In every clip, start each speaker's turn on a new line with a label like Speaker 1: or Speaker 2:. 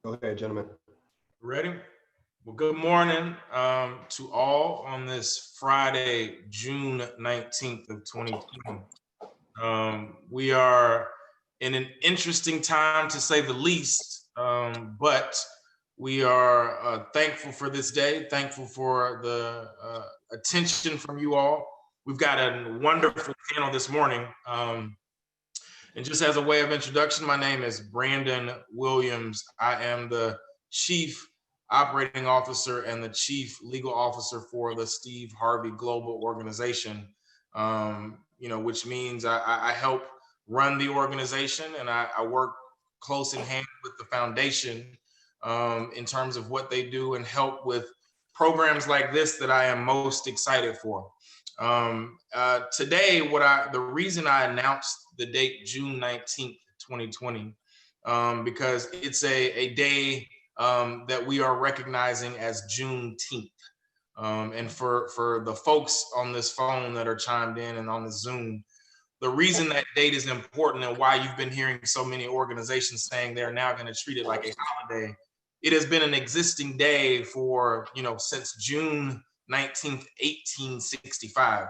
Speaker 1: Go ahead, gentlemen.
Speaker 2: Ready? Well, good morning to all on this Friday, June 19th of 2020. We are in an interesting time to say the least, but we are thankful for this day, thankful for the attention from you all. We've got a wonderful panel this morning. And just as a way of introduction, my name is Brandon Williams. I am the Chief Operating Officer and the Chief Legal Officer for the Steve Harvey Global Organization, which means I help run the organization, and I work close in hand with the foundation in terms of what they do and help with programs like this that I am most excited for. Today, the reason I announced the date June 19th, 2020, because it's a day that we are recognizing as Juneteenth. And for the folks on this phone that are chimed in and on the Zoom, the reason that date is important and why you've been hearing so many organizations saying they're now going to treat it like a holiday, it has been an existing day for, since June 19th, 1865.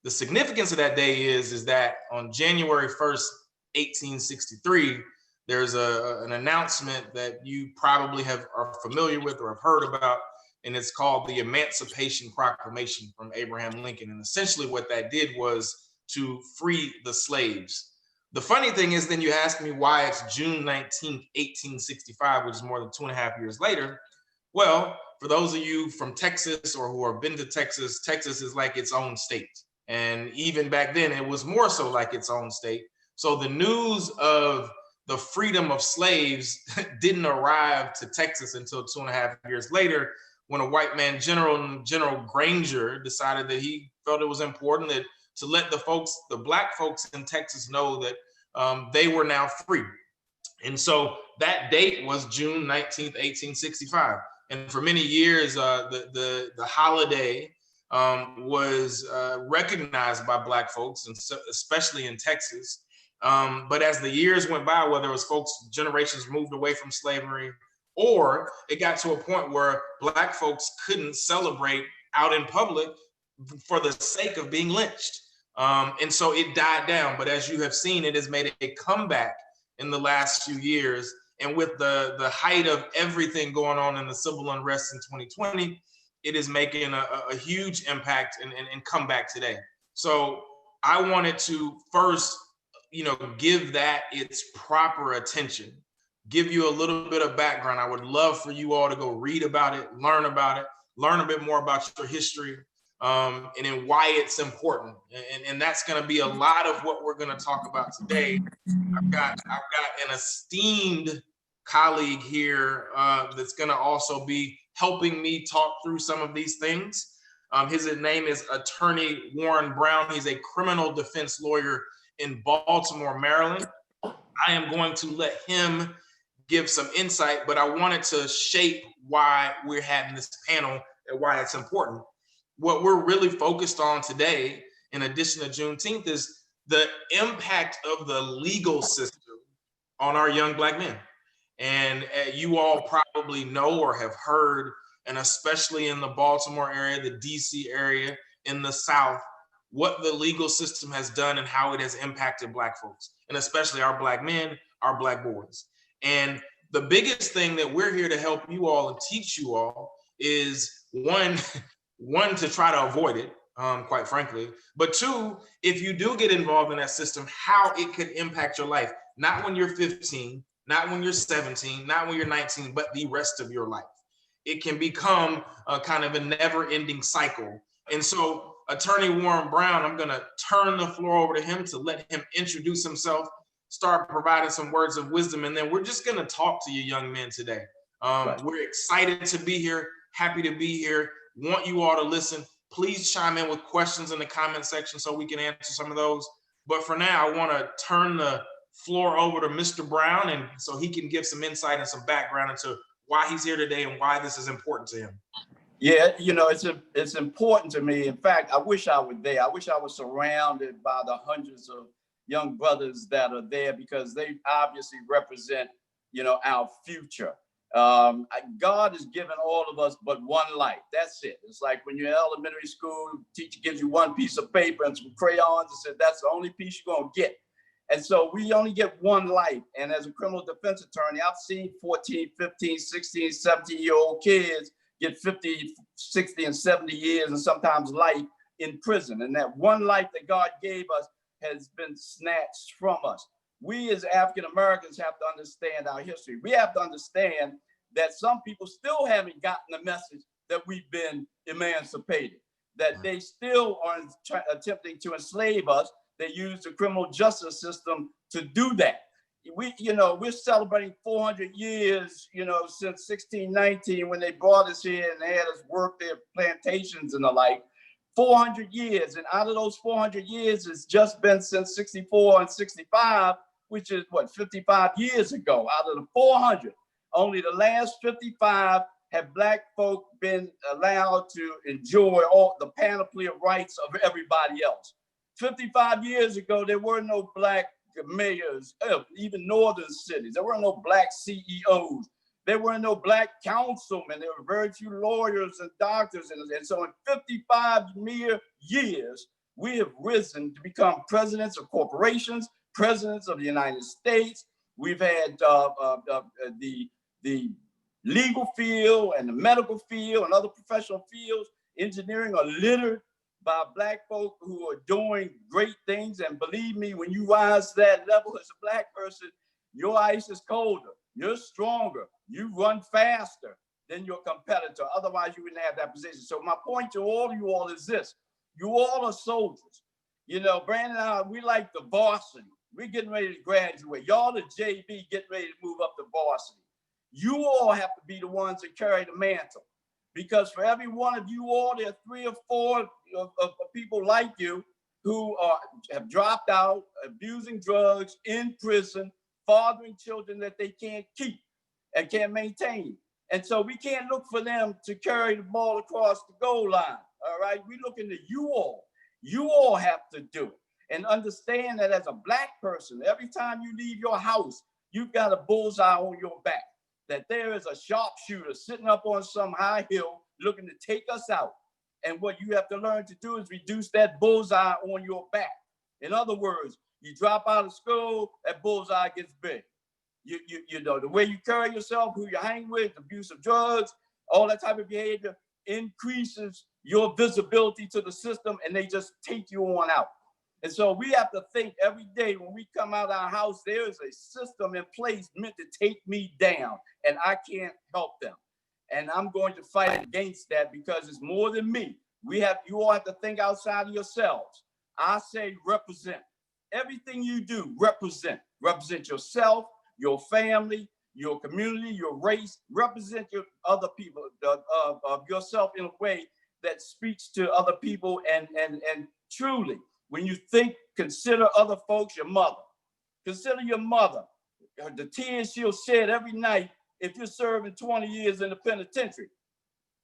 Speaker 2: The significance of that day is that on January 1st, 1863, there's an announcement that you probably are familiar with or have heard about, and it's called the Emancipation Proclamation from Abraham Lincoln. And essentially what that did was to free the slaves. The funny thing is, then you ask me why it's June 19th, 1865, which is more than 2.5 years later. Well, for those of you from Texas or who have been to Texas, Texas is like its own state. And even back then, it was more so like its own state. So the news of the freedom of slaves didn't arrive to Texas until 2.5 years later, when a white man, General Granger, decided that he felt it was important to let the black folks in Texas know that they were now free. And so that date was June 19th, 1865. And for many years, the holiday was recognized by black folks, and especially in Texas. But as the years went by, whether it was generations moved away from slavery, or it got to a point where black folks couldn't celebrate out in public for the sake of being lynched. And so it died down. But as you have seen, it has made a comeback in the last few years. And with the height of everything going on in the civil unrest in 2020, it is making a huge impact and come back today. So I wanted to first, give that its proper attention, give you a little bit of background. I would love for you all to go read about it, learn a bit more about your history, and then why it's important. And that's going to be a lot of what we're going to talk about today. I've got an esteemed colleague here that's going to also be helping me talk through some of these things. His name is Attorney Warren Brown. He's a criminal defense lawyer in Baltimore, Maryland. I am going to let him give some insight, but I wanted to shape why we're having this panel and why it's important. What we're really focused on today, in addition to Juneteenth, is the impact of the legal system on our young black men. And you all probably know or have heard, and especially in the Baltimore area, the DC area, in the South, what the legal system has done and how it has impacted black folks, and especially our black men, our black boys. And the biggest thing that we're here to help you all and teach you all is one to try to avoid it, quite frankly, but two, if you do get involved in that system, how it could impact your life, not when you're 15, not when you're 17, not when you're 19, but the rest of your life. It can become a kind of a never-ending cycle. And so Attorney Warren Brown, I'm going to turn the floor over to him to let him introduce himself, start providing some words of wisdom, and then we're just going to talk to you young men today. We're excited to be here, happy to be here, want you all to listen. Please chime in with questions in the comment section so we can answer some of those. But for now, I want to turn the floor over to Mr. Brown, and so he can give some insight and some background into why he's here today and why this is important to him.
Speaker 3: Yeah, it's important to me. In fact, I wish I were there. I wish I was surrounded by the hundreds of young brothers that are there, because they obviously represent, our future. God has given all of us but one life. That's it. It's like when you're in elementary school, the teacher gives you one piece of paper and some crayons and says, that's the only piece you're going to get. And so we only get one life. And as a criminal defense attorney, I've seen 14, 15, 16, 17-year-old kids get 50, 60, and 70 years and sometimes life in prison. And that one life that God gave us has been snatched from us. We as African Americans have to understand our history. We have to understand that some people still haven't gotten the message that we've been emancipated, that they still are attempting to enslave us. They use the criminal justice system to do that. We're celebrating 400 years, since 1619 when they brought us here and they had us work their plantations and the like. 400 years, and out of those 400 years, it's just been since 64 and 65, which is 55 years ago. Out of the 400, only the last 55 have Black folk been allowed to enjoy all the panoply of rights of everybody else. 55 years ago, there were no Black mayors, even northern cities. There were no Black CEOs. There were no Black councilmen. There were very few lawyers and doctors. And so in 55 mere years, we have risen to become presidents of corporations, presidents of the United States. We've had the legal field and the medical field and other professional fields. Engineering are littered by Black folk who are doing great things. And believe me, when you rise to that level as a Black person, your ice is colder, you're stronger, you run faster than your competitor. Otherwise, you wouldn't have that position. So my point to all of you all is this: you all are soldiers. Brandon and I, we like the varsity. We're getting ready to graduate. Y'all the JV getting ready to move up to varsity. You all have to be the ones that carry the mantle. Because for every one of you all, there are 3 or 4 of people like you who have dropped out, abusing drugs, in prison, fathering children that they can't keep and can't maintain. And so we can't look for them to carry the ball across the goal line. All right, we're looking to you all. You all have to do it. And understand that as a Black person, every time you leave your house, you've got a bullseye on your back. That there is a sharpshooter sitting up on some high hill looking to take us out. And what you have to learn to do is reduce that bullseye on your back. In other words, you drop out of school, that bullseye gets big. The way you carry yourself, who you hang with, abuse of drugs, all that type of behavior increases your visibility to the system, and they just take you on out. And so we have to think every day when we come out of our house, there is a system in place meant to take me down, and I can't help them. And I'm going to fight against that because it's more than me. You all have to think outside of yourselves. I say represent. Everything you do, represent. Represent yourself, your family, your community, your race. Represent your other people, of yourself in a way that speaks to other people. And truly, when you think, consider other folks, your mother. Consider your mother, the tears she'll shed every night if you're serving 20 years in the penitentiary.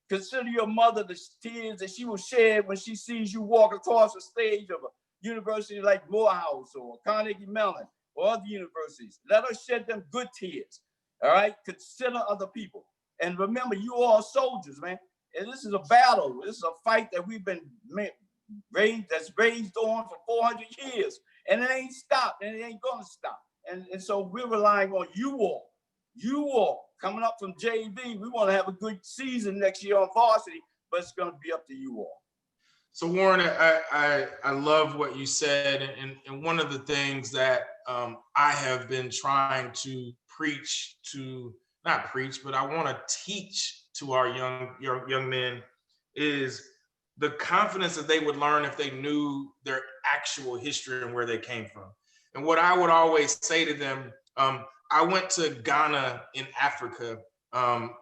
Speaker 3: Consider your mother, the tears that she will shed when she sees you walk across the stage of a university like Morehouse or Carnegie Mellon or other universities. Let her shed them good tears, all right? Consider other people. And remember, you all soldiers, man. And this is a battle. This is a fight that we've been raised on for 400 years. And it ain't stopped, and it ain't gonna stop. And so we're relying on you all coming up from JV. We want to have a good season next year on varsity, but it's going to be up to you all.
Speaker 2: So Warren, I love what you said, and one of the things that I have been trying to not preach, but I want to teach to our young men is the confidence that they would learn if they knew their actual history and where they came from. And what I would always say to them, I went to Ghana in Africa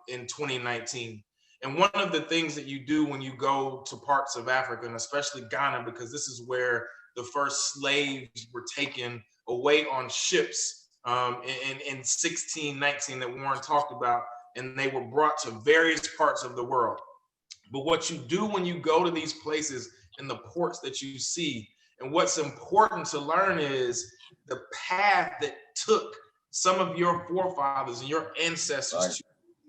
Speaker 2: in 2019. And one of the things that you do when you go to parts of Africa, and especially Ghana, because this is where the first slaves were taken away on ships in 1619 that Warren talked about, and they were brought to various parts of the world. But what you do when you go to these places and the ports that you see, and what's important to learn is the path that took some of your forefathers and your ancestors to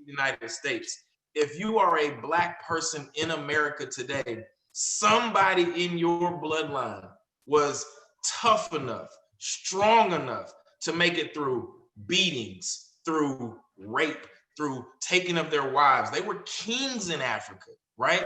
Speaker 2: United States. If you are a Black person in America today, somebody in your bloodline was tough enough, strong enough to make it through beatings, through rape, through taking of their wives. They were kings in Africa, right?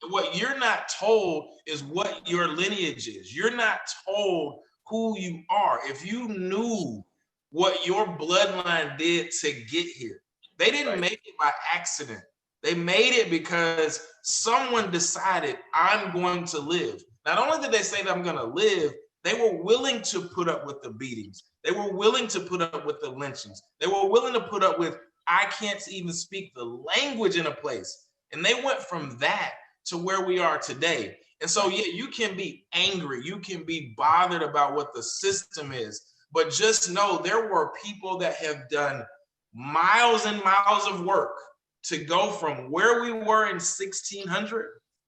Speaker 2: What you're not told is what your lineage is. You're not told who you are. If you knew what your bloodline did to get here, they didn't make it by accident. They made it because someone decided, I'm going to live. Not only did they say that I'm going to live, they were willing to put up with the beatings. They were willing to put up with the lynchings. They were willing to put up with, I can't even speak the language in a place. And they went from that to where we are today. And so, yeah, you can be angry. You can be bothered about what the system is. But just know there were people that have done miles and miles of work to go from where we were in 1600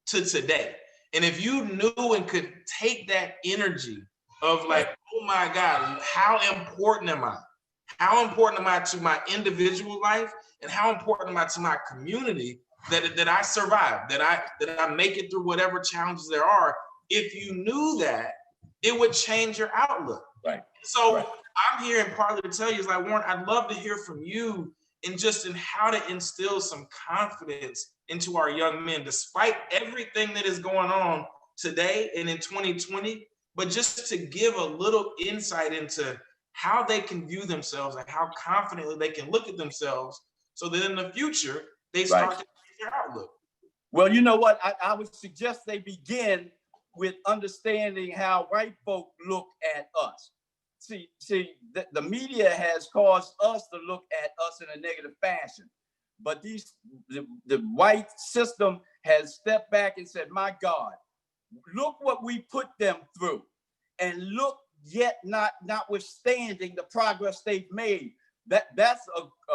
Speaker 2: to today. And if you knew and could take that energy of like, oh my God, how important am I? How important am I to my individual life? And how important am I to my community that I survive, that I make it through whatever challenges there are? If you knew that, it would change your outlook.
Speaker 3: Right.
Speaker 2: So I'm here and partly to tell you is like, Warren, I'd love to hear from you in how to instill some confidence into our young men, despite everything that is going on today and in 2020, but just to give a little insight into how they can view themselves and how confidently they can look at themselves so that in the future, they start to change their outlook.
Speaker 3: Well, you know what? I would suggest they begin with understanding how white folk look at us. See, the media has caused us to look at us in a negative fashion. But the white system has stepped back and said, my God, look what we put them through. And look, yet notwithstanding the progress they've made. That's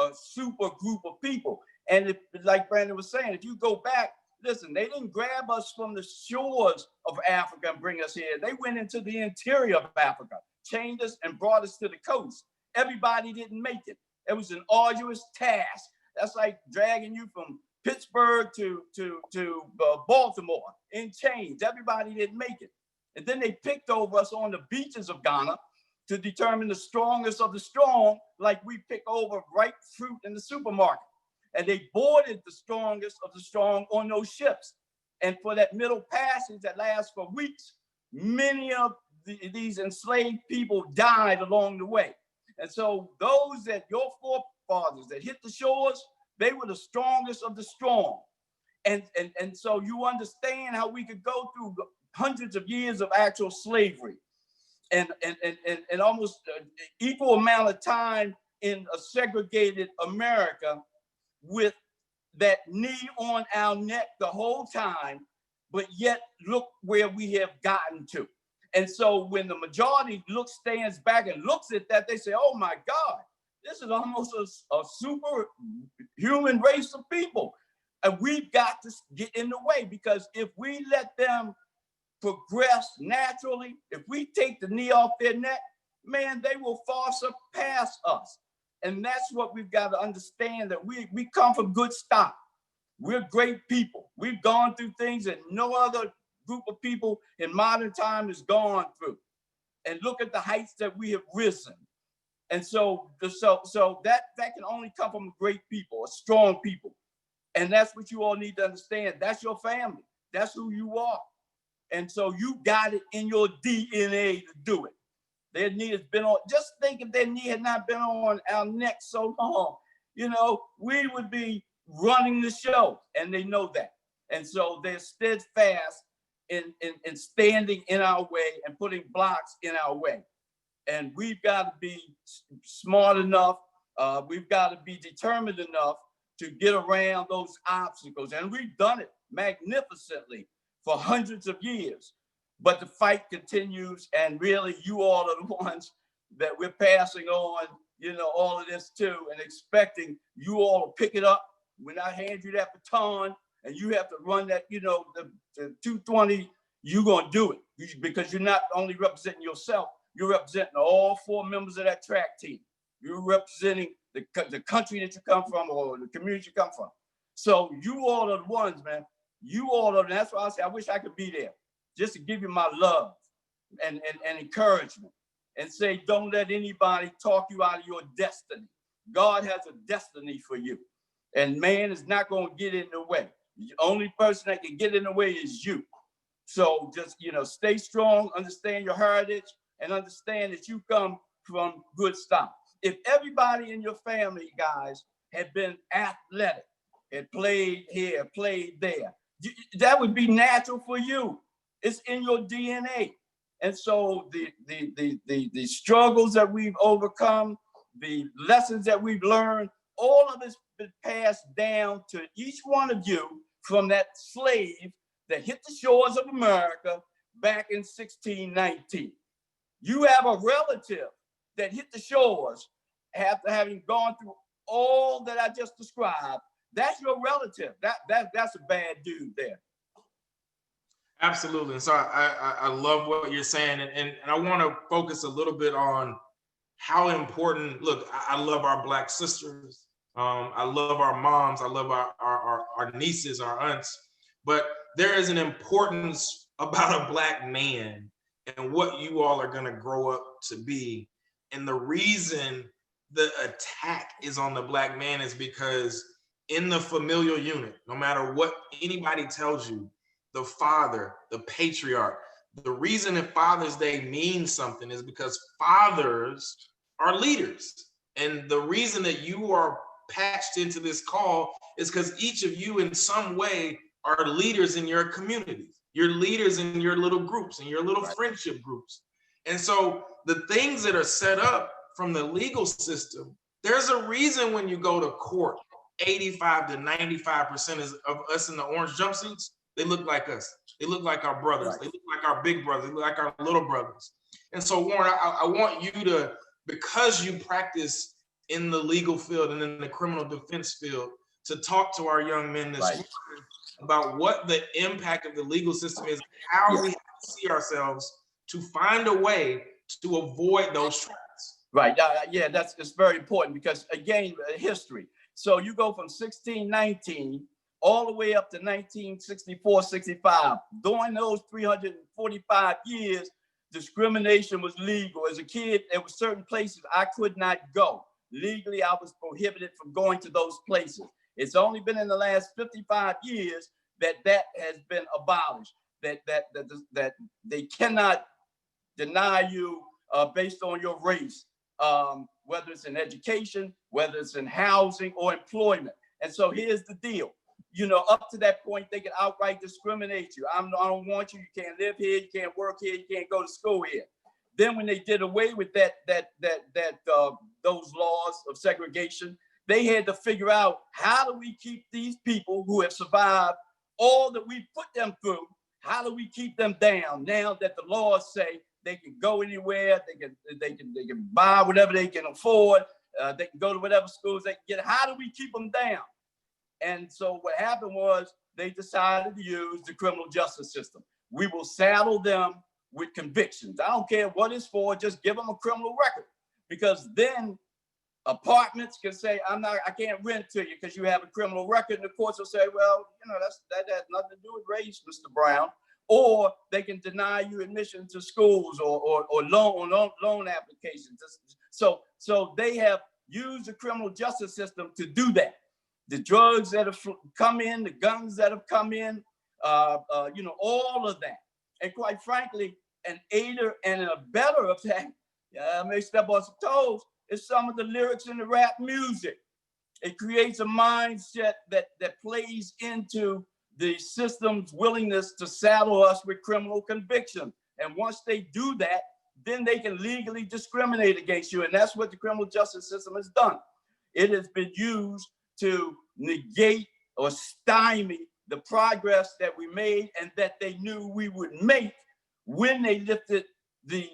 Speaker 3: a super group of people. And if, like Brandon was saying, if you go back, listen, they didn't grab us from the shores of Africa and bring us here. They went into the interior of Africa, chained us and brought us to the coast. Everybody didn't make it. It was an arduous task. That's like dragging you from Pittsburgh to Baltimore in chains. Everybody didn't make it. And then they picked over us on the beaches of Ghana to determine the strongest of the strong, like we pick over ripe fruit in the supermarket. And they boarded the strongest of the strong on those ships. And for that middle passage that lasts for weeks, many of these enslaved people died along the way. And so those that your forefathers that hit the shores, they were the strongest of the strong. And so you understand how we could go through hundreds of years of actual slavery and almost equal amount of time in a segregated America with that knee on our neck the whole time, but yet look where we have gotten to. And so when the majority stands back and looks at that, they say, oh my God, this is almost a superhuman race of people. And we've got to get in the way, because if we let them progress naturally, if we take the knee off their neck, man, they will far surpass us. And that's what we've got to understand, that we come from good stock. We're great people. We've gone through things that no other group of people in modern time has gone through. And look at the heights that we have risen. And so that can only come from great people, a strong people. And that's what you all need to understand. That's your family. That's who you are. And so you got it in your DNA to do it. Their knee has been on, just think if their knee had not been on our neck so long, we would be running the show, and they know that. And so they're steadfast in standing in our way and putting blocks in our way. And we've got to be smart enough, we've got to be determined enough to get around those obstacles. And we've done it magnificently for hundreds of years. But the fight continues, and really you all are the ones that we're passing on, all of this to, and expecting you all to pick it up when I hand you that baton and you have to run that, the 220, you're going to do it, because you're not only representing yourself, you're representing all 4 members of that track team. You're representing the country that you come from or the community you come from. So you all are the ones, man. You all are, and that's why I say I wish I could be there, just to give you my love and encouragement, and say, don't let anybody talk you out of your destiny. God has a destiny for you, and man is not going to get in the way. The only person that can get in the way is you. So just, stay strong, understand your heritage, and understand that you come from good stock. If everybody in your family, guys, had been athletic, had played here, played there, that would be natural for you. It's in your DNA. And so the struggles that we've overcome, the lessons that we've learned, all of it's been passed down to each one of you from that slave that hit the shores of America back in 1619. You have a relative that hit the shores after having gone through all that I just described. That's your relative. That's a bad dude there.
Speaker 2: Absolutely. And so I love what you're saying. And I want to focus a little bit on how important, look, I love our Black sisters. I love our moms. I love our nieces, our aunts. But there is an importance about a Black man and what you all are going to grow up to be. And the reason the attack is on the Black man is because in the familial unit, no matter what anybody tells you, the father, the patriarch, the reason that Father's Day means something is because fathers are leaders. And the reason that you are patched into this call is because each of you in some way are leaders in your communities. You're leaders in your little groups and your little friendship groups. And so the things that are set up from the legal system, there's a reason when you go to court, 85 to 95% of us in the orange jumpsuits, they look like us. They look like our brothers. They look like our big brothers. They look like our little brothers. And so, Warren, I want you to, because you practice in the legal field and in the criminal defense field, to talk to our young men this morning about what the impact of the legal system is, how we have to see ourselves to find a way to avoid those traps.
Speaker 3: Right. Yeah, it's very important because, again, history. So you go from 1619 all the way up to 1964, 65. During those 345 years, discrimination was legal. As a kid, there were certain places I could not go. Legally, I was prohibited from going to those places. It's only been in the last 55 years that has been abolished, that they cannot deny you based on your race, whether it's in education, whether it's in housing or employment. And so here's the deal. Up to that point, they can outright discriminate you. I don't want you. You can't live here. You can't work here. You can't go to school here. Then when they did away with those laws of segregation, they had to figure out, how do we keep these people who have survived all that we put them through? How do we keep them down now that the laws say they can go anywhere, they can buy whatever they can afford, they can go to whatever schools they can get? How do we keep them down? And so what happened was they decided to use the criminal justice system. We will saddle them with convictions. I don't care what it's for, just give them a criminal record, because then apartments can say, I can't rent to you because you have a criminal record. And the courts will say, well, that has nothing to do with race, Mr. Brown. Or they can deny you admission to schools or loan applications. So they have used the criminal justice system to do that. The drugs that have come in, the guns that have come in, all of that. And quite frankly, an aider and a abetter of that, I may step on some toes, is some of the lyrics in the rap music. It creates a mindset that plays into the system's willingness to saddle us with criminal conviction. And once they do that, then they can legally discriminate against you. And that's what the criminal justice system has done. It has been used to negate or stymie the progress that we made and that they knew we would make when they lifted the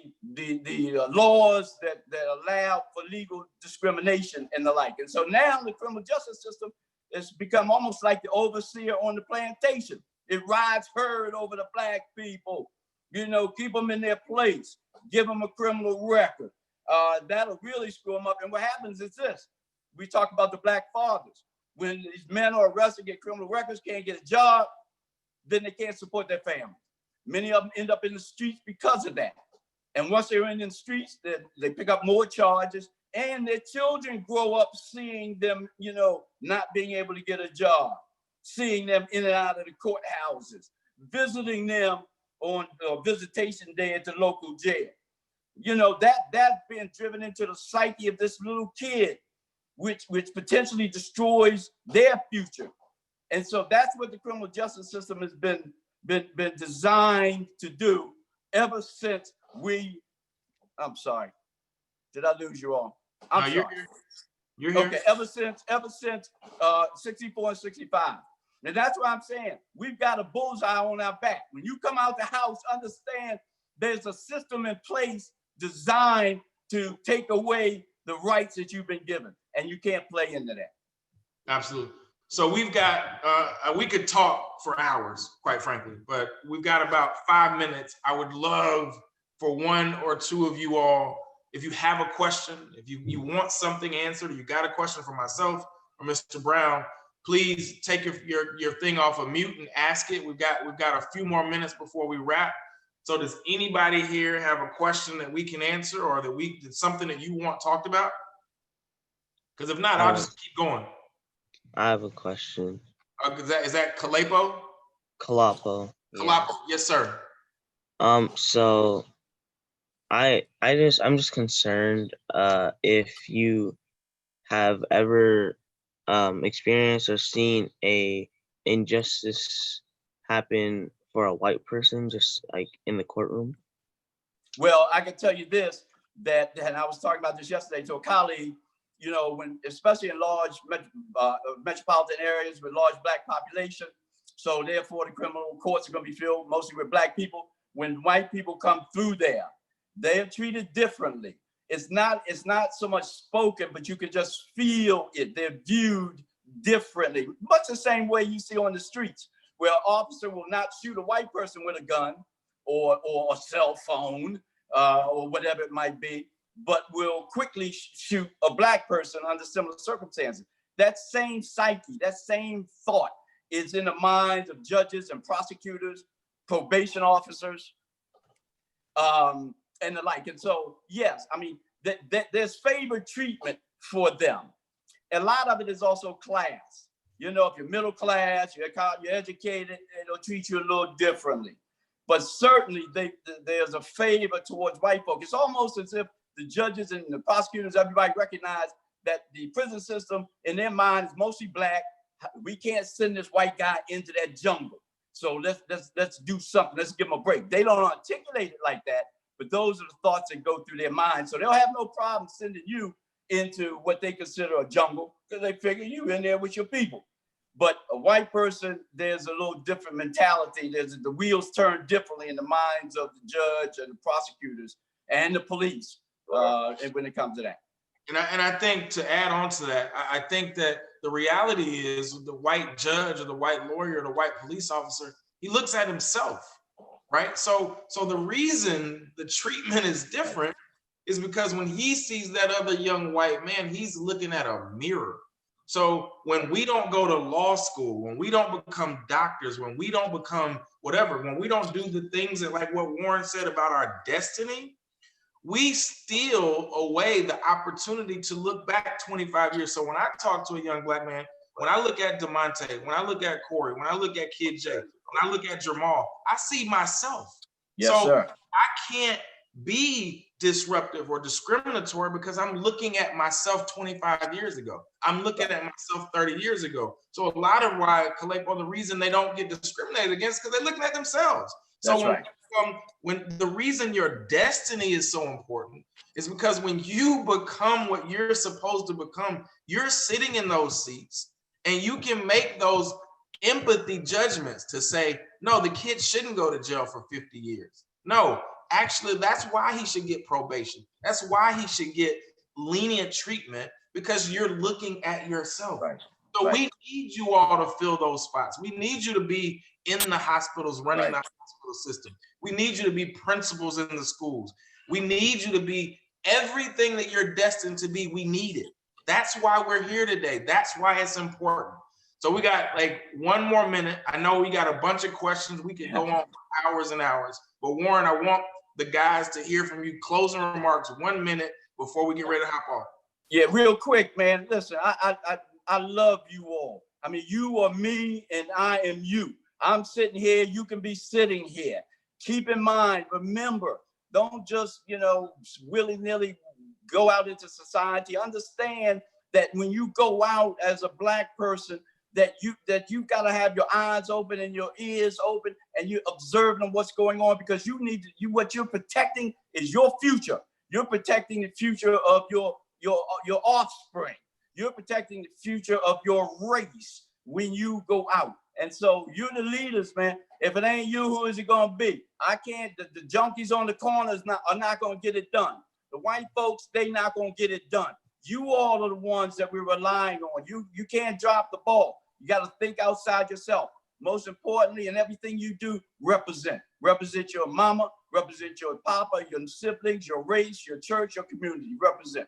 Speaker 3: laws that allowed for legal discrimination and the like. And so now the criminal justice system has become almost like the overseer on the plantation. It rides herd over the Black people, keep them in their place, give them a criminal record. That'll really screw them up. And what happens is this: we talk about the Black fathers. When these men are arrested, get criminal records, can't get a job, then they can't support their family. Many of them end up in the streets because of that. And once they're in the streets, they pick up more charges, and their children grow up seeing them, not being able to get a job, seeing them in and out of the courthouses, visiting them on visitation day at the local jail. That's been driven into the psyche of this little kid, which potentially destroys their future. And so that's what the criminal justice system has been designed to do ever since I'm sorry. Did I lose you all? I'm sorry.
Speaker 2: You're here.
Speaker 3: Okay, ever since 64 and 65. And that's what I'm saying. We've got a bullseye on our back. When you come out the house, understand there's a system in place designed to take away the rights that you've been given. And you can't play into that.
Speaker 2: Absolutely. So we've got, we could talk for hours, quite frankly, but we've got about 5 minutes. I would love for one or two of you all, if you have a question, if you want something answered, or you got a question for myself or Mr. Brown, please take your thing off of mute and ask it. We've got a few more minutes before we wrap. So does anybody here have a question that we can answer, or that something that you want talked about? Because if not, I'll just keep going.
Speaker 1: I have a question.
Speaker 2: Is that Kalapo?
Speaker 1: Kalapo.
Speaker 2: Kalapo, yes, sir.
Speaker 1: So I'm just concerned if you have ever experienced or seen a injustice happen for a white person, just like in the courtroom.
Speaker 3: Well, I can tell you this, and I was talking about this yesterday to a colleague, when, especially in large metropolitan areas with large Black population, so therefore the criminal courts are going to be filled mostly with Black people. When white people come through there, they are treated differently. It's not so much spoken, but you can just feel it. They're viewed differently, much the same way you see on the streets, where an officer will not shoot a white person with a gun or a cell phone or whatever it might be, but will quickly shoot a Black person under similar circumstances. That same psyche, that same thought is in the minds of judges and prosecutors, probation officers, and the like. And so, yes, I mean, there's favored treatment for them. A lot of it is also class. If you're middle class, you're educated, it'll treat you a little differently. But certainly there's a favor towards white folk. It's almost as if the judges and the prosecutors, everybody recognize that the prison system in their mind is mostly Black. We can't send this white guy into that jungle. So let's do something. Let's give them a break. They don't articulate it like that, but those are the thoughts that go through their mind. So they'll have no problem sending you into what they consider a jungle, because they figure you in there with your people. But a white person, there's a little different mentality. The wheels turn differently in the minds of the judge and the prosecutors and the police when it comes to that.
Speaker 2: And I think, to add on to that, I think that the reality is the white judge or the white lawyer or the white police officer, he looks at himself, right? So the reason the treatment is different is because when he sees that other young white man, he's looking at a mirror. So when we don't go to law school, when we don't become doctors, when we don't become whatever, when we don't do the things that, like what Warren said about our destiny, we steal away the opportunity to look back 25 years. So when I talk to a young Black man, when I look at DeMonte, when I look at Corey, when I look at Kid J, when I look at Jamal, I see myself.
Speaker 3: Yes, sir.
Speaker 2: I can't be disruptive or discriminatory because I'm looking at myself 25 years ago. I'm looking at myself 30 years ago. So a lot of why, Kalepo, the reason they don't get discriminated against, because they're looking at themselves.
Speaker 3: That's right.
Speaker 2: When the reason your destiny is so important is because when you become what you're supposed to become, you're sitting in those seats and you can make those empathy judgments to say, no, the kid shouldn't go to jail for 50 years. No, actually, that's why he should get probation. That's why he should get lenient treatment, because you're looking at yourself.
Speaker 3: Right.
Speaker 2: So we need you all to fill those spots. We need you to be in the hospitals, running the hospital system. We need you to be principals in the schools. We need you to be everything that you're destined to be. We need it. That's why we're here today. That's why it's important. So we got like 1 more minute. I know we got a bunch of questions. We could go on for hours and hours. But Warren, I want the guys to hear from you. Closing remarks, 1 minute before we get ready to hop off.
Speaker 3: Yeah, real quick, man. Listen, I love you all. I mean, you are me and I am you. I'm sitting here, you can be sitting here. Keep in mind, remember, don't just, willy-nilly go out into society. Understand that when you go out as a Black person, that you gotta have your eyes open and your ears open, and you're observing what's going on, because what you're protecting is your future. You're protecting the future of your offspring. You're protecting the future of your race when you go out. And so you're the leaders, man. If it ain't you, who is it gonna be? I can't. The junkies on the corners are not gonna get it done. The white folks, they not gonna get it done. You all are the ones that we're relying on. You can't drop the ball. You got to think outside yourself. Most importantly, in everything you do, represent. Represent your mama, represent your papa, your siblings, your race, your church, your community. Represent.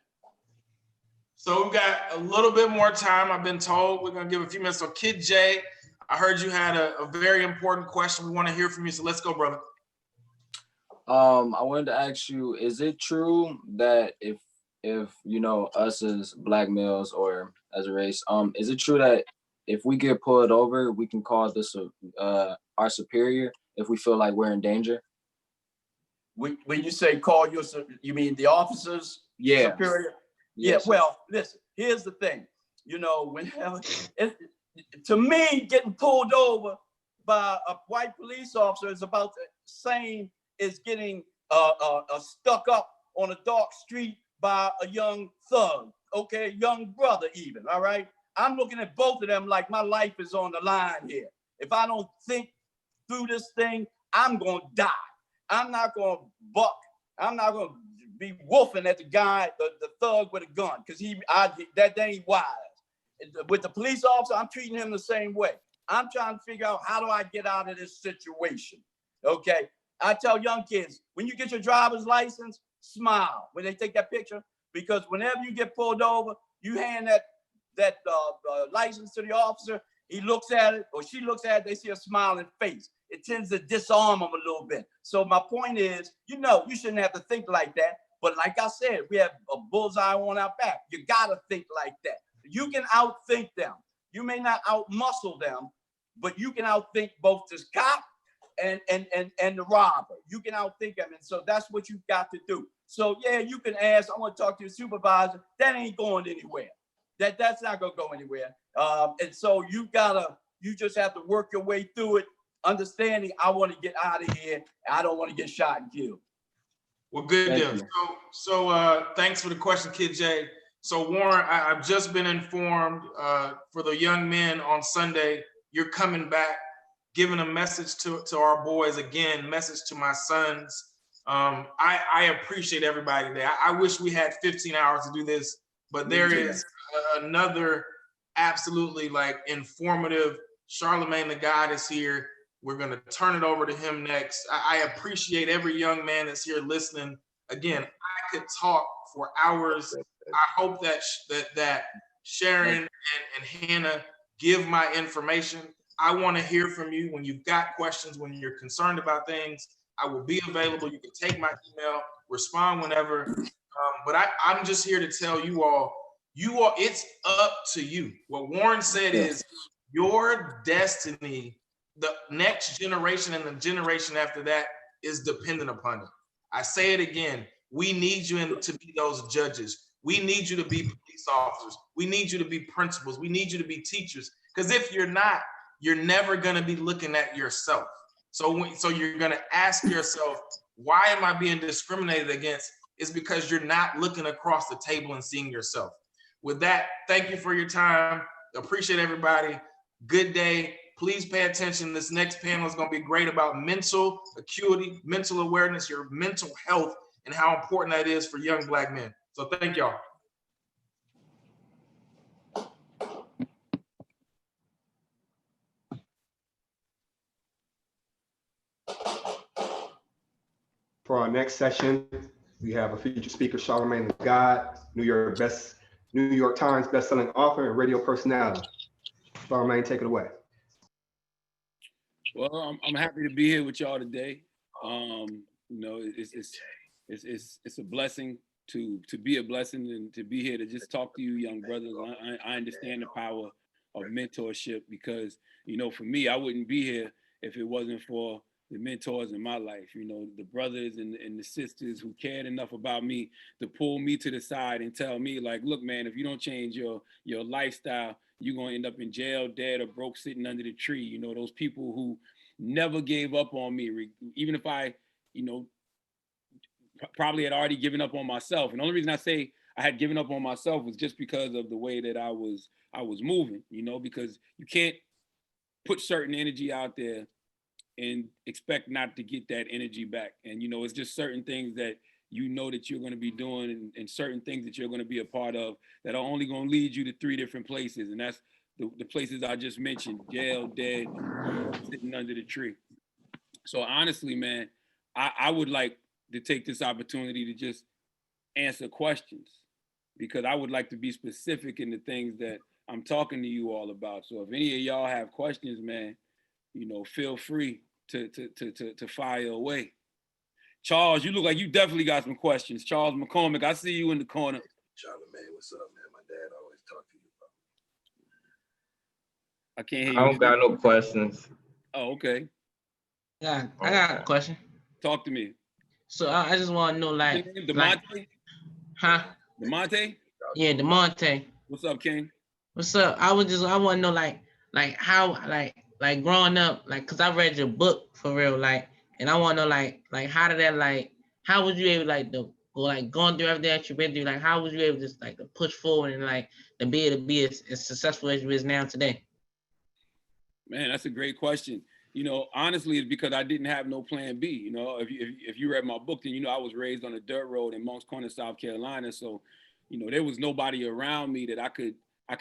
Speaker 2: So we've got a little bit more time. I've been told we're going to give a few minutes. So Kid J, I heard you had a very important question. We want to hear from you. So let's go, brother.
Speaker 4: I wanted to ask you, is it true that if us as Black males or as a race, is it true that if we get pulled over, we can call this our superior if we feel like we're in danger?
Speaker 3: When you say call you mean the officers?
Speaker 4: Yeah.
Speaker 3: Superior?
Speaker 4: Yes.
Speaker 3: Yeah, well, listen, here's the thing. To me, getting pulled over by a white police officer is about the same as getting stuck up on a dark street by a young thug, okay, young brother even, all right? I'm looking at both of them like my life is on the line here. If I don't think through this thing, I'm gonna die. I'm not gonna buck. I'm not gonna be wolfing at the guy, the thug with a gun, because that ain't wise. With the police officer, I'm treating him the same way. I'm trying to figure out, how do I get out of this situation? Okay, I tell young kids, when you get your driver's license, smile when they take that picture, because whenever you get pulled over, you hand that license to the officer, he looks at it or she looks at it, they see a smiling face. It tends to disarm them a little bit. So my point is, you shouldn't have to think like that. But like I said, we have a bullseye on our back. You gotta think like that. You can outthink them. You may not outmuscle them, but you can outthink both this cop and the robber. You can outthink them. And so that's what you've got to do. So yeah, you can ask, I want to talk to your supervisor. That ain't going anywhere. That's not gonna go anywhere. And so you just have to work your way through it, understanding I want to get out of here. I don't want to get shot and killed.
Speaker 2: Well, good deal. So thanks for the question, Kid J. So Warren, I've just been informed for the young men on Sunday, you're coming back, giving a message to our boys again, message to my sons. I appreciate everybody today. I wish we had 15 hours to do this, but there is another absolutely informative. Charlemagne the God is here. We're going to turn it over to him next. I appreciate every young man that's here listening. Again, I could talk for hours. I hope that Sharon and Hannah give my information. I want to hear from you when you've got questions, when you're concerned about things. I will be available. You can take my email, respond whenever. But I'm just here to tell you all, it's up to you. What Warren said is your destiny, the next generation and the generation after that is dependent upon it. I say it again. We need you to be those judges. We need you to be police officers. We need you to be principals. We need you to be teachers. Because if you're not, you're never going to be looking at yourself. So you're going to ask yourself, why am I being discriminated against? It's because you're not looking across the table and seeing yourself. With that, thank you for your time. Appreciate everybody. Good day. Please pay attention. This next panel is going to be great about mental acuity, mental awareness, your mental health, and how important that is for young Black men. So thank y'all.
Speaker 5: For our next session, we have a featured speaker, Charlemagne the God, New York New York Times bestselling author and radio personality. Charlamagne, take it away.
Speaker 6: Well, I'm happy to be here with y'all today. You know, it's a blessing to be a blessing and to be here to just talk to you, young brothers. I understand the power of mentorship because, you know, for me, I wouldn't be here if it wasn't for the mentors in my life, you know, the brothers and the sisters who cared enough about me to pull me to the side and tell me, like, look, man, if you don't change your lifestyle, you're going to end up in jail, dead, or broke sitting under the tree. You know, those people who never gave up on me, even if I, you know, probably had already given up on myself. And the only reason I say I had given up on myself was just because of the way that I was moving, you know, because you can't put certain energy out there and expect not to get that energy back. And, you know, it's just certain things that you know that you're going to be doing and certain things that you're going to be a part of that are only going to lead you to 3 different places. And that's the places I just mentioned: jail, dead, sitting under the tree. So honestly, man, I would like to take this opportunity to just answer questions because I would like to be specific in the things that I'm talking to you all about. So if any of y'all have questions, man, you know, feel free to fire away. Charles, you look like you definitely got some questions. Charles McCormick, I see you in the corner.
Speaker 7: Charlamagne, what's up, man? My dad always talk to you about.
Speaker 6: I can't hear you.
Speaker 8: I don't got no questions.
Speaker 6: Oh, okay.
Speaker 9: Yeah, I got a question.
Speaker 6: Talk to me.
Speaker 9: So I just want to know, like,
Speaker 6: DeMonte?
Speaker 9: Huh?
Speaker 6: DeMonte?
Speaker 9: Yeah, DeMonte.
Speaker 6: What's up, King?
Speaker 9: What's up? I want to know, like how, like growing up, like, cause I read your book for real, like, and I want to know, like how did that, like, how was you able, like, to go, like, going through everything that you've been through, like, how was you able to just, like, to push forward and, like, to be able to be as successful as you is now today?
Speaker 6: Man, that's a great question. You know, honestly, it's because I didn't have no plan B. You know, if you read my book, then you know I was raised on a dirt road in Moncks Corner, South Carolina. So, you know, there was nobody around me that I could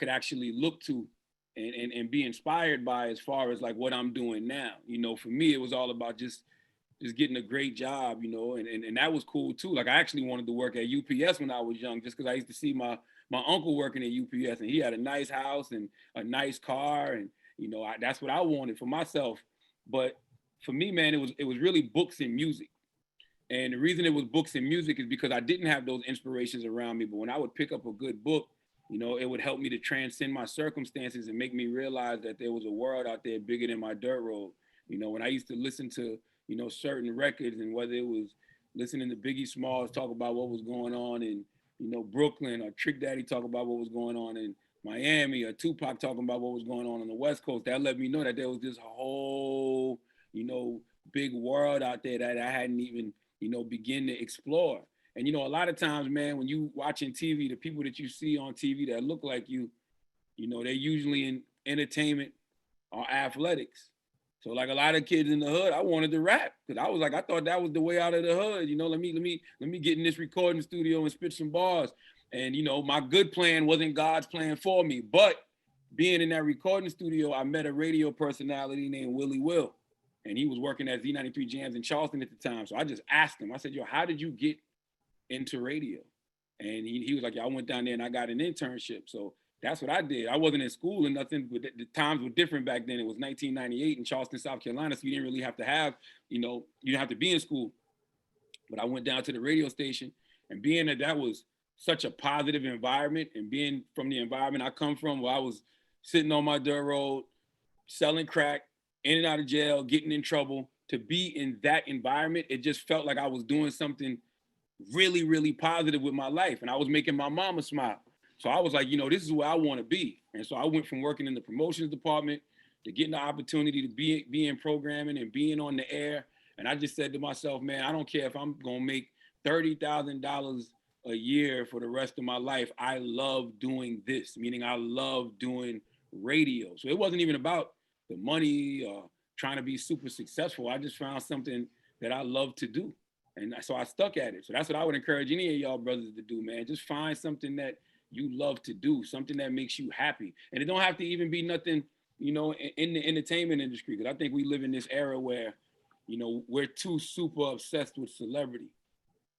Speaker 6: actually look to and be inspired by as far as like what I'm doing now. You know, for me, it was all about just getting a great job, you know, and that was cool too. Like I actually wanted to work at UPS when I was young, just because I used to see my uncle working at UPS, and he had a nice house and a nice car, and you know, that's what I wanted for myself. But for me, man, it was really books and music. And the reason it was books and music is because I didn't have those inspirations around me. But when I would pick up a good book, you know, it would help me to transcend my circumstances and make me realize that there was a world out there bigger than my dirt road. You know, when I used to listen to, you know, certain records, and whether it was listening to Biggie Smalls talk about what was going on in, you know, Brooklyn, or Trick Daddy talk about what was going on in Miami, or Tupac talking about what was going on the West Coast, that let me know that there was this whole, you know, big world out there that I hadn't even, you know, begin to explore. And, you know, a lot of times, man, when you watching TV, the people that you see on TV that look like you know, they're usually in entertainment or athletics. So like a lot of kids in the hood, I wanted to rap because I was like, I thought that was the way out of the hood. You know, let me get in this recording studio and spit some bars. And, you know, my good plan wasn't God's plan for me. But being in that recording studio, I met a radio personality named Willie Will. And he was working at Z93 Jams in Charleston at the time. So I just asked him, I said, yo, how did you get into radio? And he was like, yeah, I went down there and I got an internship. So that's what I did. I wasn't in school or nothing, but the times were different back then. It was 1998 in Charleston, South Carolina. So you didn't really have to have, you know, you didn't have to be in school. But I went down to the radio station, and being that was such a positive environment, and being from the environment I come from, where I was sitting on my dirt road, selling crack, in and out of jail, getting in trouble, to be in that environment, it just felt like I was doing something really, really positive with my life. And I was making my mama smile. So I was like, you know, this is where I want to be. And so I went from working in the promotions department to getting the opportunity to be in programming and being on the air. And I just said to myself, man, I don't care if I'm going to make $30,000 a year for the rest of my life. I love doing this, meaning I love doing radio. So it wasn't even about the money or trying to be super successful. I just found something that I love to do. And so I stuck at it. So that's what I would encourage any of y'all brothers to do, man. Just find something that you love to do, something that makes you happy. And it don't have to even be nothing, you know, in the entertainment industry. Because I think we live in this era where, you know, we're too super obsessed with celebrity.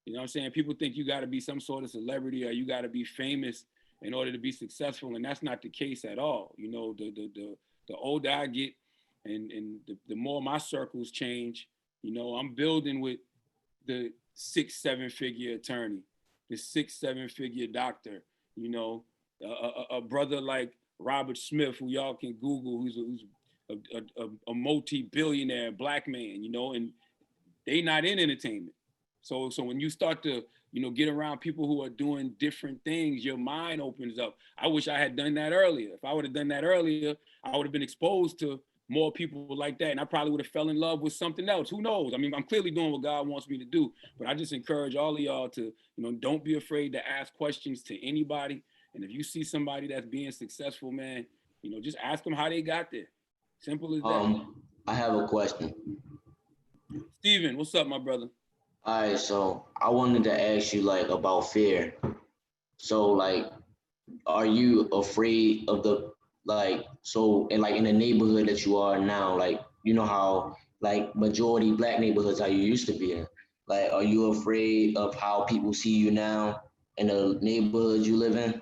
Speaker 6: You know what I'm saying? People think you got to be some sort of celebrity or you got to be famous in order to be successful, and that's not the case at all. You know, the older I get, and the more my circles change, you know, I'm building with the 6-7 figure attorney, the 6-7 figure doctor, you know, a brother like Robert Smith, who y'all can Google, who's a multi-billionaire black man, you know, and they not in entertainment. So when you start to, you know, get around people who are doing different things, your mind opens up. I wish I had done that earlier. If I would have done that earlier, I would have been exposed to more people like that, and I probably would have fell in love with something else. Who knows? I mean, I'm clearly doing what God wants me to do, but I just encourage all of y'all to, you know, don't be afraid to ask questions to anybody. And if you see somebody that's being successful, man, you know, just ask them how they got there. Simple as that.
Speaker 8: I have a question.
Speaker 6: Steven, what's up, my brother?
Speaker 8: All right, so I wanted to ask you like about fear. So like, are you afraid of the like so and like in the neighborhood that you are now, like you know how like majority black neighborhoods how you used to be in? Like, are you afraid of how people see you now in the neighborhood you live in?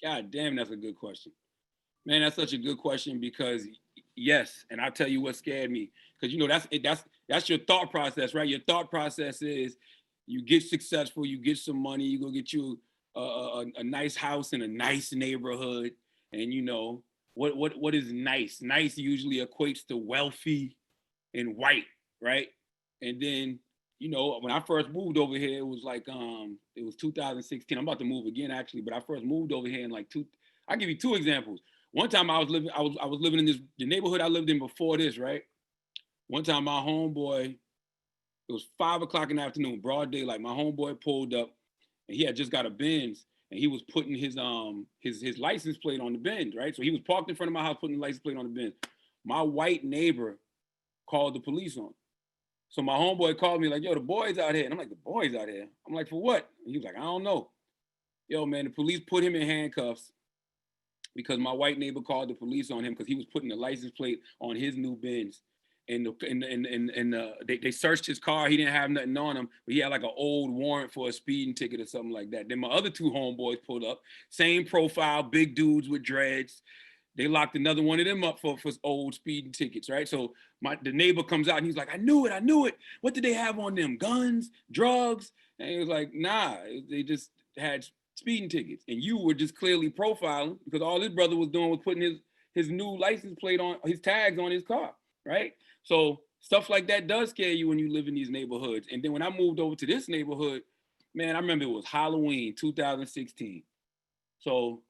Speaker 6: God damn, that's a good question. Man, that's such a good question because yes, and I'll tell you what scared me. Because you know that's your thought process, right? Your thought process is you get successful, you get some money, you go get you a nice house in a nice neighborhood, and you know what is nice? Nice usually equates to wealthy and white, right? And then you know when I first moved over here, it was like it was 2016. I'm about to move again actually, but I first moved over here in like I'll give you two examples. One time I was living in the neighborhood I lived in before this, right? One time my homeboy, it was 5 o'clock in the afternoon, broad daylight. My homeboy pulled up and he had just got a Benz and he was putting his license plate on the Benz, right? So he was parked in front of my house putting the license plate on the Benz. My white neighbor called the police on him. So my homeboy called me like, yo, the boys out here. And I'm like, the boys out here? I'm like, for what? And he was like, I don't know. Yo, man, the police put him in handcuffs because my white neighbor called the police on him because he was putting the license plate on his new Benz. And they searched his car. He didn't have nothing on him, but he had like an old warrant for a speeding ticket or something like that. Then my other two homeboys pulled up, same profile, big dudes with dreads. They locked another one of them up for old speeding tickets, right? So the neighbor comes out and he's like, I knew it. What did they have on them? Guns, drugs? And he was like, nah, they just had speeding tickets. And you were just clearly profiling because all his brother was doing was putting his new license plate on, his tags on his car, right? So stuff like that does scare you when you live in these neighborhoods. And then when I moved over to this neighborhood, man, I remember it was Halloween 2016. So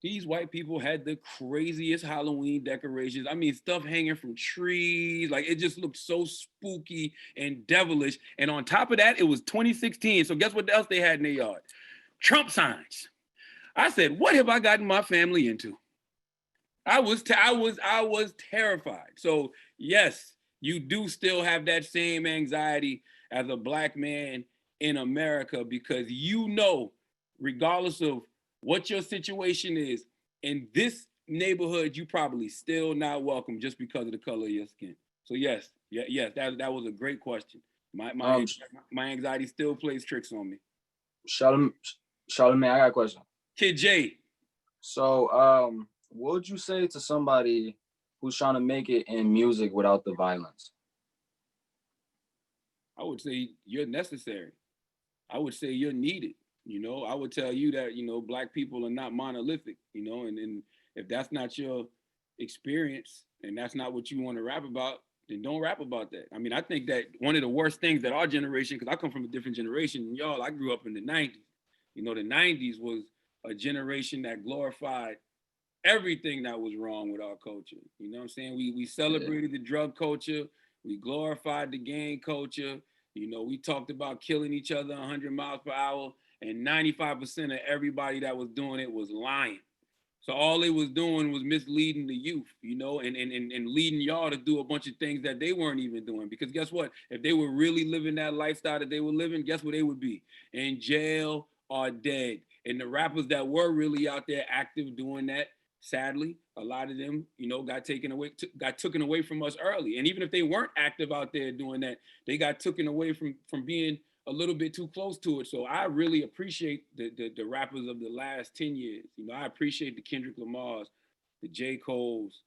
Speaker 6: these white people had the craziest Halloween decorations. I mean, stuff hanging from trees. Like, it just looked so spooky and devilish. And on top of that, it was 2016. So guess what else they had in their yard? Trump signs. I said, what have I gotten my family into? I was terrified. So yes, you do still have that same anxiety as a black man in America because you know, regardless of what your situation is, in this neighborhood, you probably still not welcome just because of the color of your skin. So yes, that was a great question. My anxiety still plays tricks on me.
Speaker 4: Charlamagne, I got a question.
Speaker 6: Kid J.
Speaker 4: So, what would you say to somebody who's trying to make it in music without the violence?
Speaker 6: I would say you're necessary. I would say you're needed. You know, I would tell you that, you know, black people are not monolithic, you know, and if that's not your experience and that's not what you want to rap about, then don't rap about that. I mean, I think that one of the worst things that our generation, because I come from a different generation than y'all, I grew up in the 90s. You know, the 90s was a generation that glorified everything that was wrong with our culture. You know what I'm saying? We celebrated the drug culture. We glorified the gang culture. You know, we talked about killing each other 100 miles per hour. And 95% of everybody that was doing it was lying. So all they was doing was misleading the youth, you know, and leading y'all to do a bunch of things that they weren't even doing. Because guess what? If they were really living that lifestyle that they were living, guess what they would be? In jail or dead. And the rappers that were really out there active doing that, sadly, a lot of them, you know, got taken away from us early. And even if they weren't active out there doing that, they got taken away from being a little bit too close to it. So I really appreciate the rappers of the last 10 years. You know, I appreciate the Kendrick Lamars, the J. Cole's,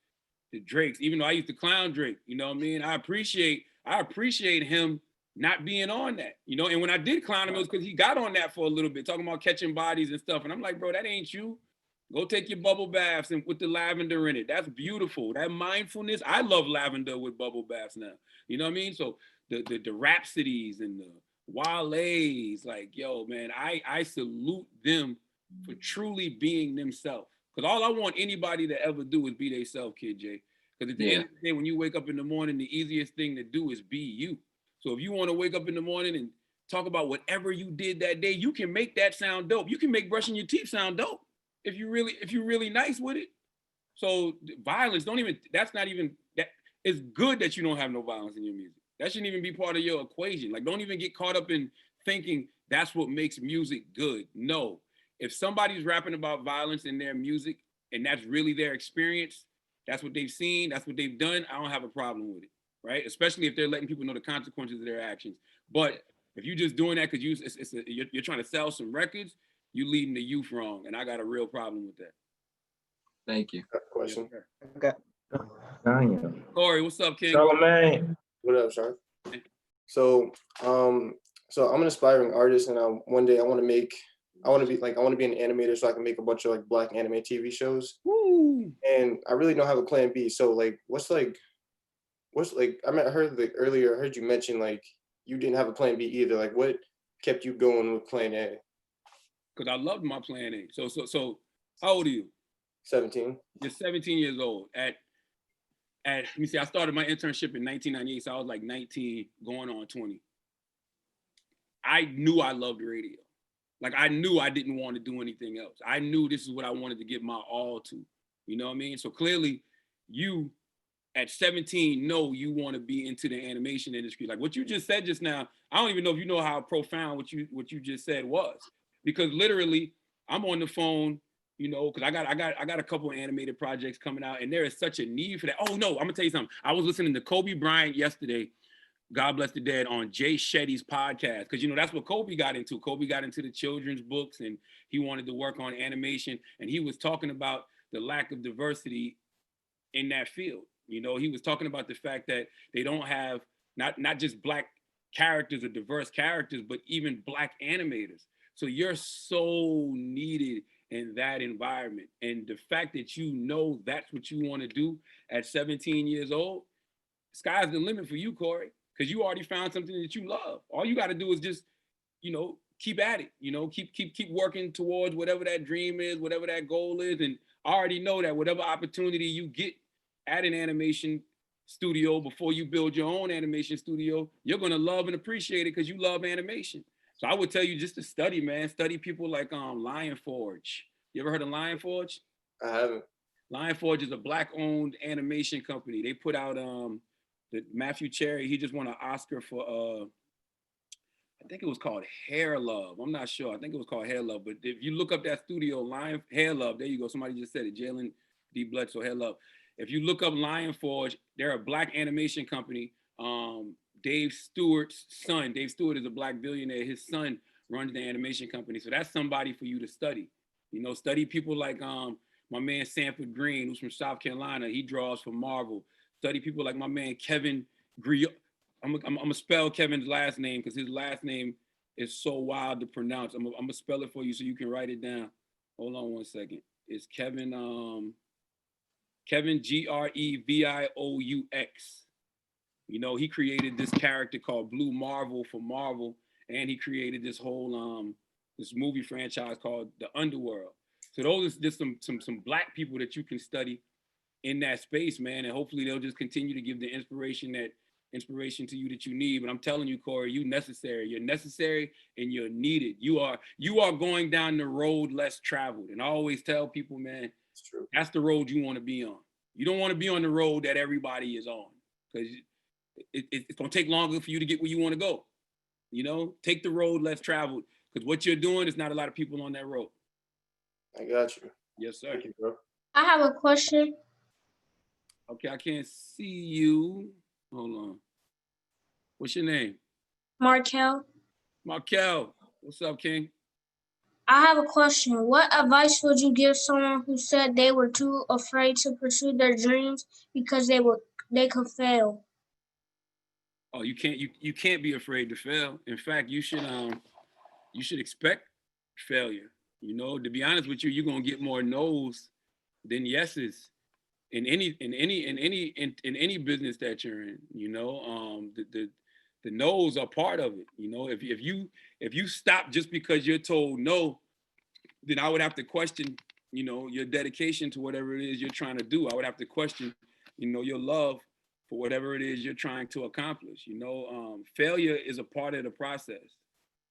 Speaker 6: the Drakes, even though I used to clown Drake, you know what I mean? I appreciate him not being on that, you know? And when I did clown him, it was because he got on that for a little bit, talking about catching bodies and stuff. And I'm like, bro, that ain't you. Go take your bubble baths and with the lavender in it. That's beautiful. That mindfulness. I love lavender with bubble baths now. You know what I mean? So the Rhapsodies and the Wale's, like, yo, man, I salute them for truly being themselves. Because all I want anybody to ever do is be themselves, Kid J. Because at the end of the day, when you wake up in the morning, the easiest thing to do is be you. So if you want to wake up in the morning and talk about whatever you did that day, you can make that sound dope. You can make brushing your teeth sound dope if you're really nice with it. So violence, that's not even, that it's good that you don't have no violence in your music. That shouldn't even be part of your equation. Like, don't even get caught up in thinking that's what makes music good. No, if somebody's rapping about violence in their music and that's really their experience, that's what they've seen, that's what they've done, I don't have a problem with it, right? Especially if they're letting people know the consequences of their actions. But if you're just doing that because you're trying to sell some records, you leading the youth wrong, and I got a real problem with that.
Speaker 4: Thank you.
Speaker 10: Question.
Speaker 1: Okay.
Speaker 6: Corey, what's up, King?
Speaker 10: Charlamagne. What up, Sean? So, so I'm an aspiring artist, and one day I want to be an animator, so I can make a bunch of like Black anime TV shows.
Speaker 6: Woo.
Speaker 10: And I really don't have a plan B. So like, I heard you mention like you didn't have a plan B either. Like, what kept you going with plan A?
Speaker 6: Because I loved my plan A. So how old are you?
Speaker 10: 17.
Speaker 6: You're 17 years old. Let me see, I started my internship in 1998, so I was like 19 going on 20. I knew I loved radio. Like, I knew I didn't want to do anything else. I knew this is what I wanted to give my all to. You know what I mean? So clearly, you at 17 know you want to be into the animation industry. Like what you just said just now, I don't even know if you know how profound what you just said was. Because literally, I'm on the phone, you know, because I got a couple of animated projects coming out, and there is such a need for that. Oh no, I'm gonna tell you something. I was listening to Kobe Bryant yesterday, God bless the dead, on Jay Shetty's podcast, because you know that's what Kobe got into. Kobe got into the children's books, and he wanted to work on animation, and he was talking about the lack of diversity in that field. You know, he was talking about the fact that they don't have not just Black characters or diverse characters, but even Black animators. So you're so needed in that environment. And the fact that you know that's what you want to do at 17 years old, sky's the limit for you, Corey, because you already found something that you love. All you got to do is just, you know, keep at it, you know, keep working towards whatever that dream is, whatever that goal is. And I already know that whatever opportunity you get at an animation studio before you build your own animation studio, you're going to love and appreciate it because you love animation. So I would tell you just to study, man. Study people like Lion Forge. You ever heard of Lion Forge?
Speaker 10: I haven't.
Speaker 6: Lion Forge is a Black-owned animation company. They put out the Matthew Cherry. He just won an Oscar for I think it was called Hair Love. I'm not sure. I think it was called Hair Love. But if you look up that studio, Lion Hair Love, there you go. Somebody just said it. Jalen D. Bledsoe, Hair Love. If you look up Lion Forge, they're a Black animation company. Dave Stewart's son. Dave Stewart is a Black billionaire. His son runs the animation company. So that's somebody for you to study. You know, study people like my man Sanford Green, who's from South Carolina. He draws for Marvel. Study people like my man Kevin Griot. I'm gonna spell Kevin's last name because his last name is so wild to pronounce. I'm gonna spell it for you so you can write it down. Hold on one second. It's Kevin Grevious. You know, he created this character called Blue Marvel for Marvel, and he created this whole this movie franchise called The Underworld. So those are just some Black people that you can study in that space, man, and hopefully they'll just continue to give the inspiration to you that you need. But I'm telling you, Corey, you're necessary and you're needed. You are going down the road less traveled. And I always tell people, man,
Speaker 10: It's true.
Speaker 6: that's the road you want to be on. You don't want to be on the road that everybody is on, because it's going to take longer for you to get where you want to go. You know, take the road less traveled, because what you're doing is not a lot of people on that road.
Speaker 10: I got you.
Speaker 6: Yes, sir.
Speaker 10: Thank you, bro.
Speaker 11: I have a question.
Speaker 6: Okay, I can't see you. Hold on. What's your name?
Speaker 11: Markel.
Speaker 6: Markel, what's up, King?
Speaker 11: I have a question. What advice would you give someone who said they were too afraid to pursue their dreams because they could fail?
Speaker 6: Oh, you can't be afraid to fail. In fact, you should expect failure. You know, to be honest with you, you're gonna get more no's than yeses in any business that you're in. You know, the no's are part of it. You know, if you stop just because you're told no, then I would have to question, you know, your dedication to whatever it is you're trying to do. I would have to question, you know, your love for whatever it is you're trying to accomplish. You know, failure is a part of the process.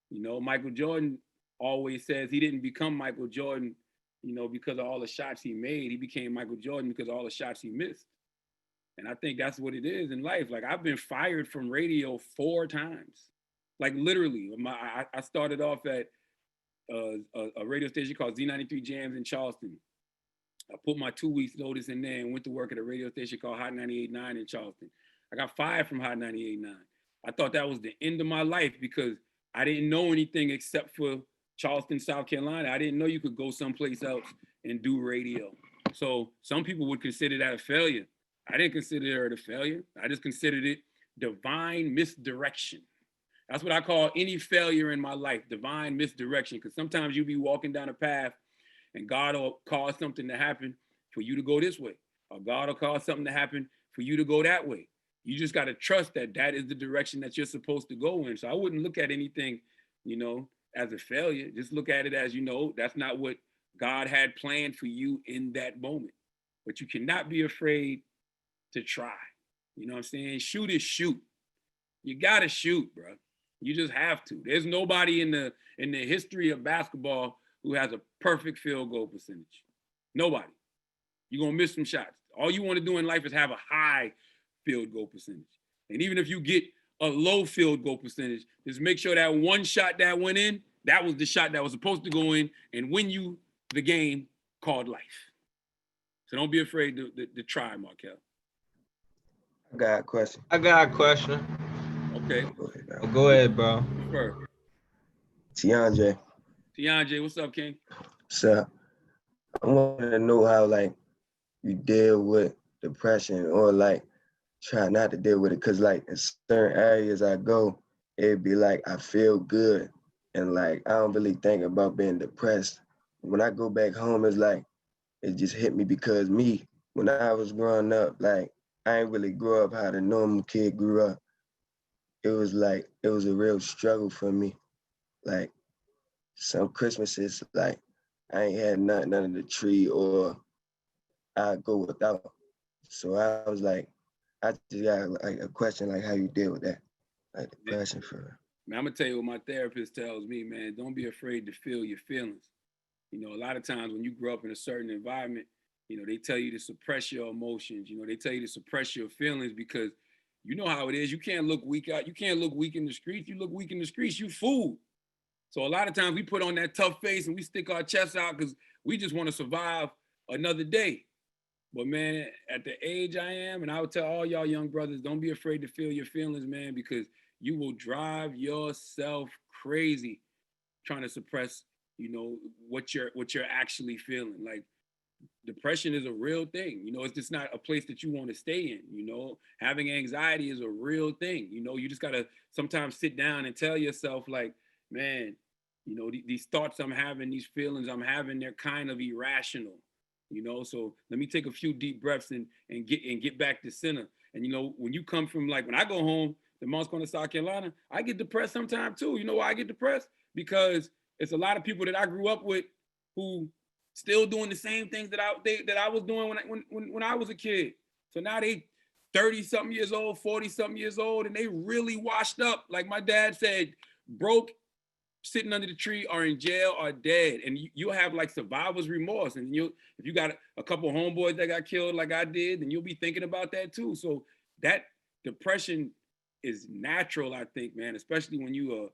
Speaker 6: You know, Michael Jordan always says he didn't become Michael Jordan, you know, because of all the shots he made. He became Michael Jordan because of all the shots he missed. And I think that's what it is in life. Like, I've been fired from radio 4 times. Like, literally. I started off at a radio station called Z93 Jams in Charleston. I put my 2 weeks notice in there and went to work at a radio station called Hot 98.9 in Charleston. I got fired from Hot 98.9. I thought that was the end of my life because I didn't know anything except for Charleston, South Carolina. I didn't know you could go someplace else and do radio. So some people would consider that a failure. I didn't consider it a failure. I just considered it divine misdirection. That's what I call any failure in my life, divine misdirection. Because sometimes you'll be walking down a path and God will cause something to happen for you to go this way. Or God will cause something to happen for you to go that way. You just got to trust that that is the direction that you're supposed to go in. So I wouldn't look at anything, you know, as a failure. Just look at it as, you know, that's not what God had planned for you in that moment. But you cannot be afraid to try. You know what I'm saying? Shoot is shoot. You got to shoot, bro. You just have to. There's nobody in the history of basketball who has a perfect field goal percentage. Nobody. You're going to miss some shots. All you want to do in life is have a high field goal percentage. And even if you get a low field goal percentage, just make sure that one shot that went in, that was the shot that was supposed to go in and win you the game called life. So don't be afraid to try, Markel.
Speaker 12: I got a question.
Speaker 6: Okay.
Speaker 12: Go ahead, bro.
Speaker 6: First.
Speaker 12: Tiandre,
Speaker 6: what's up, King?
Speaker 12: So I want to know how, like, you deal with depression or, like, try not to deal with it. Because, like, in certain areas I go, it'd be like I feel good. And, like, I don't really think about being depressed. When I go back home, it's like, it just hit me because when I was growing up, like, I ain't really grow up how the normal kid grew up. It was like, it was a real struggle for me. Like, some Christmases, like, I ain't had nothing under the tree or I go without. So I was like, I just got like a question, like how you deal with that, like depression for real.
Speaker 6: Man, I'm gonna tell you what my therapist tells me, man. Don't be afraid to feel your feelings. You know, a lot of times when you grow up in a certain environment, you know, they tell you to suppress your emotions. You know, they tell you to suppress your feelings because you know how it is. You can't look weak out. You can't look weak in the streets. You look weak in the streets, you fool. So a lot of times we put on that tough face and we stick our chests out because we just want to survive another day. But man, at the age I am, and I would tell all y'all young brothers, don't be afraid to feel your feelings, man, because you will drive yourself crazy trying to suppress, you know, what you're actually feeling. Like, depression is a real thing. You know, it's just not a place that you want to stay in. You know, having anxiety is a real thing. You know, you just got to sometimes sit down and tell yourself, like, man, you know, these thoughts I'm having, these feelings I'm having, they're kind of irrational. You know, so let me take a few deep breaths and get back to center. And, you know, when you come from, like, when I go home to Moncks Corner, South Carolina, I get depressed sometimes too. You know why I get depressed? Because it's a lot of people that I grew up with who still doing the same things that I was doing when I was a kid. So now they 30-something years old, 40-something years old, and they really washed up. Like my dad said, broke, sitting under the tree, or in jail, or dead. And you'll have like survivor's remorse. And if you got a couple of homeboys that got killed like I did, then you'll be thinking about that too. So that depression is natural, I think, man, especially when you are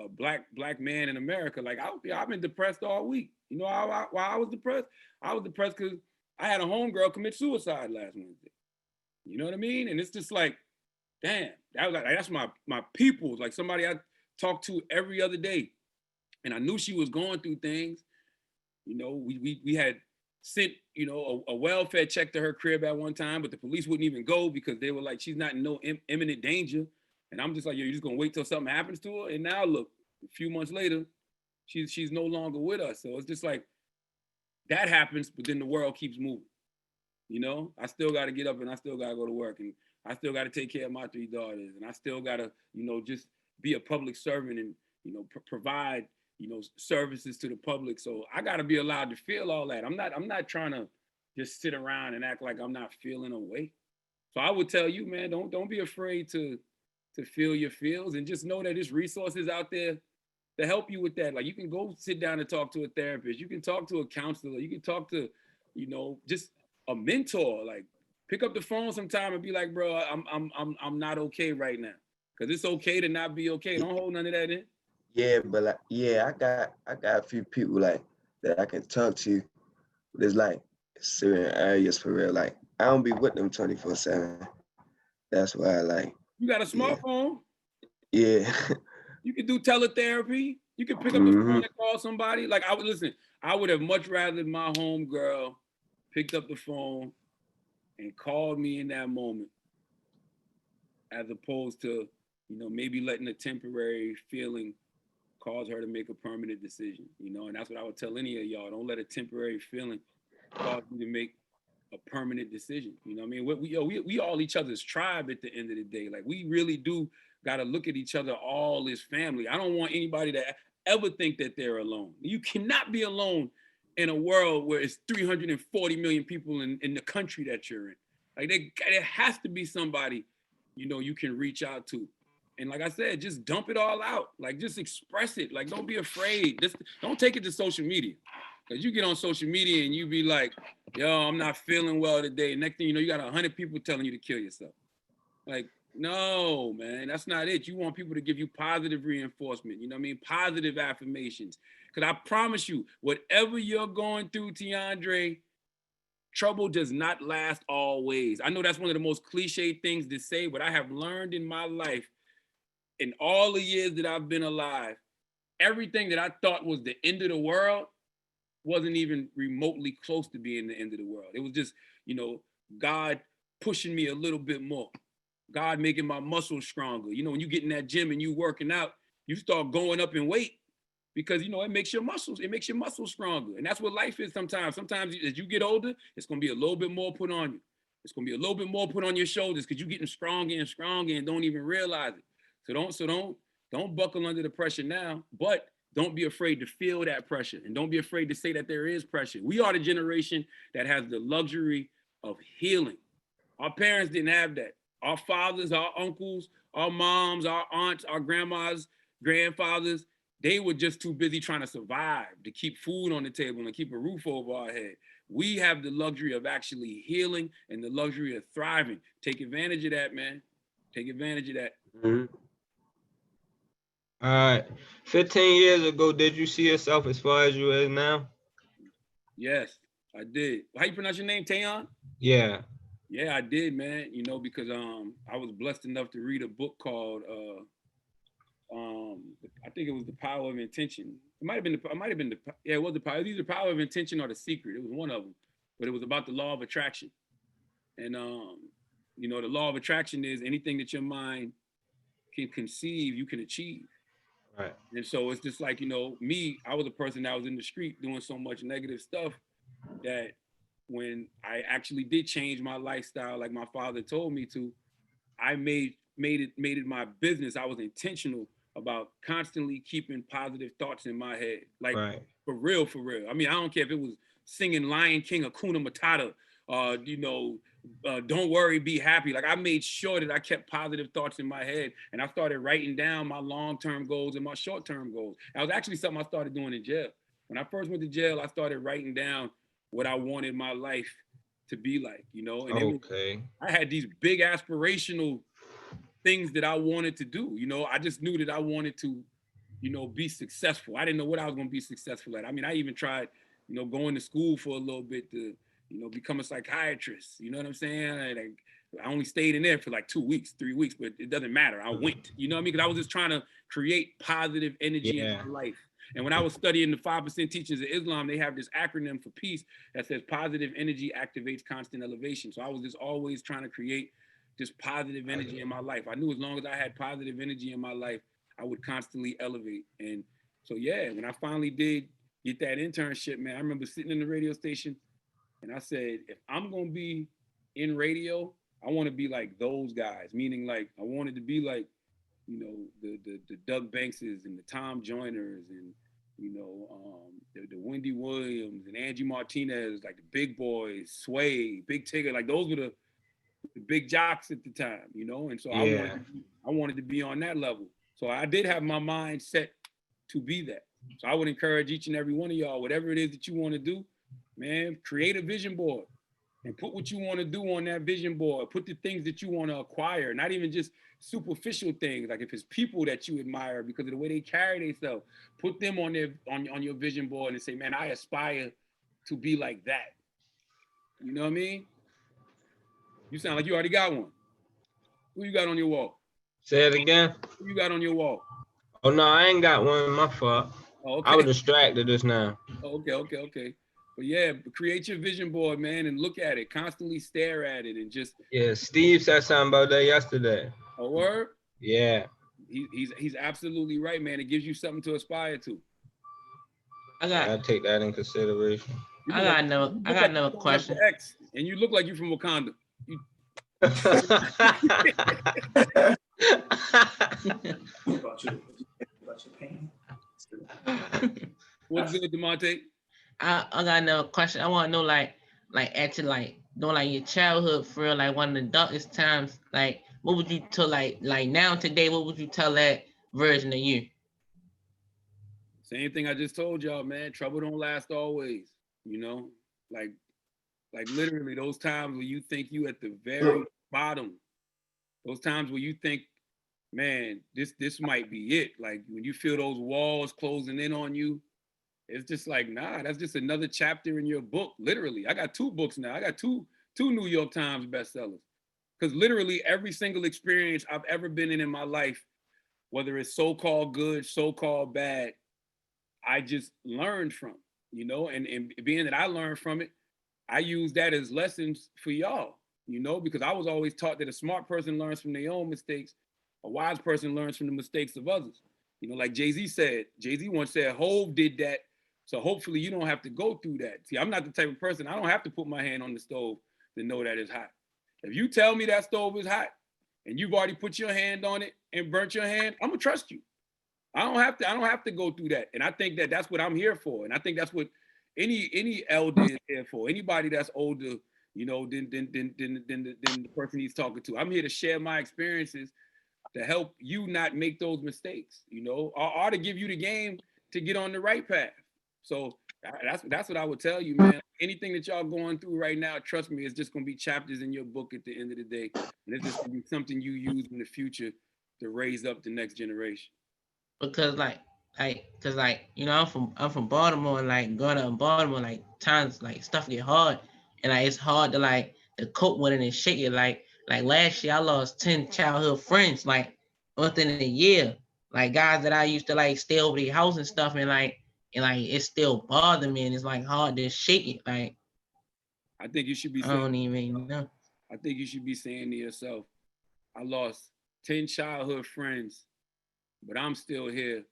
Speaker 6: a black man in America. Like I've been depressed all week. You know why I was depressed? I was depressed because I had a homegirl commit suicide last Wednesday. You know what I mean? And it's just like, damn, that's my people's, like somebody I talked to every other day. And I knew she was going through things. You know, we had sent, you know, a welfare check to her crib at one time, but the police wouldn't even go because they were like, she's not in no imminent danger. And I'm just like, yo, you're just gonna wait till something happens to her? And now look, a few months later, she's no longer with us. So it's just like, that happens, but then the world keeps moving. You know, I still got to get up and I still got to go to work, and I still got to take care of my 3 daughters, and I still got to, you know, just be a public servant and, you know, provide, you know, services to the public. So I got to be allowed to feel all that. I'm not trying to just sit around and act like I'm not feeling a way. So I would tell you, man, don't be afraid to feel your feels, and just know that there's resources out there to help you with that. Like, you can go sit down and talk to a therapist. You can talk to a counselor. You can talk to, you know, just a mentor. Like, pick up the phone sometime and be like, bro, I'm not okay right now. Cause it's okay to not be okay. Don't hold none of that in.
Speaker 12: Yeah, but like, yeah, I got a few people like that I can talk to. There's like certain areas for real. Like, I don't be with them 24/7. That's why I like.
Speaker 6: You got a smartphone.
Speaker 12: Yeah.
Speaker 6: You can do teletherapy. You can pick up the phone and call somebody. Like, I would have much rather my homegirl picked up the phone and called me in that moment, as opposed to, you know, maybe letting a temporary feeling cause her to make a permanent decision, you know. And that's what I would tell any of y'all. Don't let a temporary feeling cause you to make a permanent decision. You know what I mean? We all each other's tribe at the end of the day. Like, we really do got to look at each other all as family. I don't want anybody to ever think that they're alone. You cannot be alone in a world where it's 340 million people in the country that you're in. Like, there has to be somebody, you know, you can reach out to. And like I said, just dump it all out. Like, just express it. Like, don't be afraid. Just don't take it to social media. Because you get on social media and you be like, yo, I'm not feeling well today. Next thing you know, you got 100 people telling you to kill yourself. Like, no, man, that's not it. You want people to give you positive reinforcement, you know what I mean? Positive affirmations. Because I promise you, whatever you're going through, Tiandre, trouble does not last always. I know that's one of the most cliche things to say, but I have learned in my life, in all the years that I've been alive, everything that I thought was the end of the world wasn't even remotely close to being the end of the world. It was just, you know, God pushing me a little bit more. God making my muscles stronger. You know, when you get in that gym and you working out, you start going up in weight because, you know, it makes your muscles stronger. And that's what life is sometimes. Sometimes as you get older, it's going to be a little bit more put on you. It's going to be a little bit more put on your shoulders because you're getting stronger and stronger and don't even realize it. So don't buckle under the pressure now, but don't be afraid to feel that pressure, and don't be afraid to say that there is pressure. We are the generation that has the luxury of healing. Our parents didn't have that. Our fathers, our uncles, our moms, our aunts, our grandmas, grandfathers, they were just too busy trying to survive, to keep food on the table and keep a roof over our head. We have the luxury of actually healing and the luxury of thriving. Take advantage of that, man. Take advantage of that.
Speaker 13: All right. 15 years ago, did you see yourself as far as you is now?
Speaker 6: Yes, I did. How you pronounce your name, Tayon?
Speaker 13: Yeah.
Speaker 6: Yeah, I did, man. You know, because I was blessed enough to read a book called I think it was The Power of Intention. It might have been it was The Power. Either The Power of Intention or The Secret. It was one of them. But it was about the law of attraction. And you know, the law of attraction is anything that your mind can conceive, you can achieve.
Speaker 13: Right.
Speaker 6: And so it's just like, you know, me, I was a person that was in the street doing so much negative stuff that when I actually did change my lifestyle, like my father told me to, I made it my business. I was intentional about constantly keeping positive thoughts in my head. Like,
Speaker 13: right.
Speaker 6: For real. I mean, I don't care if it was singing Lion King, Hakuna Matata, you know, don't worry, be happy. Like, I made sure that I kept positive thoughts in my head, and I started writing down my long-term goals and my short-term goals. That was actually something I started doing in jail. When I first went to jail, I started writing down what I wanted my life to be like, you know? And I had these big aspirational things that I wanted to do, you know? I just knew that I wanted to, you know, be successful. I didn't know what I was going to be successful at. I mean, I even tried, you know, going to school for a little bit to, you know, become a psychiatrist. You know what I'm saying? Like, I only stayed in there for like 2 weeks, 3 weeks, but it doesn't matter. I went, you know what I mean? Because I was just trying to create positive energy in my life. And when I was studying the 5% teachings of Islam, they have this acronym for peace that says positive energy activates constant elevation. So I was just always trying to create just positive energy in my life. I knew as long as I had positive energy in my life, I would constantly elevate. And so, yeah, when I finally did get that internship, man, I remember sitting in the radio station and I said, if I'm going to be in radio, I want to be like those guys, meaning like I wanted to be like, you know, the Doug Bankses and the Tom Joyners and, you know, the Wendy Williams and Angie Martinez, like the big boys, Sway, Big Tigger, like those were the big jocks at the time, you know? And so I wanted to be on that level. So I did have my mind set to be that. So I would encourage each and every one of y'all, whatever it is that you want to do, man, create a vision board and put what you want to do on that vision board. Put the things that you want to acquire, not even just superficial things. Like if it's people that you admire because of the way they carry themselves, put them on their on your vision board and say, man, I aspire to be like that. You know what I mean? You sound like you already got one. Who you got on your wall?
Speaker 13: Say it again.
Speaker 6: Who you got on your wall?
Speaker 13: Oh no, I ain't got one. My fault.
Speaker 6: Oh, okay.
Speaker 13: I was distracted just now.
Speaker 6: Oh, okay. But yeah, create your vision board, man, and look at it. Constantly stare at it and just.
Speaker 13: Yeah, Steve said something about that yesterday.
Speaker 6: A word?
Speaker 13: Yeah.
Speaker 6: He's absolutely right, man. It gives you something to aspire to.
Speaker 13: I take that in consideration.
Speaker 9: I got another question.
Speaker 6: X, and you look like you're from Wakanda. What's good, DeMonte?
Speaker 9: I got another question. I want to know, like actually, like during like your childhood, for real, like one of the darkest times, like what would you tell, like now today, what would you tell that version of you?
Speaker 6: Same thing I just told y'all, man. Trouble don't last always. You know, like literally those times where you think you at the very bottom, those times where you think, man, this might be it. Like when you feel those walls closing in on you, it's just like, nah, that's just another chapter in your book. Literally, I got 2 books now. I got two New York Times bestsellers. Because literally every single experience I've ever been in my life, whether it's so-called good, so-called bad, I just learned from, you know, and being that I learned from it, I use that as lessons for y'all, you know, because I was always taught that a smart person learns from their own mistakes. A wise person learns from the mistakes of others. You know, like Jay-Z said, Jay-Z once said, Hov did that. So hopefully you don't have to go through that. See, I'm not the type of person, I don't have to put my hand on the stove to know that it's hot. If you tell me that stove is hot and you've already put your hand on it and burnt your hand, I'm gonna trust you. I don't have to go through that. And I think that that's what I'm here for. And I think that's what any elder is here for. Anybody that's older, you know, than the person he's talking to. I'm here to share my experiences to help you not make those mistakes, you know, or to give you the game to get on the right path. So that's what I would tell you, man. Anything that y'all going through right now, trust me, it's just gonna be chapters in your book at the end of the day. And it's just gonna be something you use in the future to raise up the next generation.
Speaker 9: Because you know, I'm from Baltimore, and like growing up in Baltimore, like times like stuff get hard, and like it's hard to like to cope with it and shake it. Like last year I lost 10 childhood friends like within a year. Like guys that I used to like stay over the house and stuff, and it still bothered me, and it's like hard to shake it. Like
Speaker 6: I think you should be
Speaker 9: I don't even know.
Speaker 6: I think you should be saying to yourself, I lost 10 childhood friends, but I'm still here.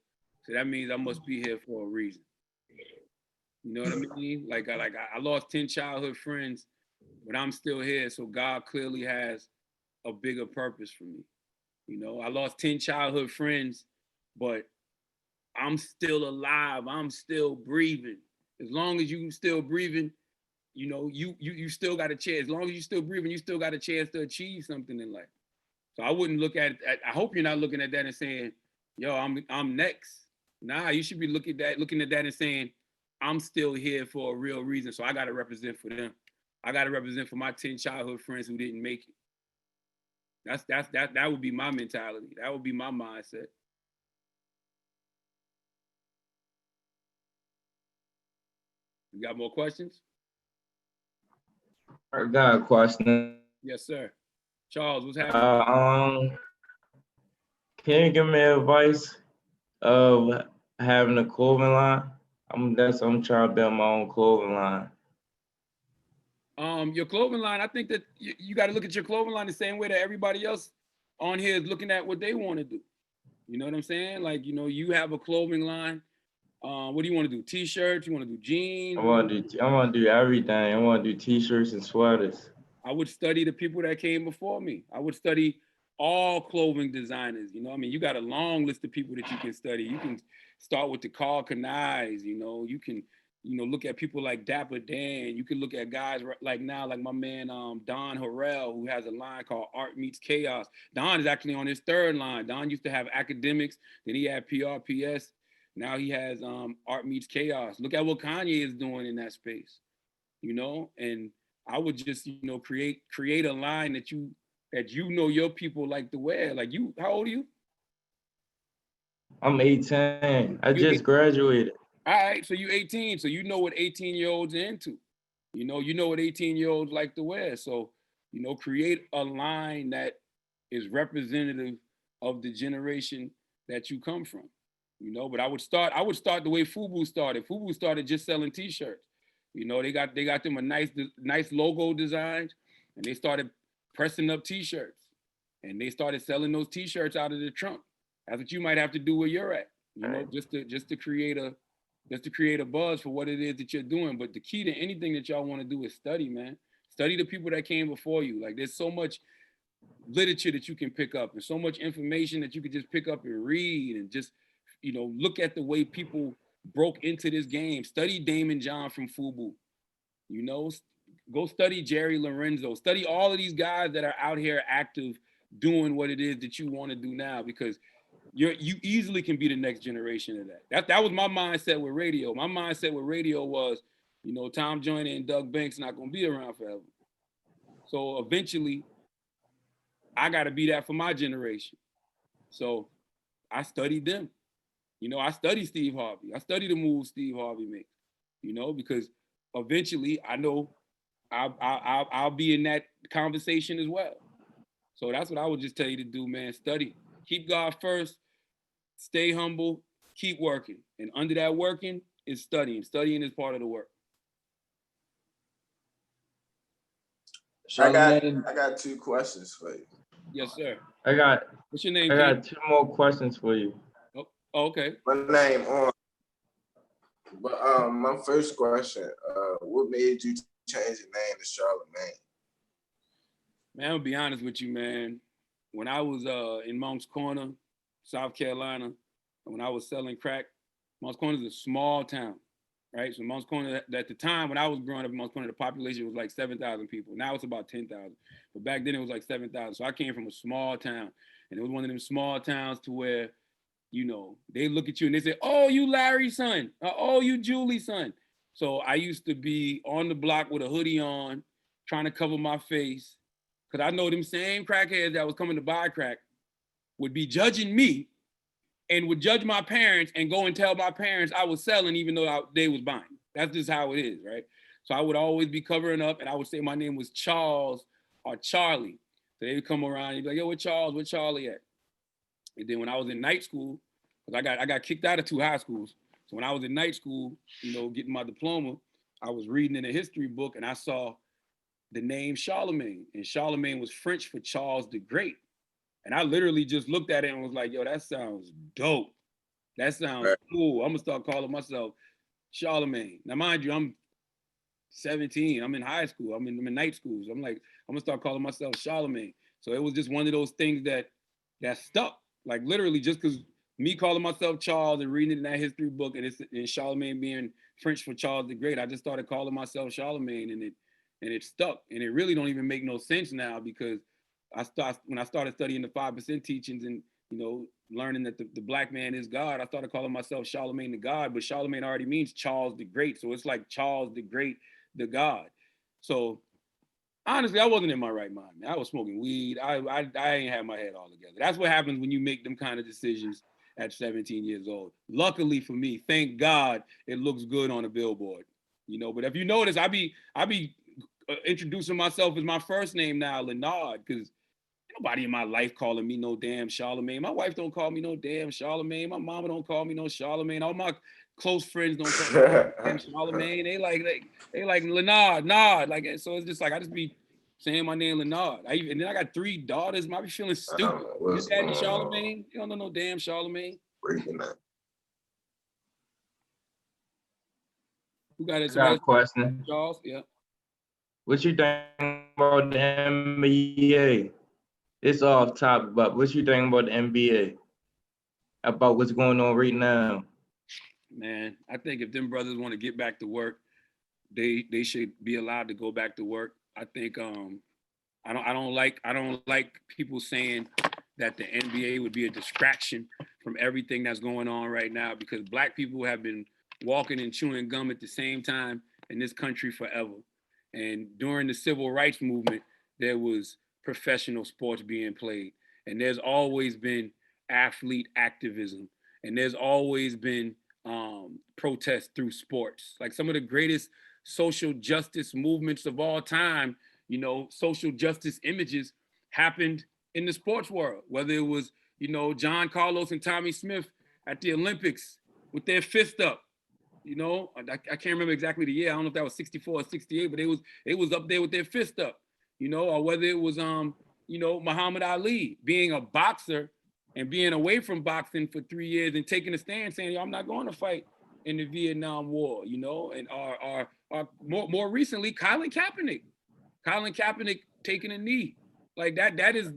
Speaker 6: So that means I must be here for a reason. You know what I mean? Like I lost 10 childhood friends, but I'm still here. So God clearly has a bigger purpose for me. You know, I lost 10 childhood friends, but I'm still alive. I'm still breathing. As long as you still breathing, you know, you still got a chance. As long as you still breathing, you still got a chance to achieve something in life. So I wouldn't look at it. I hope you're not looking at that and saying, yo, I'm next. Nah, you should be looking at that and saying, I'm still here for a real reason. So I got to represent for them. I got to represent for my 10 childhood friends who didn't make it. That would be my mentality. That would be my mindset. You got more questions?
Speaker 13: I got a question.
Speaker 6: Yes, sir. Charles, what's happening?
Speaker 13: Can you give me advice of having a clothing line? I'm trying to build my own clothing line.
Speaker 6: Your clothing line, I think that you got to look at your clothing line the same way that everybody else on here is looking at what they want to do. You know what I'm saying? Like, you know, you have a clothing line. What do you want to do? T-shirts? You want to do jeans?
Speaker 13: I want to do everything. I want to do T-shirts and sweaters.
Speaker 6: I would study the people that came before me. I would study all clothing designers. You know, I mean, you got a long list of people that you can study. You can start with the Carl Kanais. You know, you can, you know, look at people like Dapper Dan. You can look at guys like now, like my man Don Harrell, who has a line called Art Meets Chaos. Don is actually on his third line. Don used to have academics, then he had PRPS. Now he has Art Meets Chaos. Look at what Kanye is doing in that space, you know? And I would just, you know, create a line that you know your people like to wear. Like you, how old are you?
Speaker 13: I'm 18. I just graduated.
Speaker 6: All right, so you 18, so you know what 18-year-olds are into. You know what 18-year-olds like to wear. So, you know, create a line that is representative of the generation that you come from. You know, but I would start the way FUBU started. FUBU started just selling T-shirts. You know, they got them a nice logo designs, and they started pressing up T-shirts, and they started selling those T-shirts out of the trunk. That's what you might have to do where you're at. You know, just to create a buzz for what it is that you're doing. But the key to anything that y'all want to do is study, man. Study the people that came before you. Like there's so much literature that you can pick up, and so much information that you could just pick up and read, and just, you know, look at the way people broke into this game. Study Damon John from FUBU. You know, go study Jerry Lorenzo. Study all of these guys that are out here active doing what it is that you want to do now, because you easily can be the next generation of that. That was my mindset with radio. My mindset with radio was, you know, Tom Joyner and Doug Banks not going to be around forever. So eventually, I got to be that for my generation. So I studied them. You know, I studied Steve Harvey. I studied the moves Steve Harvey makes, you know, because eventually I know I'll be in that conversation as well. So that's what I would just tell you to do, man. Study. Keep God first. Stay humble. Keep working. And under that working is studying. Studying is part of the work.
Speaker 14: I got 2 questions for you.
Speaker 6: Yes, sir.
Speaker 13: What's
Speaker 6: your name?
Speaker 13: I got 2 more questions for you.
Speaker 6: Oh, okay.
Speaker 14: My name on. But my first question, what made you change your name to Charlemagne?
Speaker 6: Man, I'm gonna be honest with you, man. When I was in Moncks Corner, South Carolina, when I was selling crack, Moncks Corner is a small town, right? So Moncks Corner, at the time when I was growing up in Moncks Corner, the population was like 7,000 people. Now it's about 10,000. But back then it was like 7,000. So I came from a small town, and it was one of them small towns to where, you know, they look at you and they say, "Oh, you Larry's son. Oh, you Julie's son." So I used to be on the block with a hoodie on, trying to cover my face, because I know them same crackheads that was coming to buy crack would be judging me and would judge my parents and go and tell my parents I was selling even though they was buying. That's just how it is, right? So I would always be covering up, and I would say my name was Charles or Charlie. So they would come around and be like, "Yo, where Charles? Where Charlie at?" And then when I was in night school, because I got kicked out of 2 high schools. So when I was in night school, you know, getting my diploma, I was reading in a history book, and I saw the name Charlemagne, and Charlemagne was French for Charles the Great. And I literally just looked at it and was like, "Yo, that sounds dope. That sounds cool. I'm gonna start calling myself Charlemagne." Now, mind you, I'm 17. I'm in high school. I'm in night school. So I'm like, I'm gonna start calling myself Charlemagne. So it was just one of those things that stuck. Like literally, just because me calling myself Charles and reading it in that history book, and Charlemagne being French for Charles the Great, I just started calling myself Charlemagne, and it stuck. And it really don't even make no sense now, because when I started studying the 5% teachings and, you know, learning that the black man is God, I started calling myself Charlemagne the God, but Charlemagne already means Charles the Great. So it's like Charles the Great, the God. So honestly, I wasn't in my right mind, man. I was smoking weed. I ain't had my head all together. That's what happens when you make them kind of decisions at 17 years old. Luckily for me, thank God, it looks good on a billboard, you know. But if you notice, I be introducing myself as my first name now, Leonard, because nobody in my life calling me no damn Charlemagne. My wife don't call me no damn Charlemagne. My mama don't call me no Charlemagne. All my close friends don't call me no damn Charlemagne. They like Leonard, Nod. Like, so it's just like I just be saying my name Leonard. And then I got 3 daughters. I be feeling stupid. Your daddy Charlemagne? You don't know no damn Charlemagne. Who got it?
Speaker 13: I got a question.
Speaker 6: Charles, yeah.
Speaker 13: What you think about the NBA? It's off topic, but what you think about the NBA? About what's going on right now?
Speaker 6: Man, I think if them brothers want to get back to work, they should be allowed to go back to work. I think I don't like people saying that the NBA would be a distraction from everything that's going on right now, because Black people have been walking and chewing gum at the same time in this country forever. And during the civil rights movement, there was professional sports being played. And there's always been athlete activism. And there's always been protest through sports. Like some of the greatest social justice movements of all time, you know, social justice images happened in the sports world, whether it was, you know, John Carlos and Tommy Smith at the Olympics with their fist up. You know, I can't remember exactly the year. I don't know if that was 64 or 68, but it was up there with their fist up, you know, or whether it was, you know, Muhammad Ali being a boxer and being away from boxing for 3 years and taking a stand saying, yo, I'm not going to fight in the Vietnam War, you know, and more recently, Colin Kaepernick taking a knee. Like that is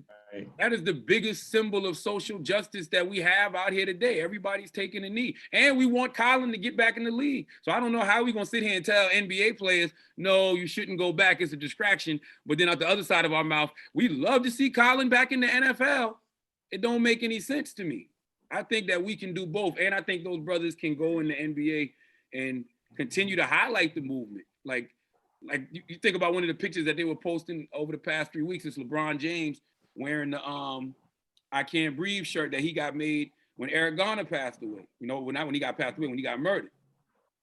Speaker 6: the biggest symbol of social justice that we have out here today. Everybody's taking a knee. And we want Colin to get back in the league. So I don't know how we're going to sit here and tell NBA players, no, you shouldn't go back. It's a distraction. But then at the other side of our mouth, we'd love to see Colin back in the NFL. It don't make any sense to me. I think that we can do both. And I think those brothers can go in the NBA and continue to highlight the movement. Like you think about one of the pictures that they were posting over the past 3 weeks. It's LeBron James wearing the I Can't Breathe shirt that he got made when Eric Garner passed away. You know, not when he got passed away, when he got murdered.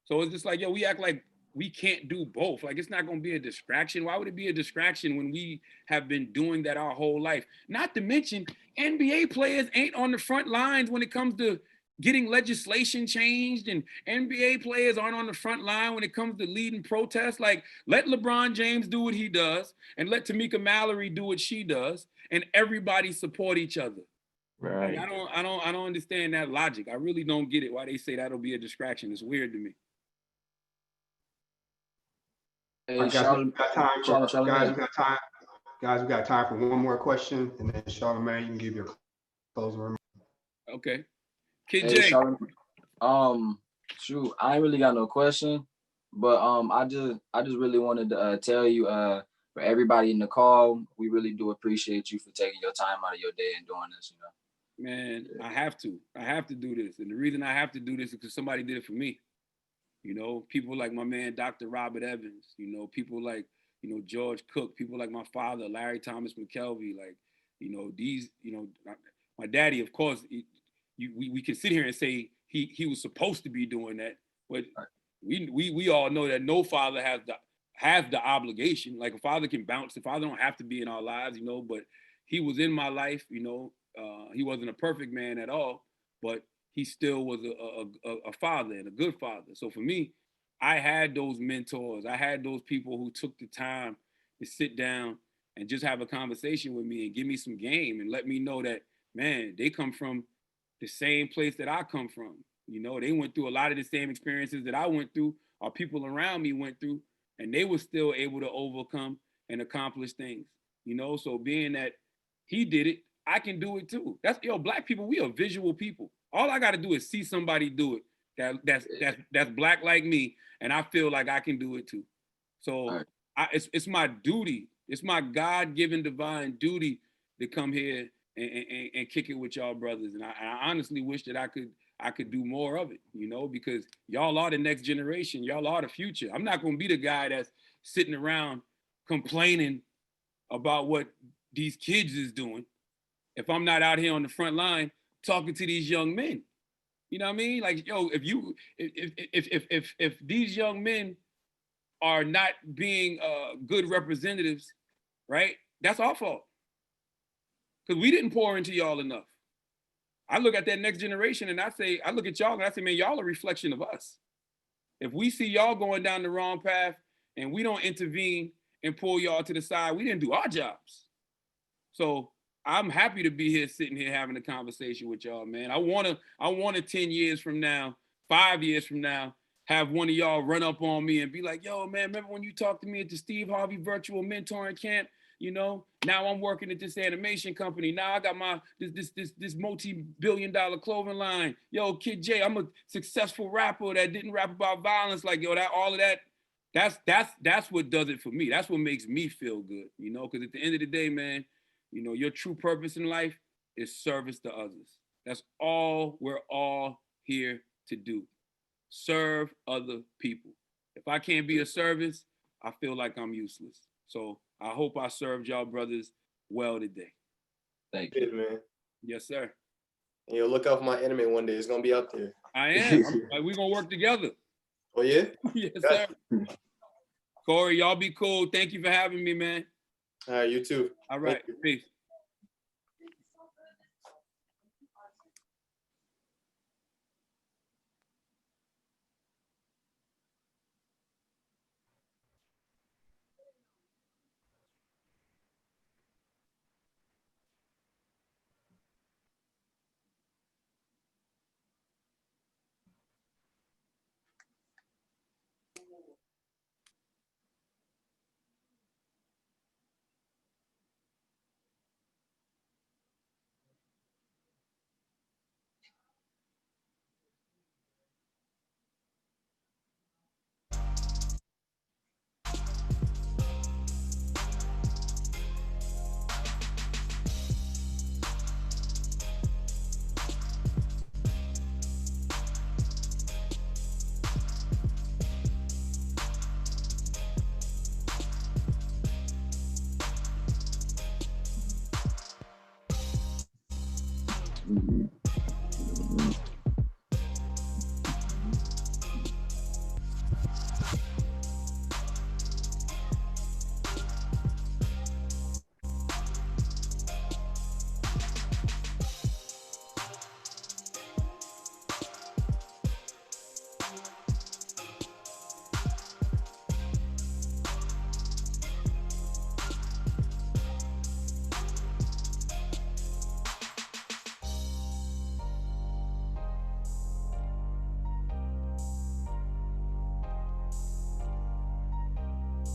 Speaker 6: So it's just like, yo, we act like we can't do both. Like, it's not going to be a distraction. Why would it be a distraction when we have been doing that our whole life? Not to mention, NBA players ain't on the front lines when it comes to getting legislation changed, and NBA players aren't on the front line when it comes to leading protests. Like, let LeBron James do what he does, and let Tamika Mallory do what she does, and everybody support each other.
Speaker 13: Right.
Speaker 6: Like, I don't understand that logic. I really don't get it. Why they say that'll be a distraction. It's weird to me.
Speaker 5: Hey, guys, we got time for one more question, and then Charlemagne, you can give your closing remarks.
Speaker 6: Okay. Kid
Speaker 4: Hey,
Speaker 6: J.
Speaker 4: Shoot, I ain't really got no question, but I just really wanted to tell you, for everybody in the call, we really do appreciate you for taking your time out of your day and doing this, you know.
Speaker 6: Man, I have to do this. And the reason I have to do this is because somebody did it for me. You know, people like my man, Dr. Robert Evans, you know, people like, you know, George Cook, people like my father, Larry Thomas McKelvey, like, you know, these, you know, my daddy, of course, we can sit here and say he was supposed to be doing that, but we all know that no father has the obligation. Like, a father can bounce. A father don't have to be in our lives, you know, but he was in my life, you know. He wasn't a perfect man at all, but he still was a father, and a good father. So for me, I had those mentors. I had those people who took the time to sit down and just have a conversation with me and give me some game and let me know that, man, they come from the same place that I come from. You know, they went through a lot of the same experiences that I went through, or people around me went through, and they were still able to overcome and accomplish things. You know, so being that he did it, I can do it too. Black people, we are visual people. All I got to do is see somebody do it that's black like me, and I feel like I can do it too. So it's my duty. It's my God-given divine duty to come here and kick it with y'all brothers. And I honestly wish that I could do more of it, you know, because y'all are the next generation. Y'all are the future. I'm not going to be the guy that's sitting around complaining about what these kids is doing if I'm not out here on the front line talking to these young men. You know what I mean? Like, yo, if these young men are not being good representatives, right? That's our fault. because we didn't pour into y'all enough. I look at that next generation and I look at y'all and I say, man, y'all a reflection of us. If we see y'all going down the wrong path and we don't intervene and pull y'all to the side, we didn't do our jobs. So I'm happy to be here, sitting here having a conversation with y'all, man. I wanna 10 years from now, 5 years from now, have one of y'all run up on me and be like, yo, man, remember when you talked to me at the Steve Harvey virtual mentoring camp? You know, now I'm working at this animation company. Now I got my this multi-billion-dollar clothing line. Yo, Kid J, I'm a successful rapper that didn't rap about violence. Like, yo, that all of that, that's what does it for me. That's what makes me feel good, you know, because at the end of the day, man, you know, your true purpose in life is service to others. That's all we're all here to do. Serve other people. If I can't be of service, I feel like I'm useless. So I hope I served y'all brothers well today.
Speaker 4: Thank
Speaker 10: you, man.
Speaker 6: Yes, sir.
Speaker 10: And you'll look out for my anime one day. It's gonna be out there.
Speaker 6: I am. We're gonna work together.
Speaker 10: Oh yeah?
Speaker 6: Yes, sir. Corey, y'all be cool. Thank you for having me, man.
Speaker 10: All right, you too.
Speaker 6: All right, peace.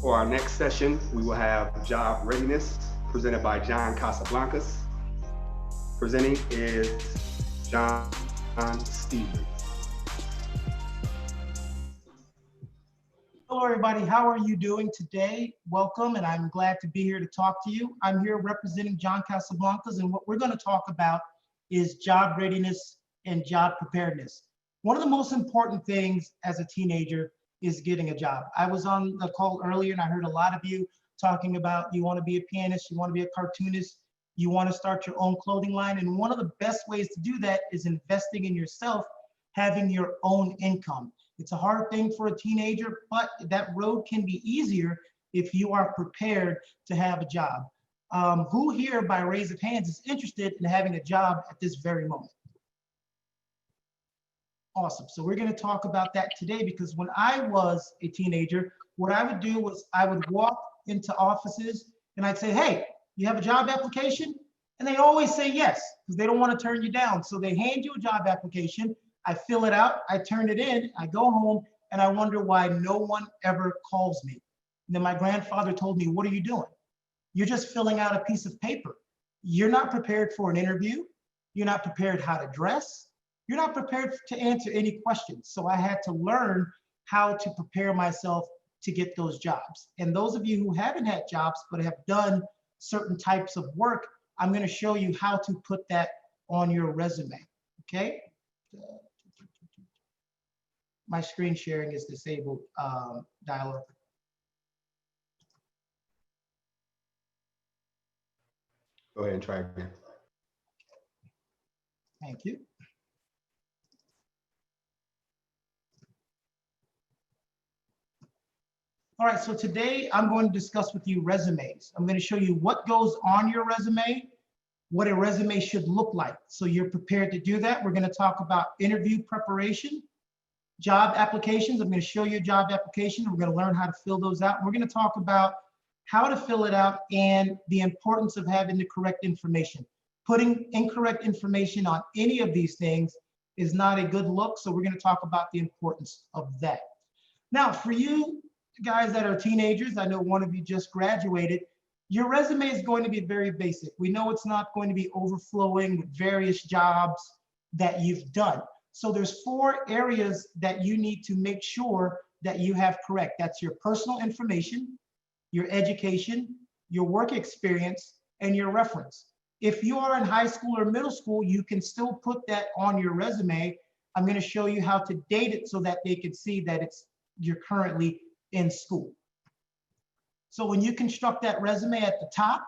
Speaker 5: For our next session, we will have Job Readiness presented by John Casablancas. Presenting is John Stevens.
Speaker 15: Hello, everybody. How are you doing today? Welcome, and I'm glad to be here to talk to you. I'm here representing John Casablancas, and what we're going to talk about is job readiness and job preparedness. One of the most important things as a teenager is getting a job. I was on the call earlier, and I heard a lot of you talking about you want to be a pianist, you want to be a cartoonist, you want to start your own clothing line, and one of the best ways to do that is investing in yourself, having your own income. It's a hard thing for a teenager, but that road can be easier if you are prepared to have a job. Who here, by raise of hands, is interested in having a job at this very moment? Awesome. So we're going to talk about that today, because when I was a teenager, what I would do was I would walk into offices and I'd say, hey, you have a job application? And they always say yes, because they don't want to turn you down. So they hand you a job application. I fill it out, I turn it in, I go home, and I wonder why no one ever calls me. And then my grandfather told me, what are you doing? You're just filling out a piece of paper. You're not prepared for an interview. You're not prepared how to dress. You're not prepared to answer any questions. So I had to learn how to prepare myself to get those jobs. And those of you who haven't had jobs but have done certain types of work, I'm going to show you how to put that on your resume. Okay? My screen sharing is disabled. Dial-up.
Speaker 5: Go ahead and try again.
Speaker 15: Thank you. All right, so today I'm going to discuss with you resumes. I'm going to show you what goes on your resume, what a resume should look like. So you're prepared to do that. We're going to talk about interview preparation, job applications. I'm going to show you a job application. We're going to learn how to fill those out. We're going to talk about how to fill it out and the importance of having the correct information. Putting incorrect information on any of these things is not a good look. So we're going to talk about the importance of that. Now, for you guys that are teenagers, I know one of you just graduated, your resume is going to be very basic. We know it's not going to be overflowing with various jobs that you've done. So there's 4 areas that you need to make sure that you have correct. That's your personal information, your education, your work experience, and your reference. If you are in high school or middle school, you can still put that on your resume. I'm going to show you how to date it so that they can see that you're currently in school. So when you construct that resume, at the top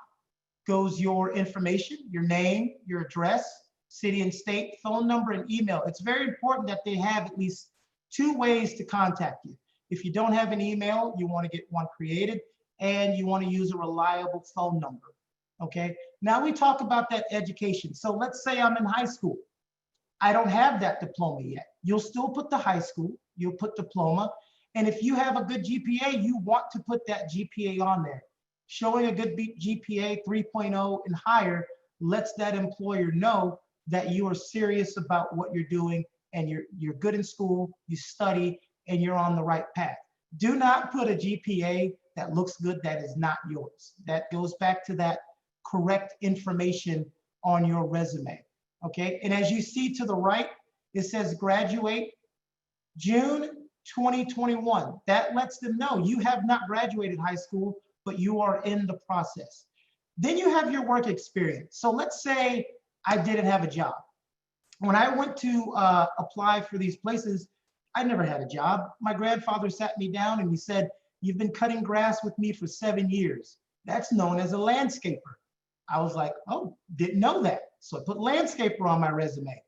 Speaker 15: goes your information, your name, your address, city and state, phone number, and email. It's very important that they have at least 2 ways to contact you. If you don't have an email, you want to get one created, and you want to use a reliable phone number. Okay, now we talk about that education. So let's say I'm in high school. I don't have that diploma yet. You'll still put the high school, you'll put diploma. And if you have a good GPA, you want to put that GPA on there. Showing a good GPA 3.0 and higher lets that employer know that you are serious about what you're doing and you're good in school, you study, and you're on the right path. Do not put a GPA that looks good that is not yours. That goes back to that correct information on your resume. Okay, and as you see to the right, it says graduate June 2021. That lets them know you have not graduated high school, but you are in the process. Then you have your work experience. So let's say I didn't have a job. When I went to apply for these places, I never had a job. My grandfather sat me down and he said, "You've been cutting grass with me for 7 years. That's known as a landscaper." I was like, "Oh, didn't know that." So I put landscaper on my resume.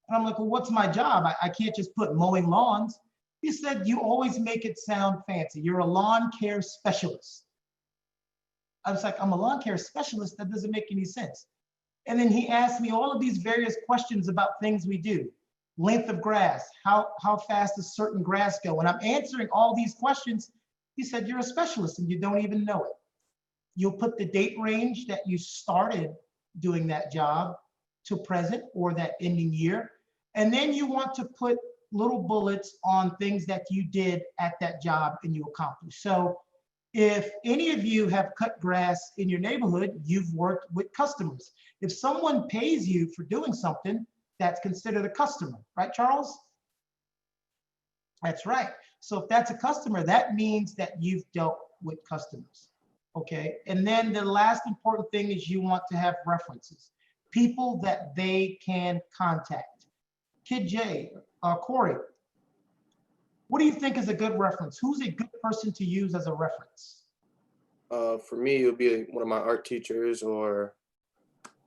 Speaker 15: And I'm like, "Well, what's my job? I can't just put mowing lawns." He said, "You always make it sound fancy. You're a lawn care specialist." I was like, "I'm a lawn care specialist? That doesn't make any sense." And then he asked me all of these various questions about things we do. Length of grass, how fast does certain grass go? And I'm answering all these questions. He said, "You're a specialist and you don't even know it." You'll put the date range that you started doing that job to present or that ending year. And then you want to put little bullets on things that you did at that job and you accomplished. So if any of you have cut grass in your neighborhood, you've worked with customers. If someone pays you for doing something, that's considered a customer, right, Charles? That's right. So if that's a customer, that means that you've dealt with customers, okay? And then the last important thing is you want to have references, people that they can contact. Kid J, Corey, what do you think is a good reference? Who's a good person to use as a reference?
Speaker 10: For me, it would be one of my art teachers or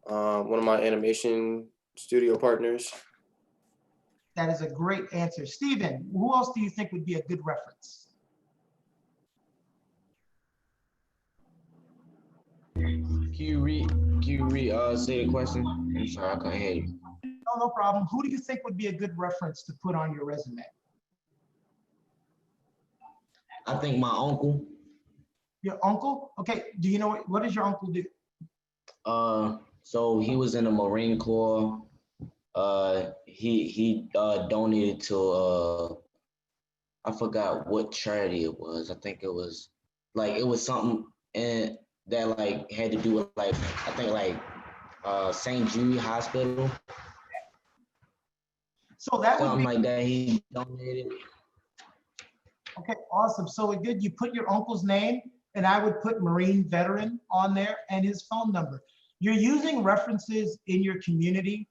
Speaker 10: one of my animation studio partners.
Speaker 15: That is a great answer. Steven, who else do you think would be a good reference?
Speaker 8: Can you say the question? I'm sorry, I can't hear you.
Speaker 15: No problem. Who do you think would be a good reference to put on your resume?
Speaker 8: I think my uncle.
Speaker 15: Your uncle? Okay, do you know what does your uncle do?
Speaker 8: So he was in the Marine Corps. He donated to I forgot what charity it was. I think it was something that like had to do with like I think like St. Jude Hospital.
Speaker 15: So that would
Speaker 8: something
Speaker 15: be
Speaker 8: like that. He donated.
Speaker 15: Okay, awesome. So good, you put your uncle's name, and I would put Marine veteran on there and his phone number. You're using references in your community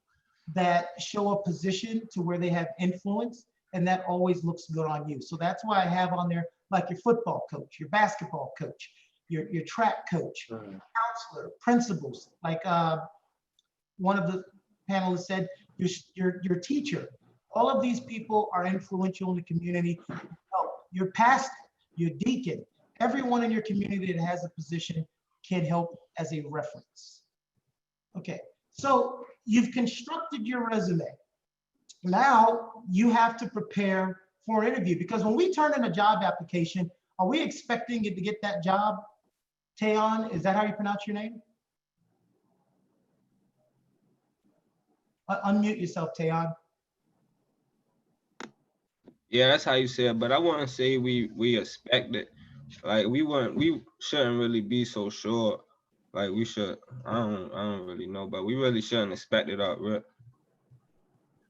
Speaker 15: that show a position to where they have influence, and that always looks good on you. So that's why I have on there like your football coach, your basketball coach, your track coach, counselor, principals. Like one of the panelists said, your teacher. All of these people are influential in the community. Your pastor, your deacon, everyone in your community that has a position can help as a reference. Okay, So you've constructed your resume. Now you have to prepare for an interview, because when we turn in a job application, are we expecting it to get that job? Tayon, is that how you pronounce your name? Unmute yourself, Tayon.
Speaker 13: Yeah, that's how you say it. But I wouldn't say we expect it. Like we shouldn't really be so sure. Like we should. I don't really know, but we really shouldn't expect it up, right?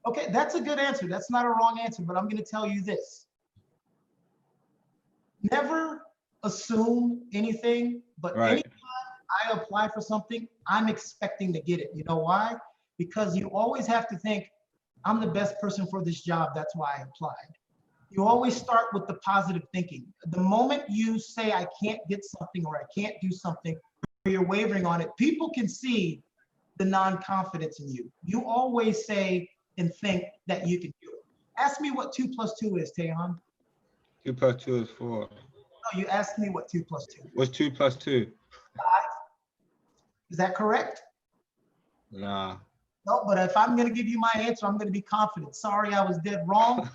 Speaker 15: Okay, that's a good answer. That's not a wrong answer, but I'm going to tell you this. Never assume anything, but
Speaker 13: Right.
Speaker 15: anytime I apply for something, I'm expecting to get it. You know why? Because you always have to think, I'm the best person for this job. That's why I applied. You always start with the positive thinking. The moment you say, I can't get something or I can't do something, or you're wavering on it, people can see the non-confidence in you. You always say and think that you can do it. Ask me what 2 + 2 is, Tayon.
Speaker 13: 2 + 2 is 4.
Speaker 15: No, you asked me what 2 + 2 is.
Speaker 13: What's 2 + 2?
Speaker 15: 5. Is that correct?
Speaker 13: Nah.
Speaker 15: No, but if I'm going to give you my answer, I'm going to be confident. Sorry, I was dead wrong.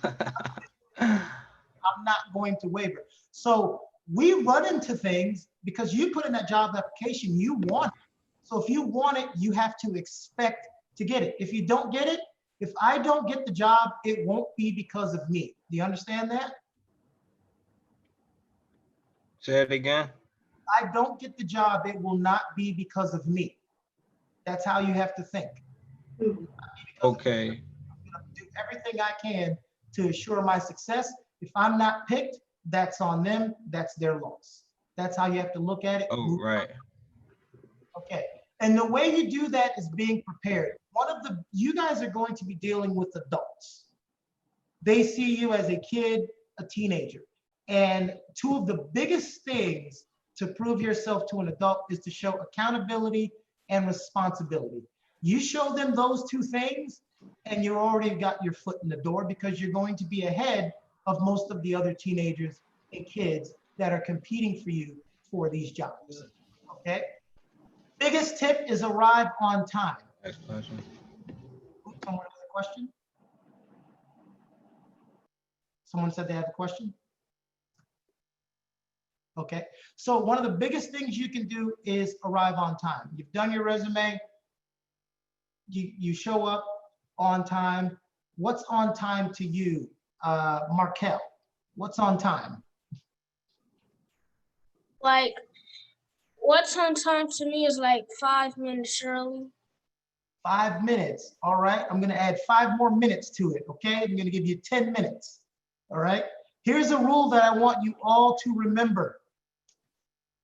Speaker 15: I'm not going to waver. So we run into things because you put in that job application, you want it. So if you want it, you have to expect to get it. If you don't get it, if I don't get the job, it won't be because of me. Do you understand that?
Speaker 13: Say it again.
Speaker 15: I don't get the job, it will not be because of me. That's how you have to think.
Speaker 13: Okay.
Speaker 15: I'm going to do everything I can to assure my success. If I'm not picked, that's on them. That's their loss. That's how you have to look at it.
Speaker 13: Oh, right.
Speaker 15: Okay. And the way you do that is being prepared. You guys are going to be dealing with adults. They see you as a kid, a teenager. And two of the biggest things to prove yourself to an adult is to show accountability and responsibility. You show them those two things, and you already got your foot in the door, because you're going to be ahead of most of the other teenagers and kids that are competing for you for these jobs. Okay? Biggest tip is arrive on time.
Speaker 13: Next question.
Speaker 15: Someone has a question? Someone said they have a question? Okay, so one of the biggest things you can do is arrive on time. You've done your resume, you show up on time. What's on time to you, Markel? What's on time?
Speaker 11: Like, what's on time to me is like 5 minutes early.
Speaker 15: 5 minutes, all right? I'm gonna add 5 more minutes to it, okay? I'm gonna give you 10 minutes, all right? Here's a rule that I want you all to remember.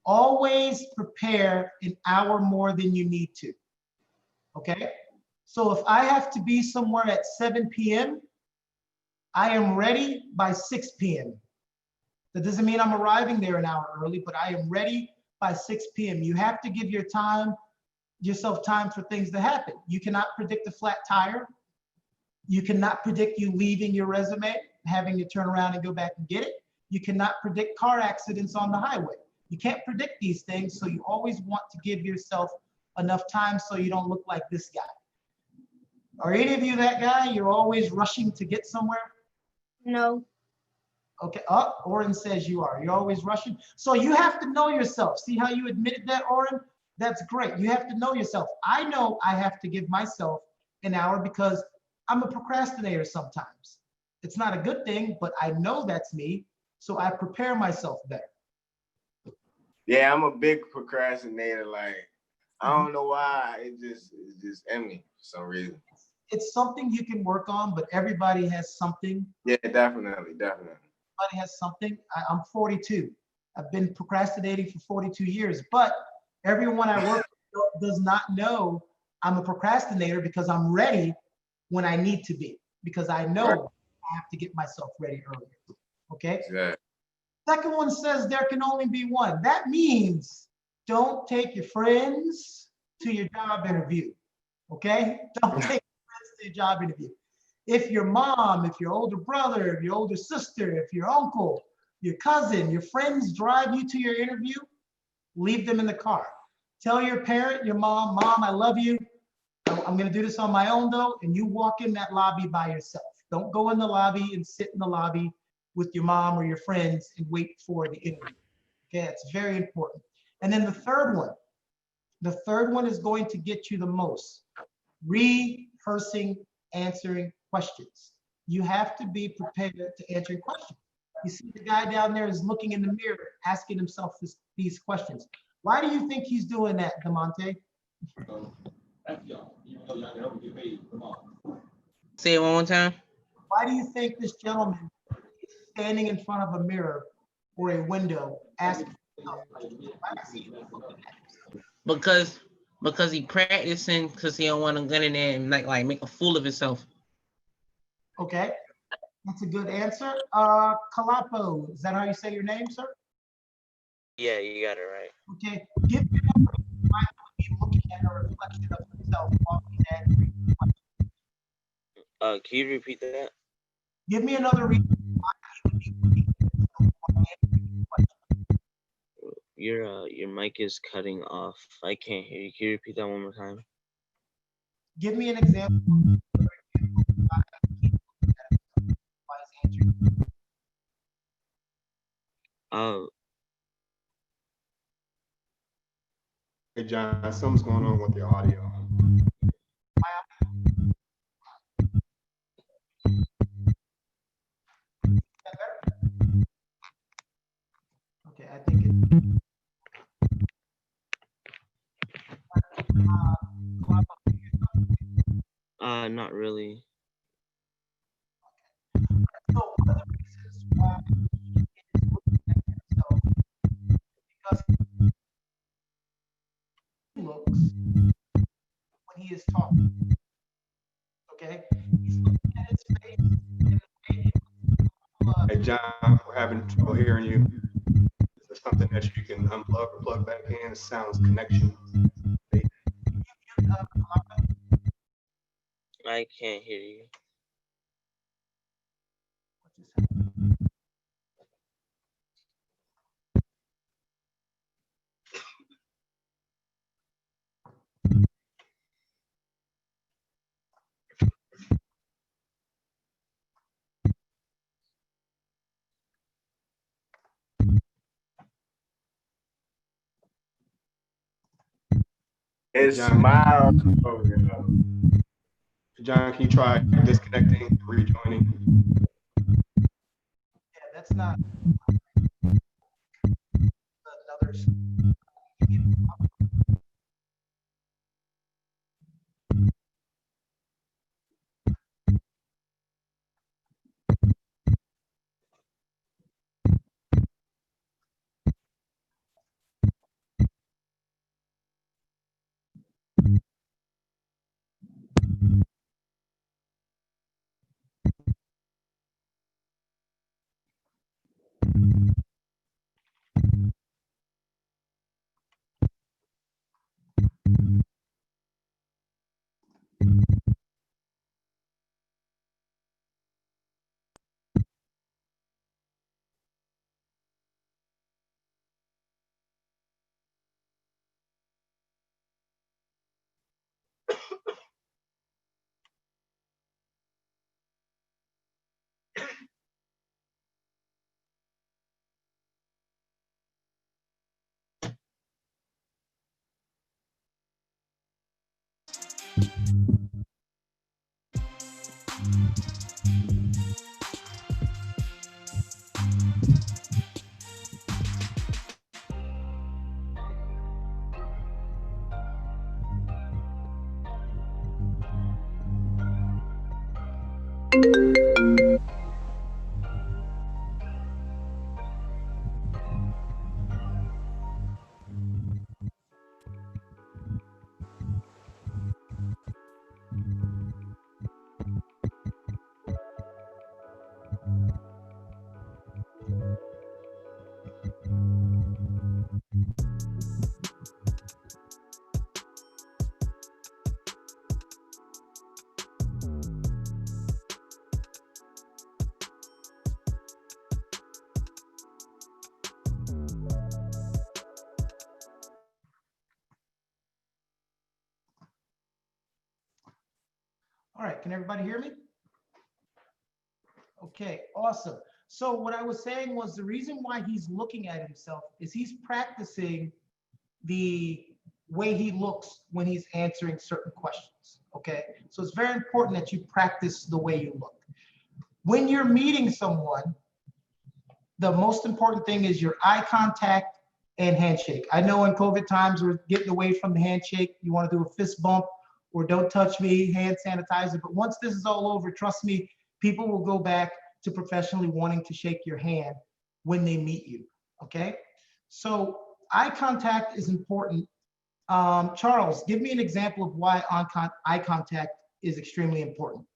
Speaker 15: Always prepare an hour more than you need to, okay? So if I have to be somewhere at 7 p.m., I am ready by 6 p.m. That doesn't mean I'm arriving there an hour early, but I am ready by 6 p.m. You have to give yourself time for things to happen. You cannot predict a flat tire. You cannot predict you leaving your resume, having to turn around and go back and get it. You cannot predict car accidents on the highway. You can't predict these things, so you always want to give yourself enough time so you don't look like this guy. Are any of you that guy? You're always rushing to get somewhere?
Speaker 11: No.
Speaker 15: Okay, Oren says you are. You're always rushing. So you have to know yourself. See how you admitted that, Oren? That's great. You have to know yourself. I know I have to give myself an hour because I'm a procrastinator sometimes. It's not a good thing, but I know that's me, so I prepare myself better.
Speaker 14: Yeah, I'm a big procrastinator. Like, I don't know why. It's just in me for some reason.
Speaker 15: It's something you can work on, but everybody has something.
Speaker 14: Yeah, definitely.
Speaker 15: Everybody has something. I'm 42. I've been procrastinating for 42 years, but everyone I work with does not know I'm a procrastinator because I'm ready when I need to be, because I know I have to get myself ready earlier. Okay?
Speaker 14: Yeah.
Speaker 15: Second one says there can only be one. That means don't take your friends to your job interview. Okay? Don't take your friends to your job interview. If your mom, if your older brother, if your older sister, if your uncle, your cousin, your friends drive you to your interview, leave them in the car. Tell your parent, your mom, I love you. I'm gonna do this on my own though, and you walk in that lobby by yourself. Don't go in the lobby and sit in the lobby with your mom or your friends and wait for the interview. Okay, it's very important. And then the third one is going to get you the most. Rehearsing answering questions. You have to be prepared to answer questions. You see the guy down there is looking in the mirror, asking himself these questions. Why do you think he's doing that, DeMonte?
Speaker 9: Say it one more time.
Speaker 15: Why do you think this gentleman is standing in front of a mirror or a window asking himself questions? Why is he looking at himself?
Speaker 9: Because he practicing, because he don't want to get in there and like make a fool of himself.
Speaker 15: Okay, that's a good answer. Kalapo, is that how you say your name, sir?
Speaker 1: Yeah, you got it right.
Speaker 15: Okay, give me a number why he would be looking at a reflection of himself while he's answering the question.
Speaker 1: Can you repeat that?
Speaker 15: Give me another reason why he would be looking at himself while answering the question.
Speaker 1: Your mic is cutting off. I can't hear you. Can you repeat that one more time?
Speaker 15: Give me an example of why he's looking at himself while he's answering.
Speaker 5: Hey, John, something's going on with your audio.
Speaker 15: Okay, I think it.
Speaker 1: Not really.
Speaker 15: So one of the reasons why he is looking at himself is because he looks when he is talking. Okay, he's looking at his face and the way
Speaker 5: Hey, John, we're having trouble hearing you. Is there something that you can unplug or plug back in? It sounds connection.
Speaker 1: I can't hear you.
Speaker 14: It's
Speaker 5: John,
Speaker 14: my
Speaker 5: John, can you try disconnecting, rejoining?
Speaker 15: Yeah, that's not another. All right, can everybody hear me? Okay, awesome. So what I was saying was the reason why he's looking at himself is he's practicing the way he looks when he's answering certain questions, okay? So it's very important that you practice the way you look. When you're meeting someone, the most important thing is your eye contact and handshake. I know in COVID times, we're getting away from the handshake. You want to do a fist bump or don't touch me, hand sanitizer. But once this is all over, trust me, people will go back to professionally wanting to shake your hand when they meet you, okay? So eye contact is important. Charles, give me an example of why eye contact is extremely important.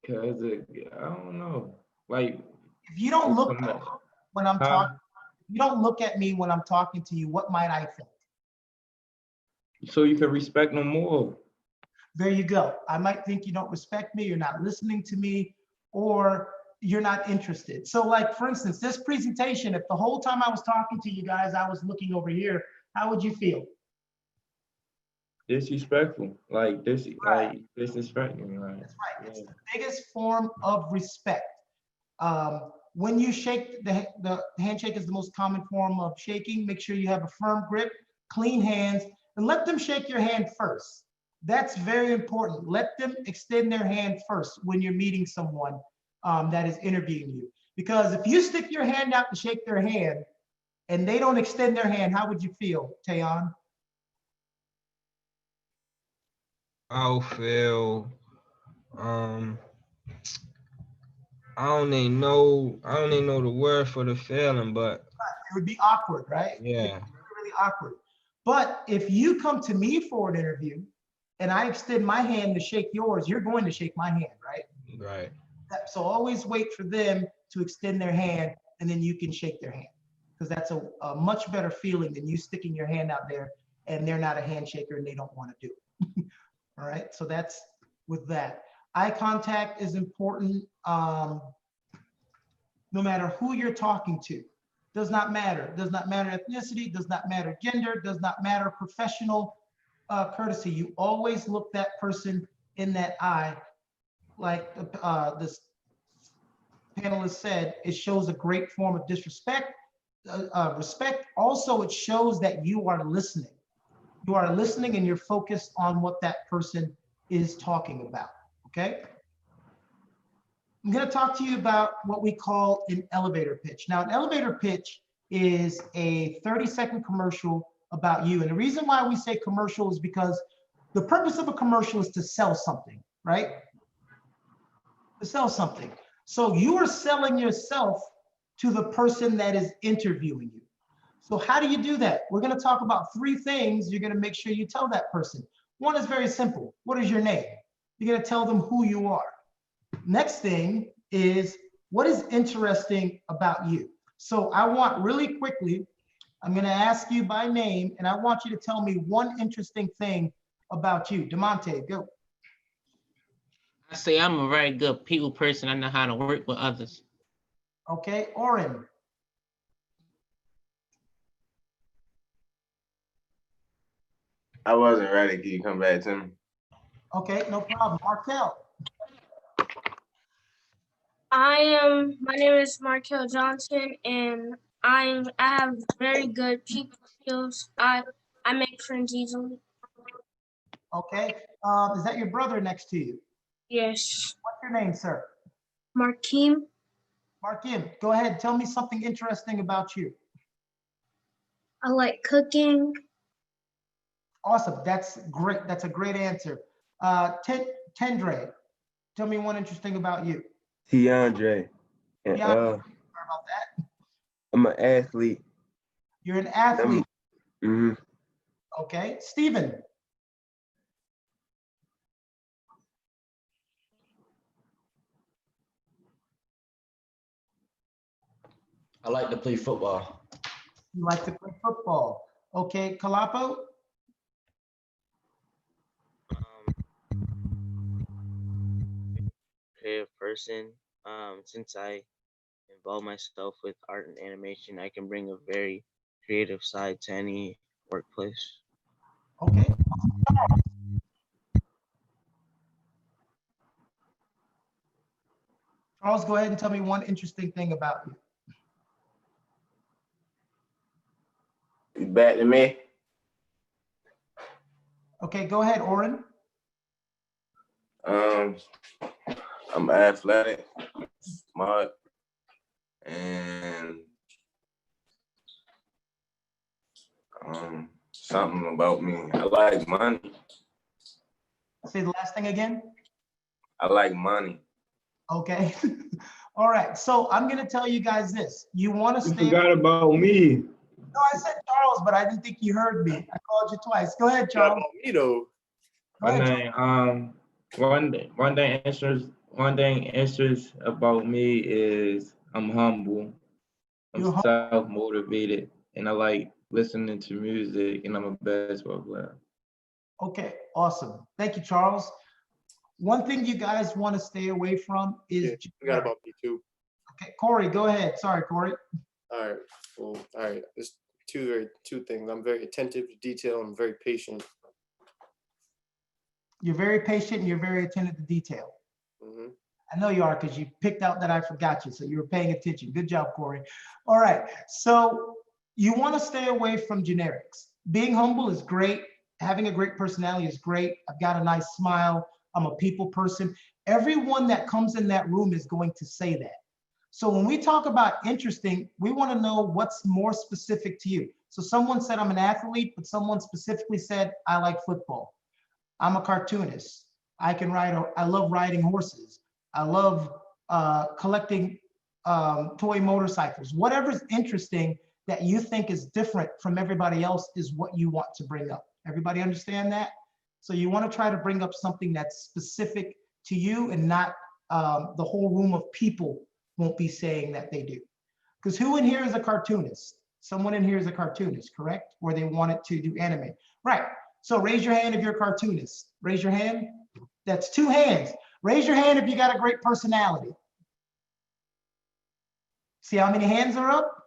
Speaker 12: Cause I don't know. Like
Speaker 15: if you don't look
Speaker 12: I'm not-
Speaker 15: when I'm
Speaker 12: Huh?
Speaker 15: talking, if you don't look at me when I'm talking to you, what might I think?
Speaker 12: So you can respect no more.
Speaker 15: There you go. I might think you don't respect me, you're not listening to me, or you're not interested. So like, for instance, this presentation, if the whole time I was talking to you guys, I was looking over here, how would you feel?
Speaker 12: Disrespectful. Like this, like disrespecting. Like,
Speaker 15: that's right. It's the biggest form of respect. When you shake, the handshake is the most common form of shaking. Make sure you have a firm grip, clean hands, and let them shake your hand first. That's very important. Let them extend their hand first when you're meeting someone that is interviewing you. Because if you stick your hand out to shake their hand and they don't extend their hand, how would you feel, Tayon?
Speaker 13: I'll feel I don't even know the word for the feeling, but
Speaker 15: it would be awkward, right?
Speaker 13: Yeah.
Speaker 15: Really awkward. But if you come to me for an interview and I extend my hand to shake yours, you're going to shake my hand, right?
Speaker 13: Right.
Speaker 15: So always wait for them to extend their hand and then you can shake their hand, because that's a much better feeling than you sticking your hand out there and they're not a handshaker and they don't want to do it. All right, so that's with that. Eye contact is important. No matter who you're talking to, does not matter. Does not matter ethnicity, does not matter gender, does not matter professional courtesy. You always look that person in that eye. Like this panelist said, it shows a great form of disrespect, respect. Also, it shows that you are listening. You are listening and you're focused on what that person is talking about, okay? I'm gonna talk to you about what we call an elevator pitch. Now, an elevator pitch is a 30-second commercial about you. And the reason why we say commercial is because the purpose of a commercial is to sell something, right? To sell something. So you are selling yourself to the person that is interviewing you. So how do you do that? We're going to talk about 3 things you're going to make sure you tell that person. One is very simple. What is your name? You're going to tell them who you are. Next thing is, what is interesting about you? So I want really quickly, I'm going to ask you by name, and I want you to tell me one interesting thing about you. DeMonte, go.
Speaker 9: I say I'm a very good people person. I know how to work with others.
Speaker 15: Okay, Oren.
Speaker 16: I wasn't ready. Can you come back to me?
Speaker 15: Okay, no problem. Markel.
Speaker 11: My name is Markel Johnson, and I have very good people skills. I make friends easily.
Speaker 15: Okay, is that your brother next to you?
Speaker 11: Yes.
Speaker 15: What's your name, sir?
Speaker 11: Markeem.
Speaker 15: Markeem, go ahead. Tell me something interesting about you.
Speaker 11: I like cooking.
Speaker 15: Awesome. That's great. That's a great answer. Tendre, tell me one interesting about you.
Speaker 12: Tiandre. And
Speaker 15: Yeah, sorry about that.
Speaker 12: I'm an athlete.
Speaker 15: You're an athlete.
Speaker 12: Mm-hmm.
Speaker 15: Okay. Steven.
Speaker 8: I like to play football.
Speaker 15: You like to play football. Okay. Kalapo.
Speaker 1: Creative person. Since I involve myself with art and animation, I can bring a very creative side to any workplace.
Speaker 15: Okay. Charles, go ahead and tell me one interesting thing about you.
Speaker 16: You back to me?
Speaker 15: Okay, go ahead, Oren.
Speaker 16: I'm athletic, smart, and something about me. I like money.
Speaker 15: Say the last thing again.
Speaker 16: I like money.
Speaker 15: Okay. All right. So I'm going to tell you guys this. You want to
Speaker 13: You
Speaker 15: stay.
Speaker 13: forgot about me.
Speaker 15: No, I said Charles, but I didn't think you heard me. I called you twice. Go ahead, Charles.
Speaker 10: About me though.
Speaker 15: Go ahead,
Speaker 13: name, one thing interests about me is I'm humble, I'm self-motivated, and I like listening to music, and I'm a basketball player.
Speaker 15: Okay, awesome. Thank you, Charles. One thing you guys want to stay away from is.
Speaker 10: Yeah, you forgot about me too.
Speaker 15: Okay, Corey, go ahead. Sorry, Corey.
Speaker 10: All right. Well, all right. There's two things. I'm very attentive to detail. I'm very patient.
Speaker 15: You're very patient and you're very attentive to detail.
Speaker 10: Mm-hmm.
Speaker 15: I know you are because you picked out that I forgot you, so you were paying attention. Good job, Corey. All right, so you want to stay away from generics. Being humble is great. Having a great personality is great. I've got a nice smile. I'm a people person. Everyone that comes in that room is going to say that. So when we talk about interesting, we want to know what's more specific to you. So someone said I'm an athlete, but someone specifically said I like football. I'm a cartoonist. I can ride. I love riding horses. I love collecting toy motorcycles. Whatever's interesting that you think is different from everybody else is what you want to bring up. Everybody understand that? So you want to try to bring up something that's specific to you and not the whole room of people won't be saying that they do. Because who in here is a cartoonist? Someone in here is a cartoonist, correct? Or they wanted to do anime. Right. So raise your hand if you're a cartoonist. Raise your hand. That's 2 hands. Raise your hand if you got a great personality. See how many hands are up?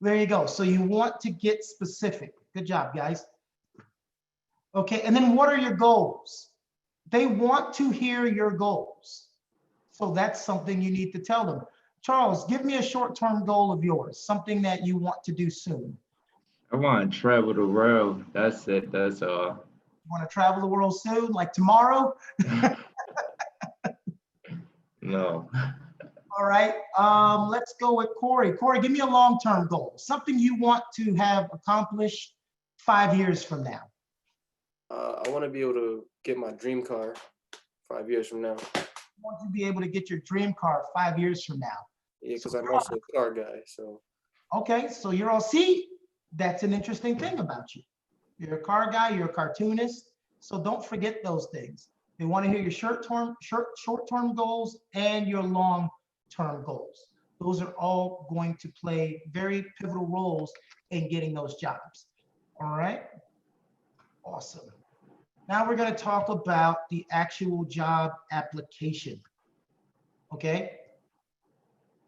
Speaker 15: There you go. So you want to get specific. Good job, guys. Okay, and then what are your goals? They want to hear your goals. So that's something you need to tell them. Charles, give me a short-term goal of yours, something that you want to do soon.
Speaker 13: I want to travel the world. That's it. That's all.
Speaker 15: You want to travel the world soon, like tomorrow?
Speaker 13: No.
Speaker 15: All right, let's go with Corey. Corey, give me a long-term goal, something you want to have accomplished 5 years from now.
Speaker 10: I want to be able to get my dream car 5 years from now.
Speaker 15: You want to be able to get your dream car 5 years from now.
Speaker 10: Yeah, because I'm also a car guy, so.
Speaker 15: Okay, so you're all, see, that's an interesting thing about you. You're a car guy, you're a cartoonist, so don't forget those things. They want to hear your short-term goals and your long-term goals. Those are all going to play very pivotal roles in getting those jobs. All right, awesome. Now we're going to talk about the actual job application. Okay.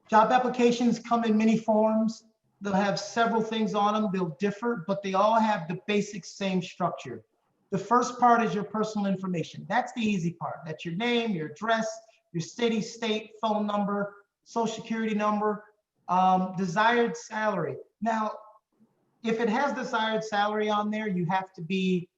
Speaker 15: Job applications come in many forms. They'll have several things on them. They'll differ, but they all have the basic same structure. The first part is your personal information. That's the easy part. That's your name, your address, your city, state, phone number, social security number, desired salary. Now, if it has desired salary on there, you have to be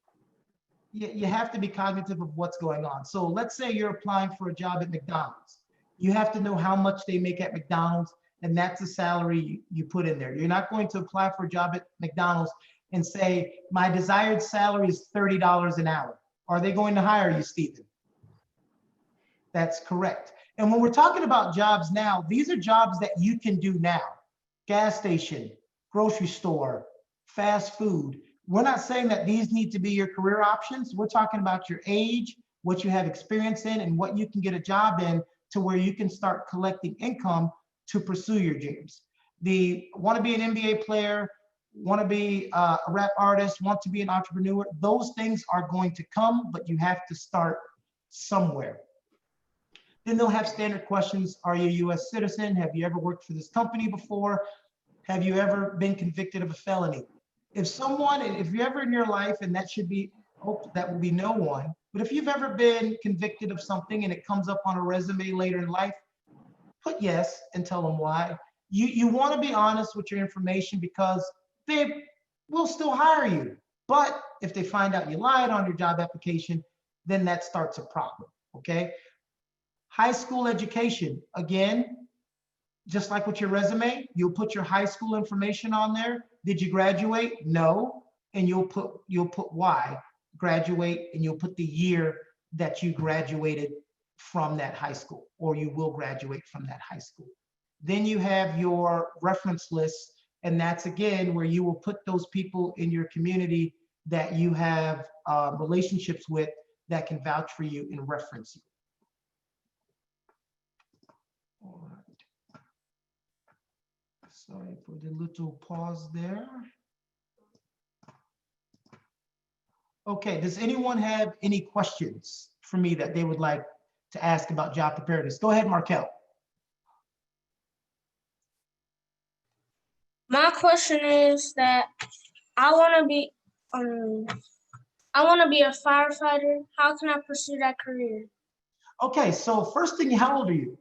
Speaker 15: cognitive of what's going on. So let's say you're applying for a job at McDonald's. You have to know how much they make at McDonald's, and that's the salary you put in there. You're not going to apply for a job at McDonald's and say, my desired salary is $30 an hour. Are they going to hire you, Stephen? That's correct. And when we're talking about jobs now, these are jobs that you can do now. Gas station, grocery store, fast food. We're not saying that these need to be your career options. We're talking about your age, what you have experience in, and what you can get a job in to where you can start collecting income to pursue your dreams. Want to be an NBA player, want to be a rap artist, want to be an entrepreneur, those things are going to come, but you have to start somewhere. Then they'll have standard questions. Are you a US citizen? Have you ever worked for this company before? Have you ever been convicted of a felony? If someone, and if you're ever in your life, and that should be, hope that will be no one, but if you've ever been convicted of something and it comes up on a resume later in life, put yes and tell them why. You want to be honest with your information because they will still hire you. But if they find out you lied on your job application, then that starts a problem, okay? High school education, again, just like with your resume, you'll put your high school information on there. Did you graduate? No. And you'll put why, graduate, and you'll put the year that you graduated from that high school, or you will graduate from that high school. Then you have your reference list, and that's again where you will put those people in your community that you have relationships with that can vouch for you and reference you. All right. Sorry for the little pause there. Okay, does anyone have any questions for me that they would like to ask about job preparedness? Go ahead, Markel.
Speaker 11: My question is that I want to be a firefighter. How can I pursue that career?
Speaker 15: Okay, so first thing, how old are you?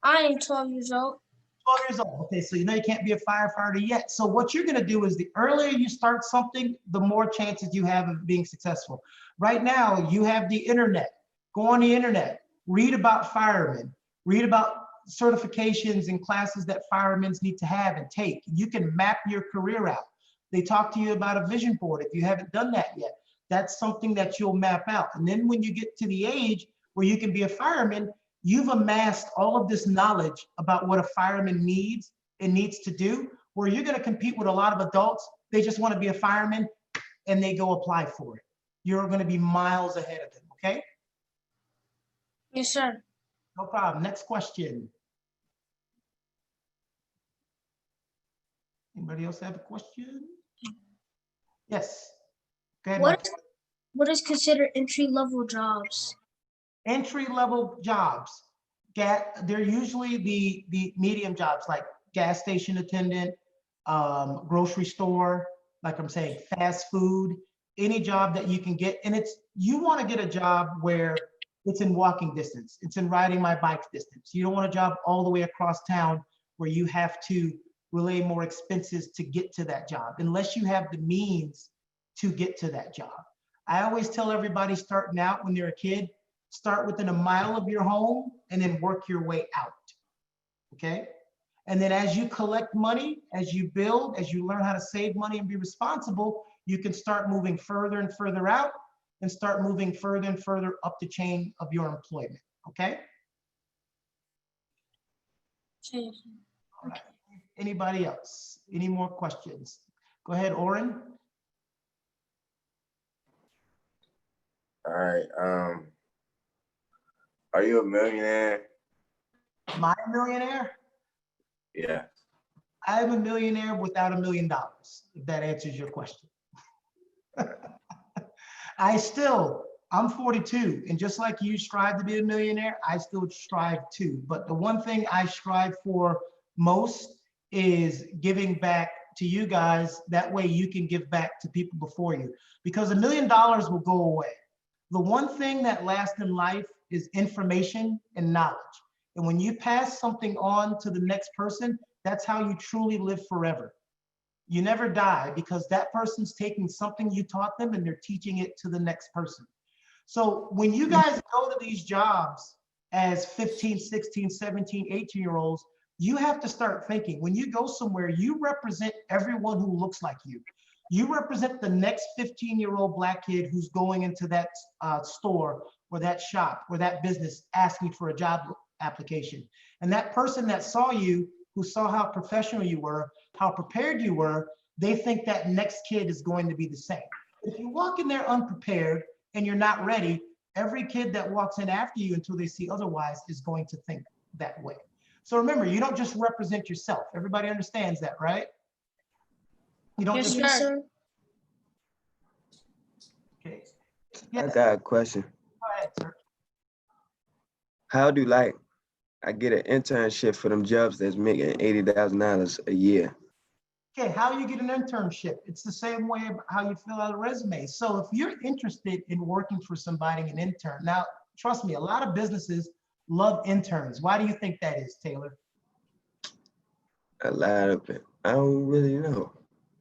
Speaker 11: I am 12 years old.
Speaker 15: 12 years old. Okay, so you know you can't be a firefighter yet. So what you're going to do is the earlier you start something, the more chances you have of being successful. Right now, you have the internet. Go on the internet, read about firemen, read about certifications and classes that firemen need to have and take. You can map your career out. They talk to you about a vision board if you haven't done that yet. That's something that you'll map out. And then when you get to the age where you can be a fireman, you've amassed all of this knowledge about what a fireman needs and needs to do, where you're going to compete with a lot of adults. They just want to be a fireman and they go apply for it. You're going to be miles ahead of them, okay?
Speaker 11: Yes, sir.
Speaker 15: No problem. Next question. Anybody else have a question? Yes. Go ahead,
Speaker 11: What is considered entry-level jobs?
Speaker 15: Entry-level jobs. They're usually the medium jobs like gas station attendant, grocery store, like I'm saying, fast food, any job that you can get. And you want to get a job where it's in walking distance. It's in riding my bike distance. You don't want a job all the way across town where you have to relay more expenses to get to that job, unless you have the means to get to that job. I always tell everybody starting out when they're a kid, start within a mile of your home and then work your way out, okay? And then as you collect money, as you build, as you learn how to save money and be responsible, you can start moving further and further out and start moving further and further up the chain of your employment, okay?
Speaker 11: Okay.
Speaker 15: All right. Anybody else? Any more questions? Go ahead, Oren.
Speaker 16: All right. Are you a millionaire?
Speaker 15: Am I a millionaire?
Speaker 16: Yeah.
Speaker 15: I'm a millionaire without $1 million, if that answers your question. I'm 42, and just like you strive to be a millionaire, I still strive too. But the one thing I strive for most is giving back to you guys. That way you can give back to people before you, because $1 million will go away. The one thing that lasts in life is information and knowledge. And when you pass something on to the next person, that's how you truly live forever. You never die, because that person's taking something you taught them and they're teaching it to the next person. So when you guys go to these jobs as 15, 16, 17, 18-year-olds, you have to start thinking, when you go somewhere, you represent everyone who looks like you. You represent the next 15-year-old Black kid who's going into that store or that shop or that business asking for a job application. And that person that saw you, who saw how professional you were, how prepared you were, they think that next kid is going to be the same. If you walk in there unprepared and you're not ready, every kid that walks in after you until they see otherwise is going to think that way. So remember, you don't just represent yourself. Everybody understands that, right? You don't
Speaker 11: Yes,
Speaker 15: just.
Speaker 11: sir.
Speaker 15: Okay.
Speaker 12: Yes. I got a question.
Speaker 15: Go ahead, sir.
Speaker 12: How do I get an internship for them jobs that's making $80,000 a year?
Speaker 15: Okay, how you get an internship? It's the same way of how you fill out a resume. So if you're interested in working for somebody, an intern, now, trust me, a lot of businesses love interns. Why do you think that is, Taylor?
Speaker 12: A lot of it. I don't really know.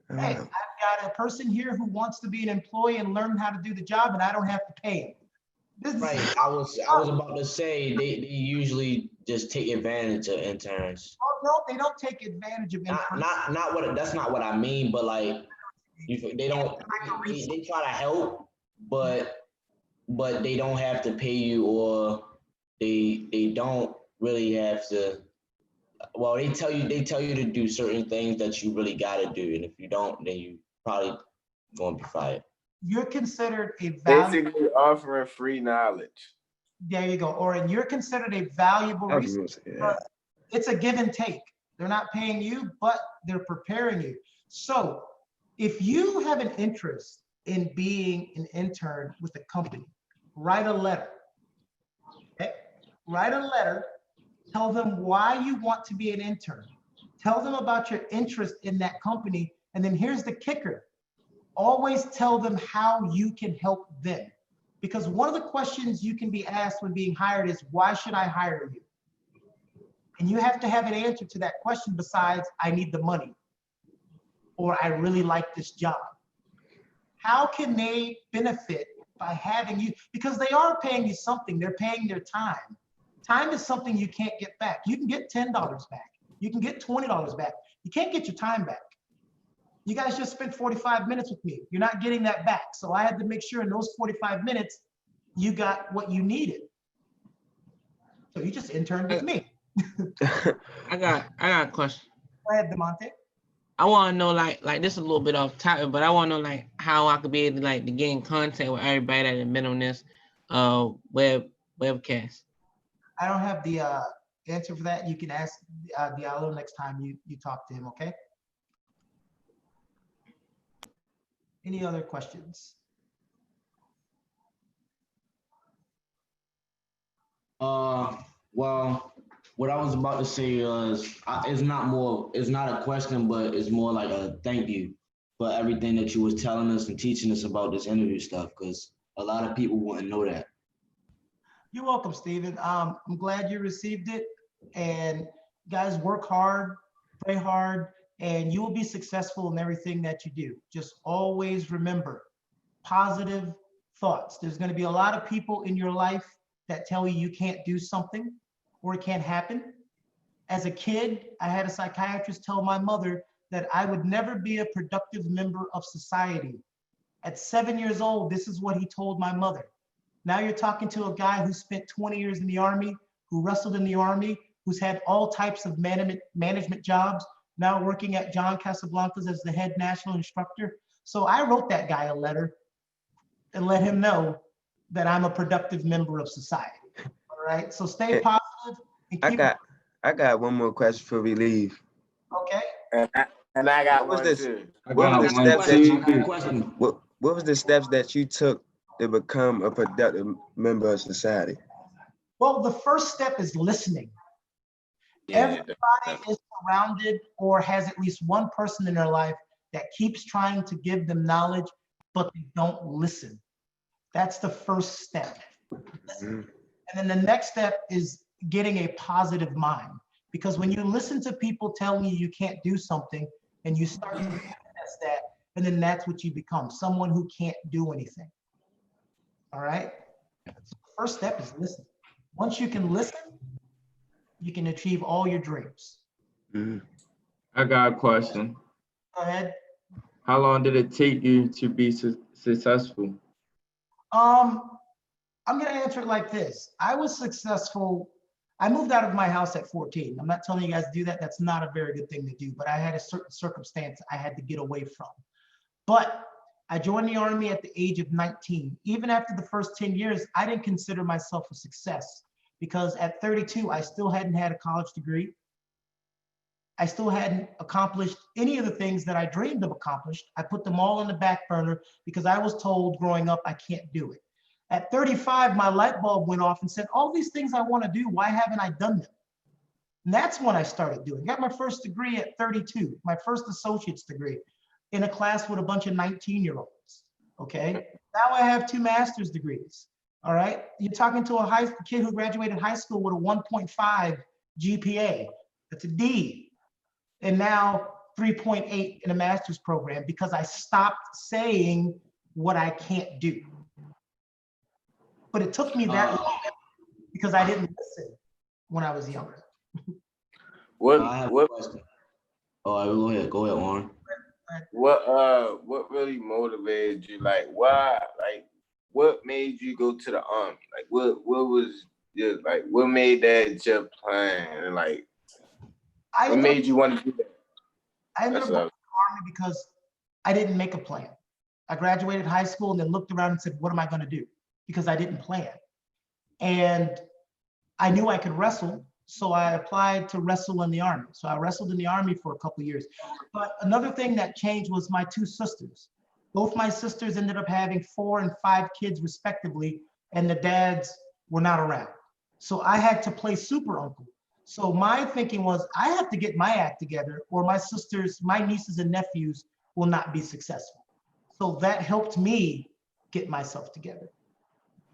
Speaker 15: Hey, I've got a person here who wants to be an employee and learn how to do the job, and I don't have to pay him.
Speaker 8: Right. I was about to say they usually just take advantage of interns.
Speaker 15: Oh, no, they don't take advantage of interns.
Speaker 8: Not what that's not what I mean, but like they don't they try to help, but they don't have to pay you, or they don't really have to. Well, they tell you to do certain things that you really got to do, and if you don't, then you probably gonna be fired.
Speaker 15: You're considered a valuable.
Speaker 16: Basically offering free knowledge.
Speaker 15: There you go. Or you're considered a valuable resource. It's a give and take. They're not paying you, but they're preparing you. So if you have an interest in being an intern with a company, write a letter. Okay? Write a letter. Tell them why you want to be an intern. Tell them about your interest in that company. And then here's the kicker. Always tell them how you can help them. Because one of the questions you can be asked when being hired is, why should I hire you? And you have to have an answer to that question besides, I need the money, or I really like this job. How can they benefit by having you? Because they are paying you something. They're paying their time. Time is something you can't get back. You can get $10 back. You can get $20 back. You can't get your time back. You guys just spent 45 minutes with me. You're not getting that back. So I had to make sure in those 45 minutes, you got what you needed. So you just interned with me.
Speaker 9: I got a question.
Speaker 15: Go ahead, DeMonte.
Speaker 9: I want to know, like this is a little bit off topic, but I want to know like how I could be able to get in contact with everybody that has been on this webcast.
Speaker 15: I don't have the answer for that. You can ask Diallo next time you talk to him, okay? Any other questions?
Speaker 8: Well, what I was about to say is, it's not a question, but it's more like a thank you for everything that you was telling us and teaching us about this interview stuff, because a lot of people wouldn't know that.
Speaker 15: You're welcome, Stephen. I'm glad you received it. And guys, work hard, pray hard, and you will be successful in everything that you do. Just always remember positive thoughts. There's going to be a lot of people in your life that tell you can't do something or it can't happen. As a kid, I had a psychiatrist tell my mother that I would never be a productive member of society. At 7 years old, this is what he told my mother. Now you're talking to a guy who spent 20 years in the Army, who wrestled in the Army, who's had all types of management jobs, now working at John Casablancas as the head national instructor. So I wrote that guy a letter and let him know that I'm a productive member of society. All right, so stay positive. And keep
Speaker 12: I got one more question before we leave.
Speaker 15: Okay.
Speaker 16: And I got one too.
Speaker 12: What was the steps that you took to become a productive member of society?
Speaker 15: Well, the first step is listening. Everybody is surrounded or has at least one person in their life that keeps trying to give them knowledge, but they don't listen. That's the first step. And then the next step is getting a positive mind. Because when you listen to people telling you can't do something and you start to test that, and then that's what you become, someone who can't do anything. All right? So the first step is listen. Once you can listen, you can achieve all your dreams.
Speaker 17: I got a question.
Speaker 15: Go ahead.
Speaker 17: How long did it take you to be successful?
Speaker 15: I'm gonna answer it like this. I was successful. I moved out of my house at 14. I'm not telling you guys to do that. That's not a very good thing to do, but I had a certain circumstance I had to get away from. But I joined the Army at the age of 19. Even after the first 10 years, I didn't consider myself a success because at 32, I still hadn't had a college degree. I still hadn't accomplished any of the things that I dreamed of accomplished. I put them all on the back burner because I was told growing up, I can't do it. At 35, my light bulb went off and said, all these things I want to do, why haven't I done them? And that's when I started doing. Got my first degree at 32, my first associate's degree in a class with a bunch of 19-year-olds. Okay. Now I have 2 master's degrees. All right. You're talking to a kid who graduated high school with a 1.5 GPA. That's a D. And now 3.8 in a master's program because I stopped saying what I can't do. But it took me that long because I didn't listen when I was younger.
Speaker 8: What? Oh, go ahead, Warren.
Speaker 16: What really motivated you? Like, why? Like, what made you go to the army? Like, what was your, like, what made that your plan? And like, what made you want to do that?
Speaker 15: I ended up going to the army because I didn't make a plan. I graduated high school and then looked around and said, what am I going to do? Because I didn't plan. And I knew I could wrestle, so I applied to wrestle in the army. So I wrestled in the army for a couple of years. But another thing that changed was my 2 sisters. Both my sisters ended up having 4 and 5 kids respectively, and the dads were not around. So I had to play super uncle. So my thinking was, I have to get my act together or my sisters, my nieces and nephews will not be successful. So that helped me get myself together.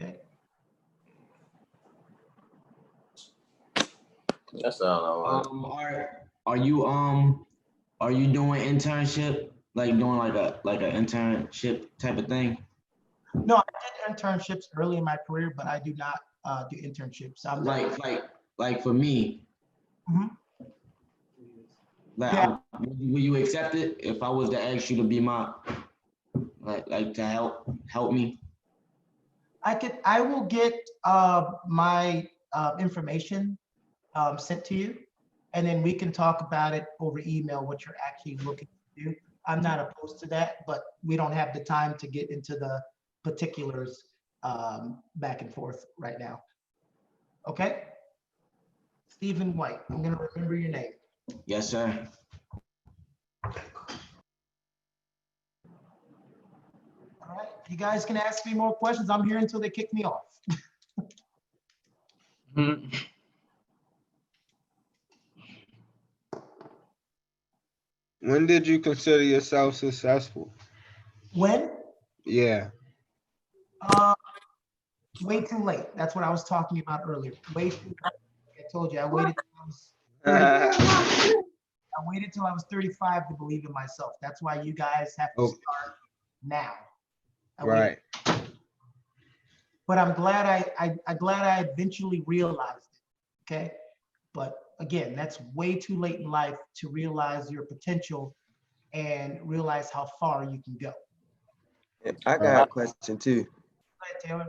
Speaker 15: Okay.
Speaker 16: That's all I want.
Speaker 8: Are you doing internship? Like doing like an internship type of thing?
Speaker 15: No, I did internships early in my career, but I do not do internships. I'm
Speaker 8: like for me.
Speaker 15: Mm-hmm.
Speaker 8: Like,
Speaker 15: yeah.
Speaker 8: Will you accept it if I was to ask you to be my like to help me?
Speaker 15: I will get my information sent to you, and then we can talk about it over email, what you're actually looking to do. I'm not opposed to that, but we don't have the time to get into the particulars back and forth right now. Okay? Stephen White, I'm gonna remember your name.
Speaker 8: Yes, sir.
Speaker 15: All right, you guys can ask me more questions. I'm here until they kick me off.
Speaker 13: When did you consider yourself successful?
Speaker 15: When?
Speaker 13: Yeah.
Speaker 15: Way too late. That's what I was talking about earlier. Way too late. I told you I waited till I was 30. I waited till I was 35 to believe in myself. That's why you guys have to start now.
Speaker 13: Right.
Speaker 15: But I'm glad I eventually realized it. Okay. But again, that's way too late in life to realize your potential and realize how far you can go.
Speaker 12: I got a question too.
Speaker 15: Go ahead, Taylor.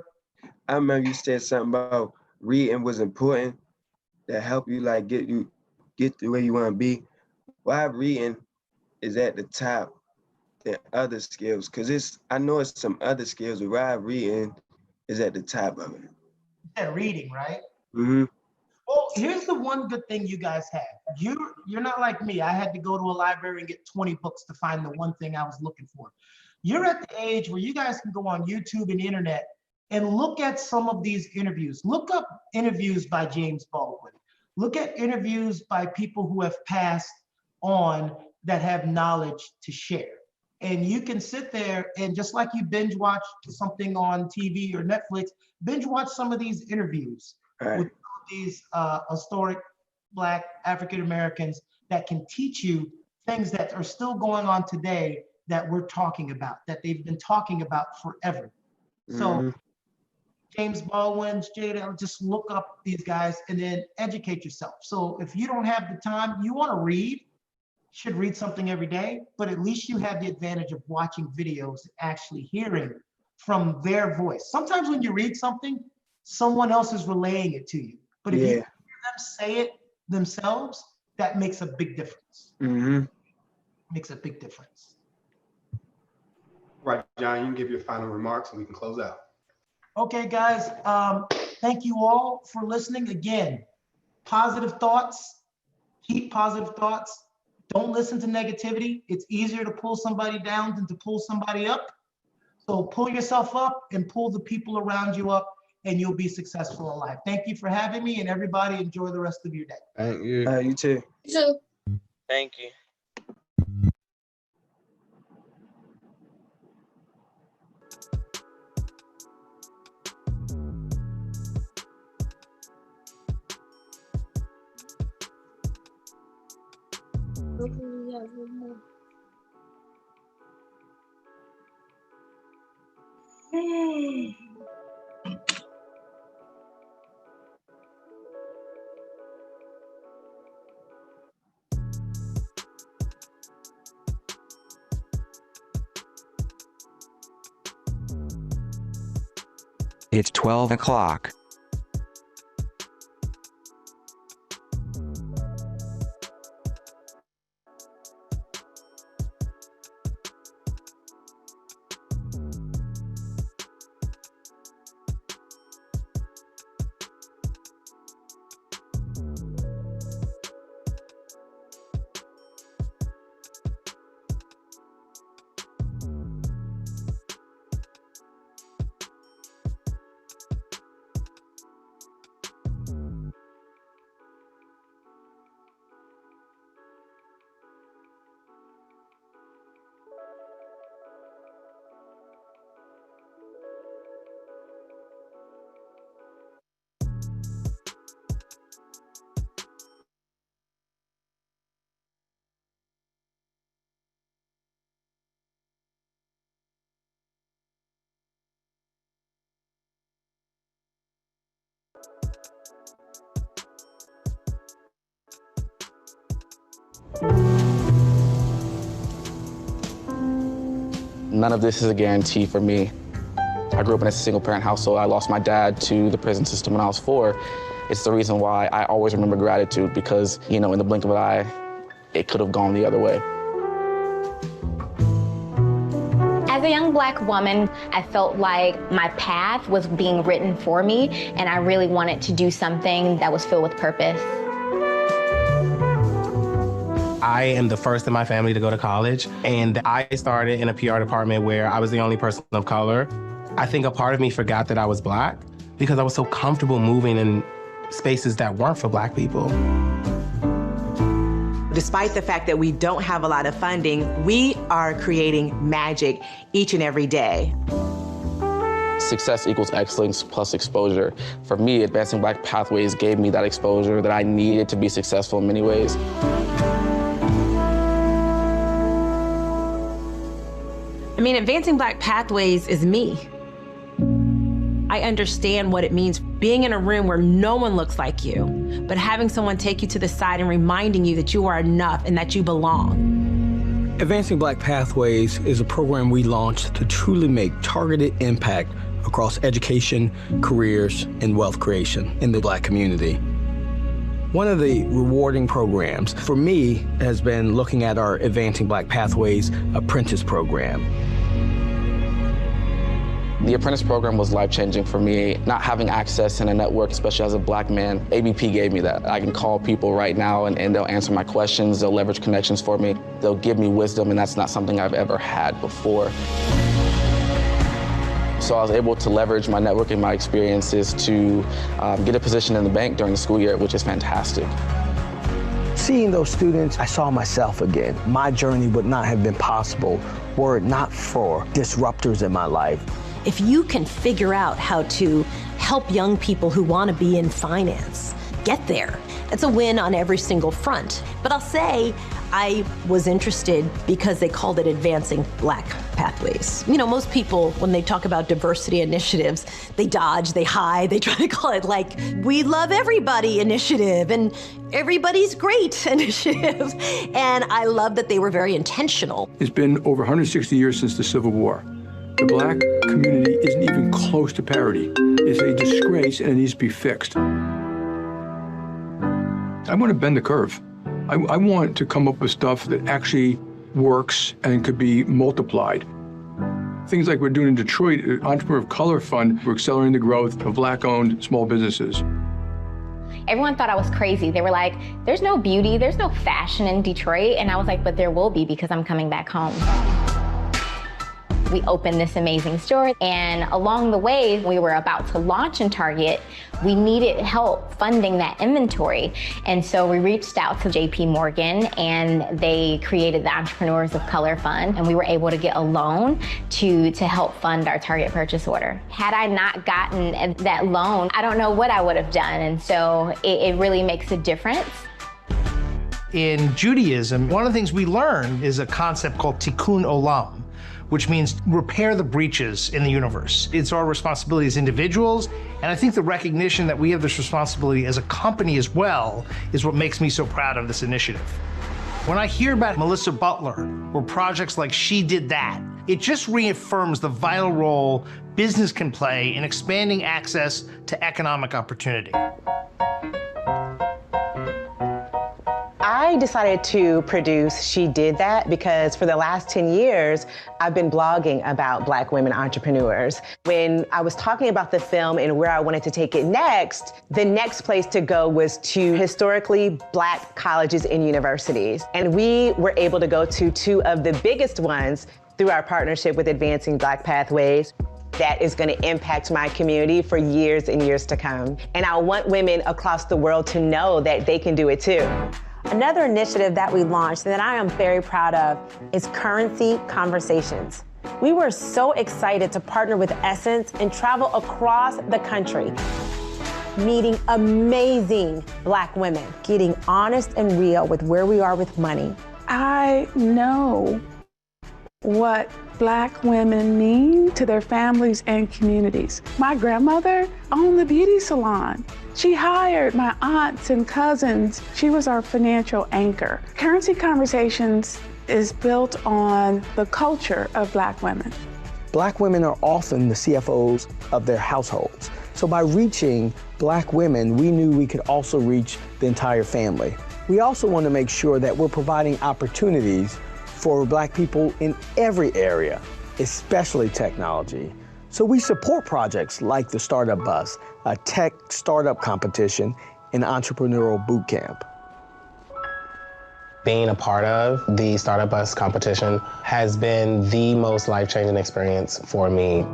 Speaker 12: I remember you said something about reading was important to help you like get to where you want to be. Why reading is at the top than other skills? Because I know it's some other skills, but why reading is at the top of it?
Speaker 15: You said reading, right?
Speaker 12: Mm-hmm.
Speaker 15: Well, here's the one good thing you guys have. You're not like me. I had to go to a library and get 20 books to find the one thing I was looking for. You're at the age where you guys can go on YouTube and the internet and look at some of these interviews. Look up interviews by James Baldwin. Look at interviews by people who have passed on that have knowledge to share. And you can sit there and just like you binge watch something on TV or Netflix, binge watch some of these interviews with these historic Black African Americans that can teach you things that are still going on today that we're talking about, that they've been talking about forever. So James Baldwin's, Jada, just look up these guys and then educate yourself. So if you don't have the time, you want to read, should read something every day, but at least you have the advantage of watching videos and actually hearing from their voice. Sometimes when you read something, someone else is relaying it to you. But if you hear them say it themselves, that makes a big difference. Makes a big difference.
Speaker 5: Right, John, you can give your final remarks and we can close out.
Speaker 15: Okay, guys, thank you all for listening. Again, positive thoughts, keep positive thoughts. Don't listen to negativity. It's easier to pull somebody down than to pull somebody up. So pull yourself up and pull the people around you up and you'll be successful in life. Thank you for having me, and everybody enjoy the rest of your day.
Speaker 13: Thank you.
Speaker 12: You too.
Speaker 11: You too.
Speaker 1: Thank you.
Speaker 11: Hopefully, yeah, one more.
Speaker 18: It's 12 o'clock.
Speaker 19: None of this is a guarantee for me. I grew up in a single-parent household. I lost my dad to the prison system when I was 4. It's the reason why I always remember gratitude because, you know, in the blink of an eye, it could have gone the other way.
Speaker 20: As a young Black woman, I felt like my path was being written for me, and I really wanted to do something that was filled with purpose.
Speaker 21: I am the first in my family to go to college, and I started in a PR department where I was the only person of color. I think a part of me forgot that I was Black because I was so comfortable moving in spaces that weren't for Black people.
Speaker 22: Despite the fact that we don't have a lot of funding, we are creating magic each and every day.
Speaker 19: Success equals excellence plus exposure. For me, Advancing Black Pathways gave me that exposure that I needed to be successful in many ways.
Speaker 22: I mean, Advancing Black Pathways is me. I understand what it means being in a room where no one looks like you, but having someone take you to the side and reminding you that you are enough and that you belong.
Speaker 23: Advancing Black Pathways is a program we launched to truly make targeted impact across education, careers, and wealth creation in the Black community. One of the rewarding programs for me has been looking at our Advancing Black Pathways apprentice program.
Speaker 19: The apprentice program was life-changing for me. Not having access in a network, especially as a Black man, ABP gave me that. I can call people right now and they'll answer my questions, they'll leverage connections for me, they'll give me wisdom, and that's not something I've ever had before. So I was able to leverage my network and my experiences to get a position in the bank during the school year, which is fantastic.
Speaker 23: Seeing those students, I saw myself again. My journey would not have been possible were it not for disruptors in my life.
Speaker 22: If you can figure out how to help young people who want to be in finance get there, it's a win on every single front. But I'll say I was interested because they called it Advancing Black Pathways. You know, most people, when they talk about diversity initiatives, they dodge, they hide, they try to call it like, we love everybody initiative and everybody's great initiative. And I love that they were very intentional.
Speaker 24: It's been over 160 years since the Civil War. The Black community isn't even close to parity. It's a disgrace and it needs to be fixed. I want to bend the curve. I want to come up with stuff that actually works and could be multiplied. Things like we're doing in Detroit, Entrepreneur of Color Fund, we're accelerating the growth of Black-owned small businesses.
Speaker 20: Everyone thought I was crazy. They were like, there's no beauty, there's no fashion in Detroit. And I was like, but there will be because I'm coming back home. we opened this amazing store. And along the way, we were about to launch in Target. We needed help funding that inventory. And so we reached out to JP Morgan, and they created the Entrepreneurs of Color Fund. And we were able to get a loan to help fund our Target purchase order. Had I not gotten that loan, I don't know what I would have done. And so it really makes a difference.
Speaker 2: In Judaism, one of the things we learn is a concept called tikkun olam, which means repair the breaches in the universe. It's our responsibility as individuals, and I think the recognition that we have this responsibility as a company as well is what makes me so proud of this initiative. When I hear about Melissa Butler or projects like She Did That, it just reaffirms the vital role business can play in expanding access to economic opportunity.
Speaker 3: I decided to produce She Did That because for the last 10 years, I've been blogging about Black women entrepreneurs. When I was talking about the film and where I wanted to take it next, the next place to go was to historically Black colleges and universities. And we were able to go to two of the biggest ones through our partnership with Advancing Black Pathways. That is going to impact my community for years and years to come. And I want women across the world to know that they can do it too.
Speaker 4: Another initiative that we launched that I am very proud of is Currency Conversations. We were so excited to partner with Essence and travel across the country, meeting amazing Black women, getting honest and real with where we are with money.
Speaker 7: I know what Black women mean to their families and communities. My grandmother owned the beauty salon. She hired my aunts and cousins. She was our financial anchor. Currency Conversations is built on the culture of Black women.
Speaker 23: Black women are often the CFOs of their households. So by reaching Black women, we knew we could also reach the entire family. We also want to make sure that we're providing opportunities for Black people in every area, especially technology. So we support projects like the Startup Bus, a tech startup competition, and entrepreneurial boot camp.
Speaker 19: Being a part of the Startup Bus competition has been the most life-changing experience for me.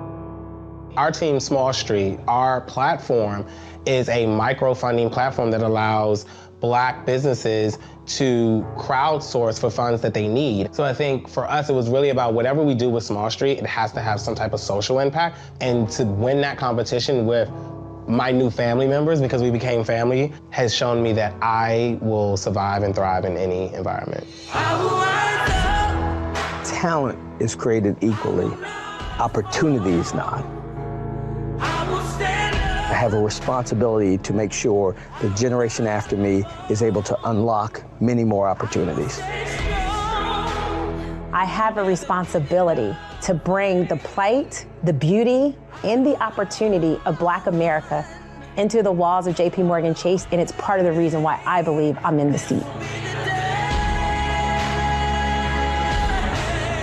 Speaker 19: Our team, Small Street, our platform is a micro-funding platform that allows Black businesses to crowdsource for funds that they need. So I think for us, it was really about whatever we do with Small Street, it has to have some type of social impact. And to win that competition with my new family members, because we became family, has shown me that I will survive and thrive in any environment.
Speaker 23: Talent is created equally, opportunity is not. I have a responsibility to make sure the generation after me is able to unlock many more opportunities.
Speaker 4: I have a responsibility to bring the plight, the beauty, and the opportunity of Black America into the walls of JP Morgan Chase, and it's part of the reason why I believe I'm in the seat.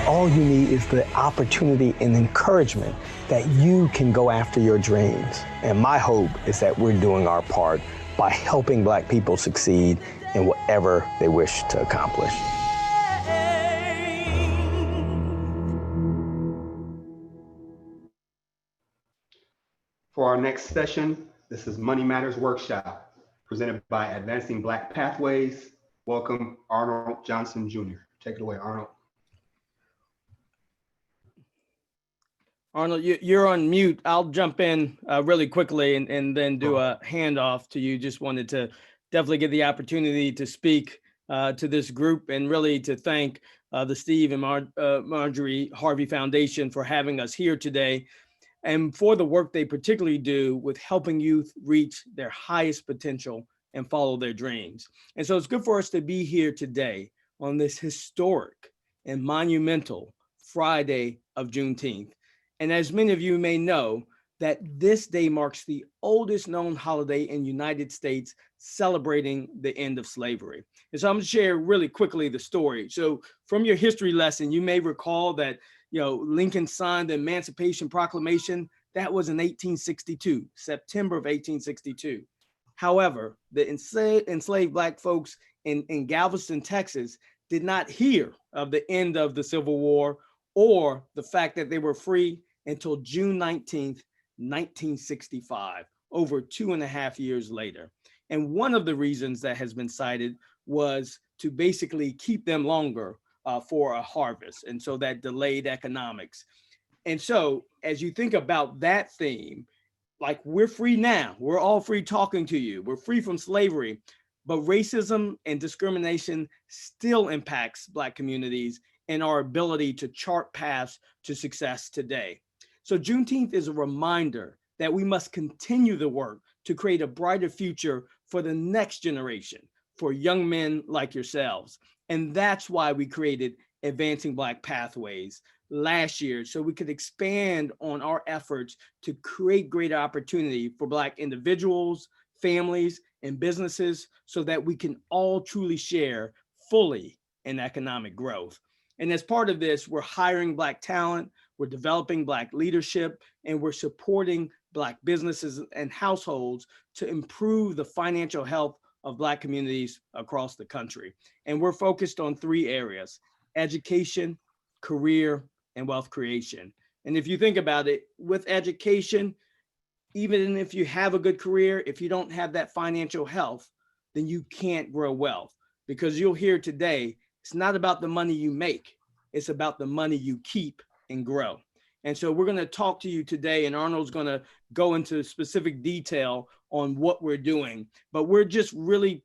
Speaker 23: All you need is the opportunity and encouragement that you can go after your dreams. And my hope is that we're doing our part by helping Black people succeed in whatever they wish to accomplish.
Speaker 5: For our next session, this is Money Matters Workshop, presented by Advancing Black Pathways. Welcome, Arnold Johnson Jr. Take it away, Arnold.
Speaker 25: Arnold, you're on mute. I'll jump in really quickly and then do a handoff to you. Just wanted to definitely get the opportunity to speak to this group and really to thank the Steve and Marjorie Harvey Foundation for having us here today and for the work they particularly do with helping youth reach their highest potential and follow their dreams. And so it's good for us to be here today on this historic and monumental Friday of Juneteenth. And as many of you may know, that this day marks the oldest known holiday in the United States celebrating the end of slavery. And so I'm gonna share really quickly the story. So from your history lesson, you may recall that Lincoln signed the Emancipation Proclamation. That was in 1862, September of 1862. However, the enslaved Black folks in Galveston, Texas, did not hear of the end of the Civil War or the fact that they were free until June 19th, 1965, over 2.5 years later. And one of the reasons that has been cited was to basically keep them longer for a harvest. And so that delayed economics. And so as you think about that theme, like we're free now, we're all free talking to you, we're free from slavery, but racism and discrimination still impacts Black communities and our ability to chart paths to success today. So Juneteenth is a reminder that we must continue the work to create a brighter future for the next generation, for young men like yourselves. And that's why we created Advancing Black Pathways last year, so we could expand on our efforts to create greater opportunity for Black individuals, families, and businesses, so that we can all truly share fully in economic growth. And as part of this, we're hiring Black talent, we're developing Black leadership, and we're supporting Black businesses and households to improve the financial health of Black communities across the country. And we're focused on 3 areas: education, career, and wealth creation. And if you think about it, with education, even if you have a good career, if you don't have that financial health, then you can't grow wealth. Because you'll hear today, it's not about the money you make, it's about the money you keep and grow. And so we're going to talk to you today, and Arnold's going to go into specific detail on what we're doing. But we're just really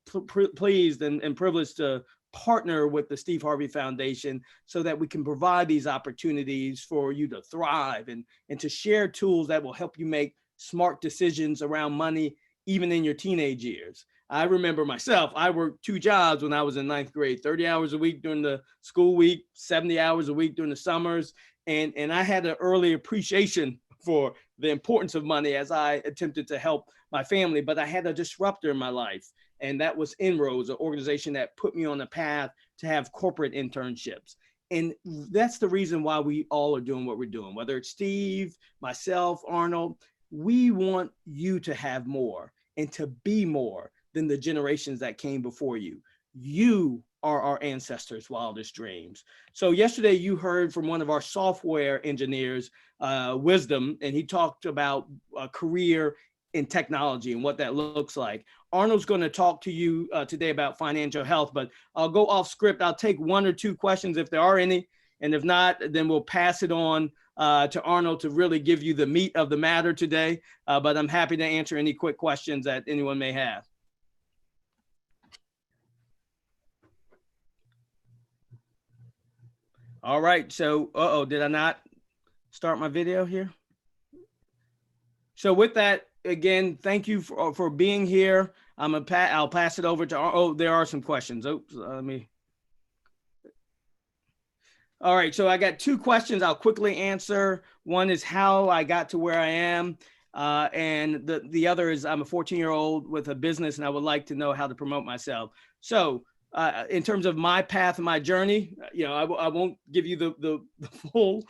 Speaker 25: pleased and privileged to partner with the Steve Harvey Foundation so that we can provide these opportunities for you to thrive and to share tools that will help you make smart decisions around money, even in your teenage years. I remember myself, I worked 2 jobs when I was in 9th grade, 30 hours a week during the school week, 70 hours a week during the summers. And I had an early appreciation for the importance of money as I attempted to help my family, but I had a disruptor in my life. And that was Inroads, an organization that put me on the path to have corporate internships. And that's the reason why we all are doing what we're doing, whether it's Steve, myself, Arnold. We want you to have more and to be more than the generations that came before you. You are our ancestors' wildest dreams. So yesterday you heard from one of our software engineers, Wisdom, and he talked about a career in technology and what that looks like. Arnold's going to talk to you today about financial health, but I'll go off script. I'll take 1 or 2 questions if there are any. And if not, then we'll pass it on to Arnold to really give you the meat of the matter today. But I'm happy to answer any quick questions that anyone may have. All right, so, did I not start my video here? So with that, again, thank you for being here. I'll pass it over to, there are some questions. Oops, let me. All right, so I got 2 questions I'll quickly answer. One is how I got to where I am. And the other is I'm a 14-year-old with a business and I would like to know how to promote myself. So in terms of my path and my journey, you know, I won't give you the full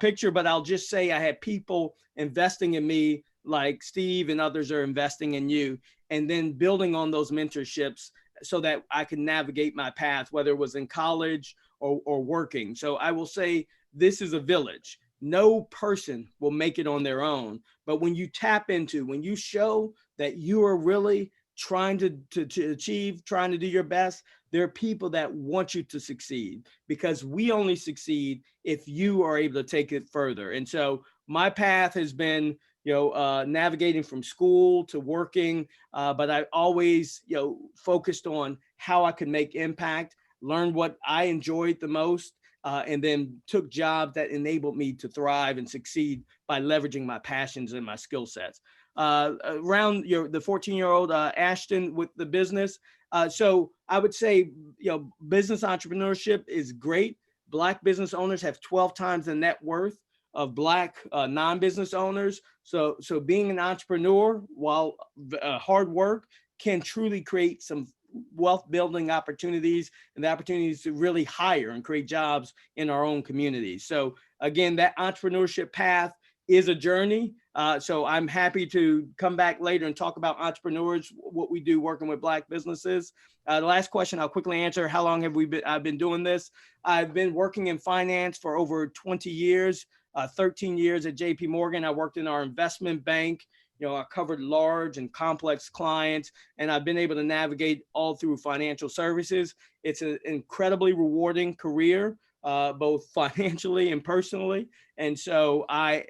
Speaker 25: picture, but I'll just say I had people investing in me like Steve and others are investing in you, and then building on those mentorships so that I can navigate my path, whether it was in college or working. So I will say this is a village. No person will make it on their own, but when you tap into, when you show that you are really trying to achieve, trying to do your best, there are people that want you to succeed, because we only succeed if you are able to take it further. And so my path has been, you know, navigating from school to working, but I always, you know, focused on how I could make impact, learn what I enjoyed the most, and then took jobs that enabled me to thrive and succeed by leveraging my passions and my skill sets. Around the 14-year-old Ashton with the business. So I would say, you know, business entrepreneurship is great. Black business owners have 12 times the net worth of Black non-business owners. So being an entrepreneur, while hard work, can truly create some wealth building opportunities and the opportunities to really hire and create jobs in our own communities. So again, that entrepreneurship path is a journey. So I'm happy to come back later and talk about entrepreneurs, what we do working with Black businesses. The last question I'll quickly answer: how long have I've been doing this? I've been working in finance for over 20 years, 13 years at JP Morgan. I worked in our investment bank. I covered large and complex clients, and I've been able to navigate all through financial services. It's an incredibly rewarding career, both financially and personally. And so I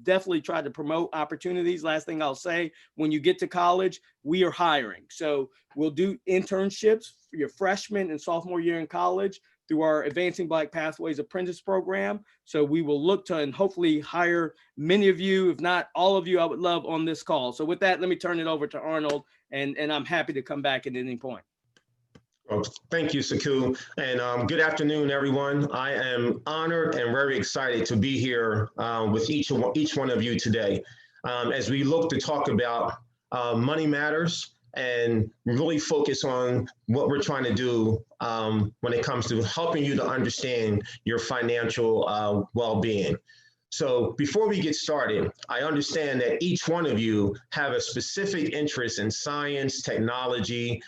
Speaker 25: definitely tried to promote opportunities. Last thing I'll say, when you get to college, we are hiring. So we'll do internships for your freshman and sophomore year in college through our Advancing Black Pathways Apprentice Program. So we will look to and hopefully hire many of you, if not all of you, I would love on this call. So with that, let me turn it over to Arnold, and I'm happy to come back at any point.
Speaker 6: Well, thank you, Saku, and good afternoon, everyone. I am honored and very excited to be here with each one of you today as we look to talk about money matters and really focus on what we're trying to do when it comes to helping you to understand your financial well-being. So before we get started, I understand that each one of you have a specific interest in science, technology,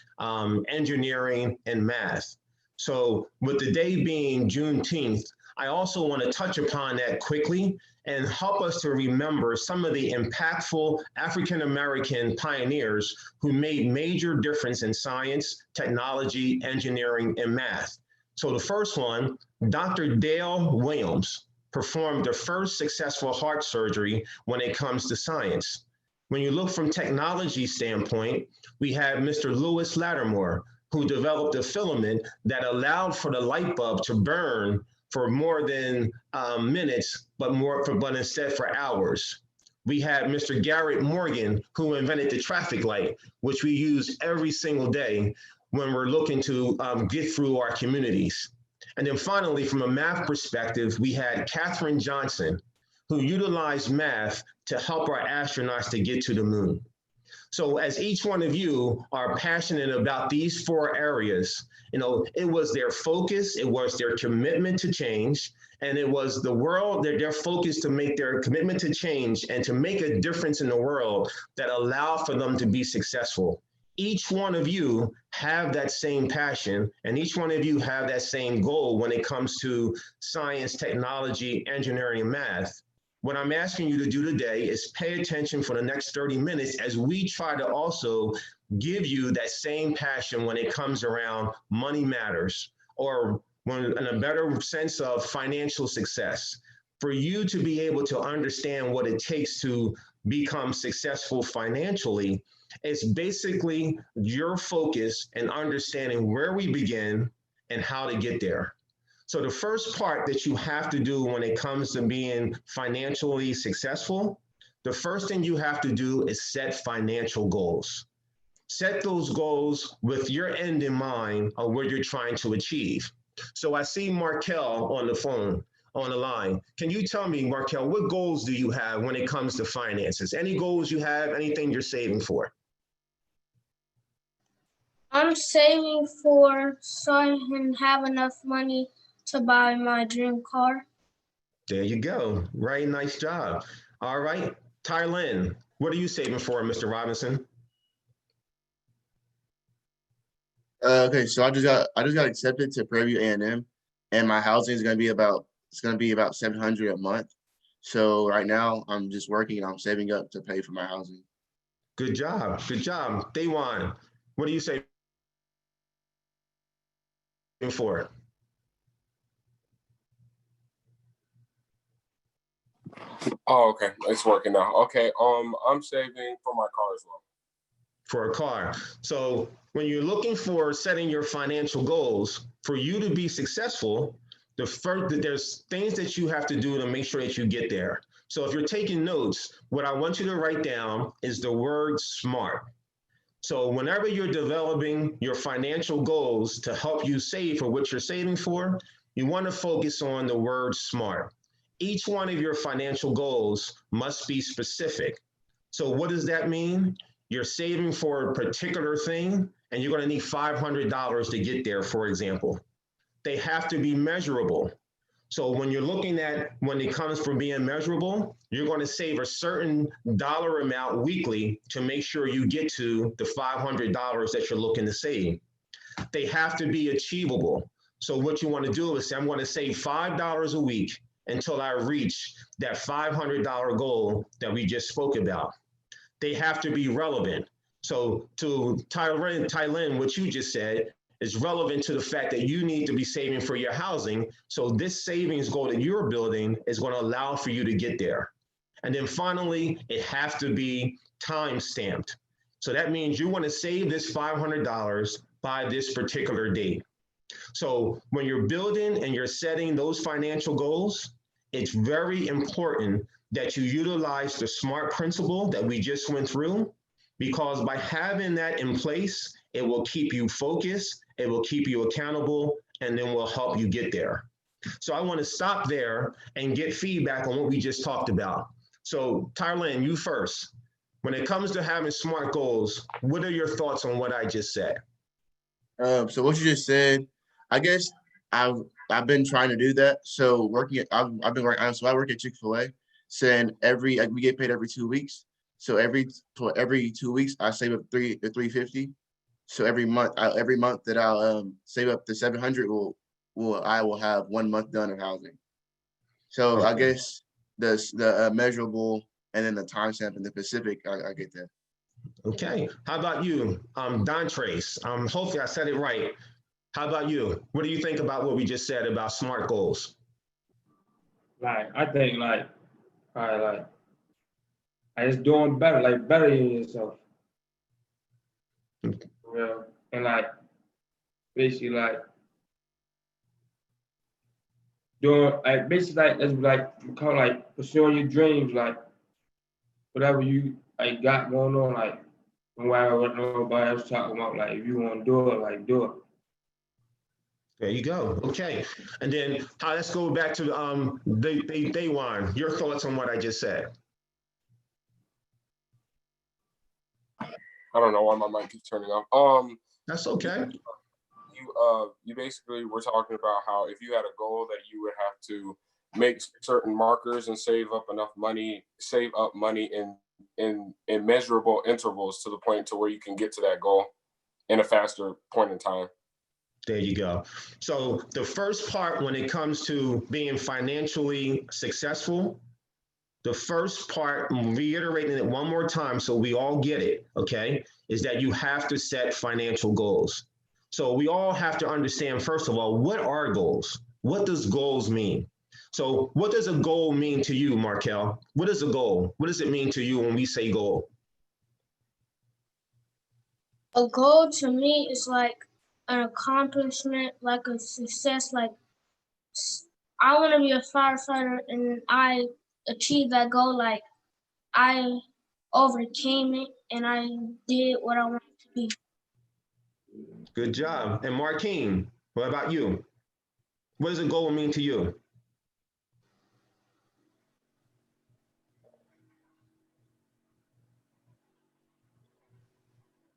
Speaker 6: engineering, and math. So with the day being Juneteenth, I also want to touch upon that quickly and help us to remember some of the impactful African-American pioneers who made major difference in science, technology, engineering, and math. So the first one, Dr. Dale Williams, performed the first successful heart surgery when it comes to science. When you look from technology standpoint, we have Mr. Lewis Lattimore, who developed a filament that allowed for the light bulb to burn for more than minutes, but instead for hours. We had Mr. Garrett Morgan, who invented the traffic light, which we use every single day when we're looking to get through our communities. And then finally, from a math perspective, we had Katherine Johnson, who utilized math to help our astronauts to get to the moon. So as each one of you are passionate about these four areas, it was their focus, it was their commitment to change, and it was their focus to make their commitment to change and to make a difference in the world that allowed for them to be successful. Each one of you have that same passion, and each one of you have that same goal when it comes to science, technology, engineering, and math. What I'm asking you to do today is pay attention for the next 30 minutes as we try to also give you that same passion when it comes around money matters, or in a better sense of financial success. For you to be able to understand what it takes to become successful financially, it's basically your focus and understanding where we begin and how to get there. So the first part that you have to do when it comes to being financially successful, the first thing you have to do is set financial goals. Set those goals with your end in mind of what you're trying to achieve. So I see Markel on the line. Can you tell me, Markel, what goals do you have when it comes to finances? Any goals you have, anything you're saving for?
Speaker 11: I'm saving so I can have enough money to buy my dream car.
Speaker 6: There you go. Right, nice job. All right, Tylynn, what are you saving for, Mr. Robinson?
Speaker 9: Okay, so I just got accepted to Prairie View A&M, and my housing is gonna be about $700 a month. So right now I'm just working and I'm saving up to pay for my housing.
Speaker 6: Good job. Good job. Daywan, what do you say for it?
Speaker 10: Oh, okay. It's working now. Okay. I'm saving for my car as well.
Speaker 6: For a car. So when you're looking for setting your financial goals, for you to be successful, there's things that you have to do to make sure that you get there. So if you're taking notes, what I want you to write down is the word SMART. So whenever you're developing your financial goals to help you save for what you're saving for, you want to focus on the word SMART. Each one of your financial goals must be specific. So what does that mean? You're saving for a particular thing, and you're going to need $500 to get there, for example. They have to be measurable. So when you're looking at, when it comes from being measurable, you're going to save a certain dollar amount weekly to make sure you get to the $500 that you're looking to save. They have to be achievable. So what you want to do is say, I'm going to save $5 a week until I reach that $500 goal that we just spoke about. They have to be relevant. So to Tylin, what you just said is relevant to the fact that you need to be saving for your housing. So this savings goal that you're building is going to allow for you to get there. And then finally, it has to be time stamped. So that means you want to save this $500 by this particular date. So when you're building and you're setting those financial goals, it's very important that you utilize the SMART principle that we just went through, because by having that in place, it will keep you focused, it will keep you accountable, and then will help you get there. So I want to stop there and get feedback on what we just talked about. So Tylin, you first. When it comes to having SMART goals, what are your thoughts on what I just said?
Speaker 9: So what you just said, I guess I've been trying to do that. So I've been working. So I work at Chick-fil-A, saying we get paid every 2 weeks. So every 2 weeks I save up $350. So every month that I'll save up the $700, I will have 1 month done of housing. So okay. I guess the measurable and then the timestamp in the Pacific, I get that.
Speaker 6: Okay. How about you, Dontrace? Hopefully I said it right. How about you? What do you think about what we just said about SMART goals?
Speaker 8: I think it's doing better, better than yourself. Real. And basically doing become pursuing your dreams, whatever you got going on, no matter what nobody else talking about, if you want to do it, do it.
Speaker 6: There you go. Okay. And then let's go back to Daywan. Your thoughts on what I just said.
Speaker 10: I don't know why my mic keeps turning off.
Speaker 6: That's okay.
Speaker 10: You basically were talking about how if you had a goal that you would have to make certain markers and save up money in measurable intervals to the point to where you can get to that goal in a faster point in time.
Speaker 6: There you go. So the first part when it comes to being financially successful, the first part, I'm reiterating it one more time so we all get it, okay, is that you have to set financial goals. So we all have to understand, first of all, what are goals? What does goals mean? So what does a goal mean to you, Markel? What is a goal? What does it mean to you when we say goal?
Speaker 11: A goal to me is an accomplishment, a success. I want to be a firefighter, and I achieved that goal. I overcame it, and I did what I wanted to be.
Speaker 6: Good job. And Marquine, what about you? What does a goal mean to you?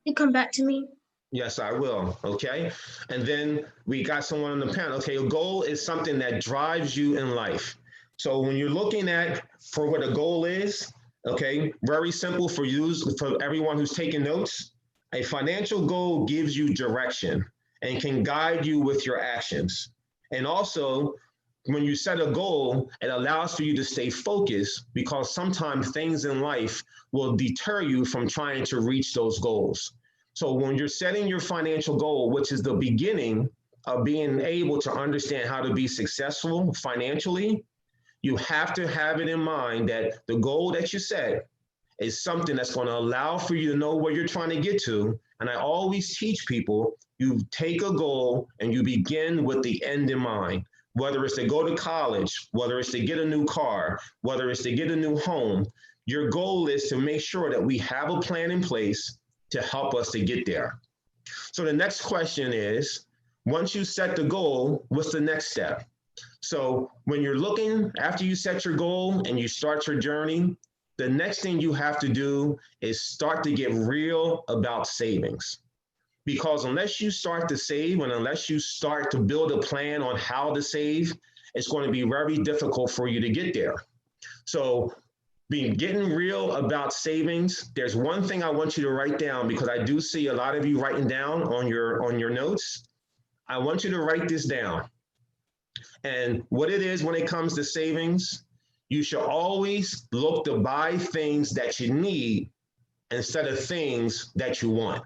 Speaker 11: You come back to me.
Speaker 6: Yes, I will. Okay. And then we got someone on the panel. Okay. A goal is something that drives you in life. So when you're looking for what a goal is, okay, very simple for everyone who's taking notes. A financial goal gives you direction and can guide you with your actions. And also, when you set a goal, it allows for you to stay focused, because sometimes things in life will deter you from trying to reach those goals. So when you're setting your financial goal, which is the beginning of being able to understand how to be successful financially, you have to have it in mind that the goal that you set is something that's going to allow for you to know where you're trying to get to. And I always teach people, you take a goal and you begin with the end in mind, whether it's to go to college, whether it's to get a new car, whether it's to get a new home. Your goal is to make sure that we have a plan in place to help us to get there. So the next question is, once you set the goal, what's the next step? So when you're looking, after you set your goal and you start your journey, the next thing you have to do is start to get real about savings. Because unless you start to save and unless you start to build a plan on how to save, it's going to be very difficult for you to get there. So getting real about savings, there's one thing I want you to write down, because I do see a lot of you writing down on your notes. I want you to write this down. And what it is when it comes to savings, you should always look to buy things that you need instead of things that you want.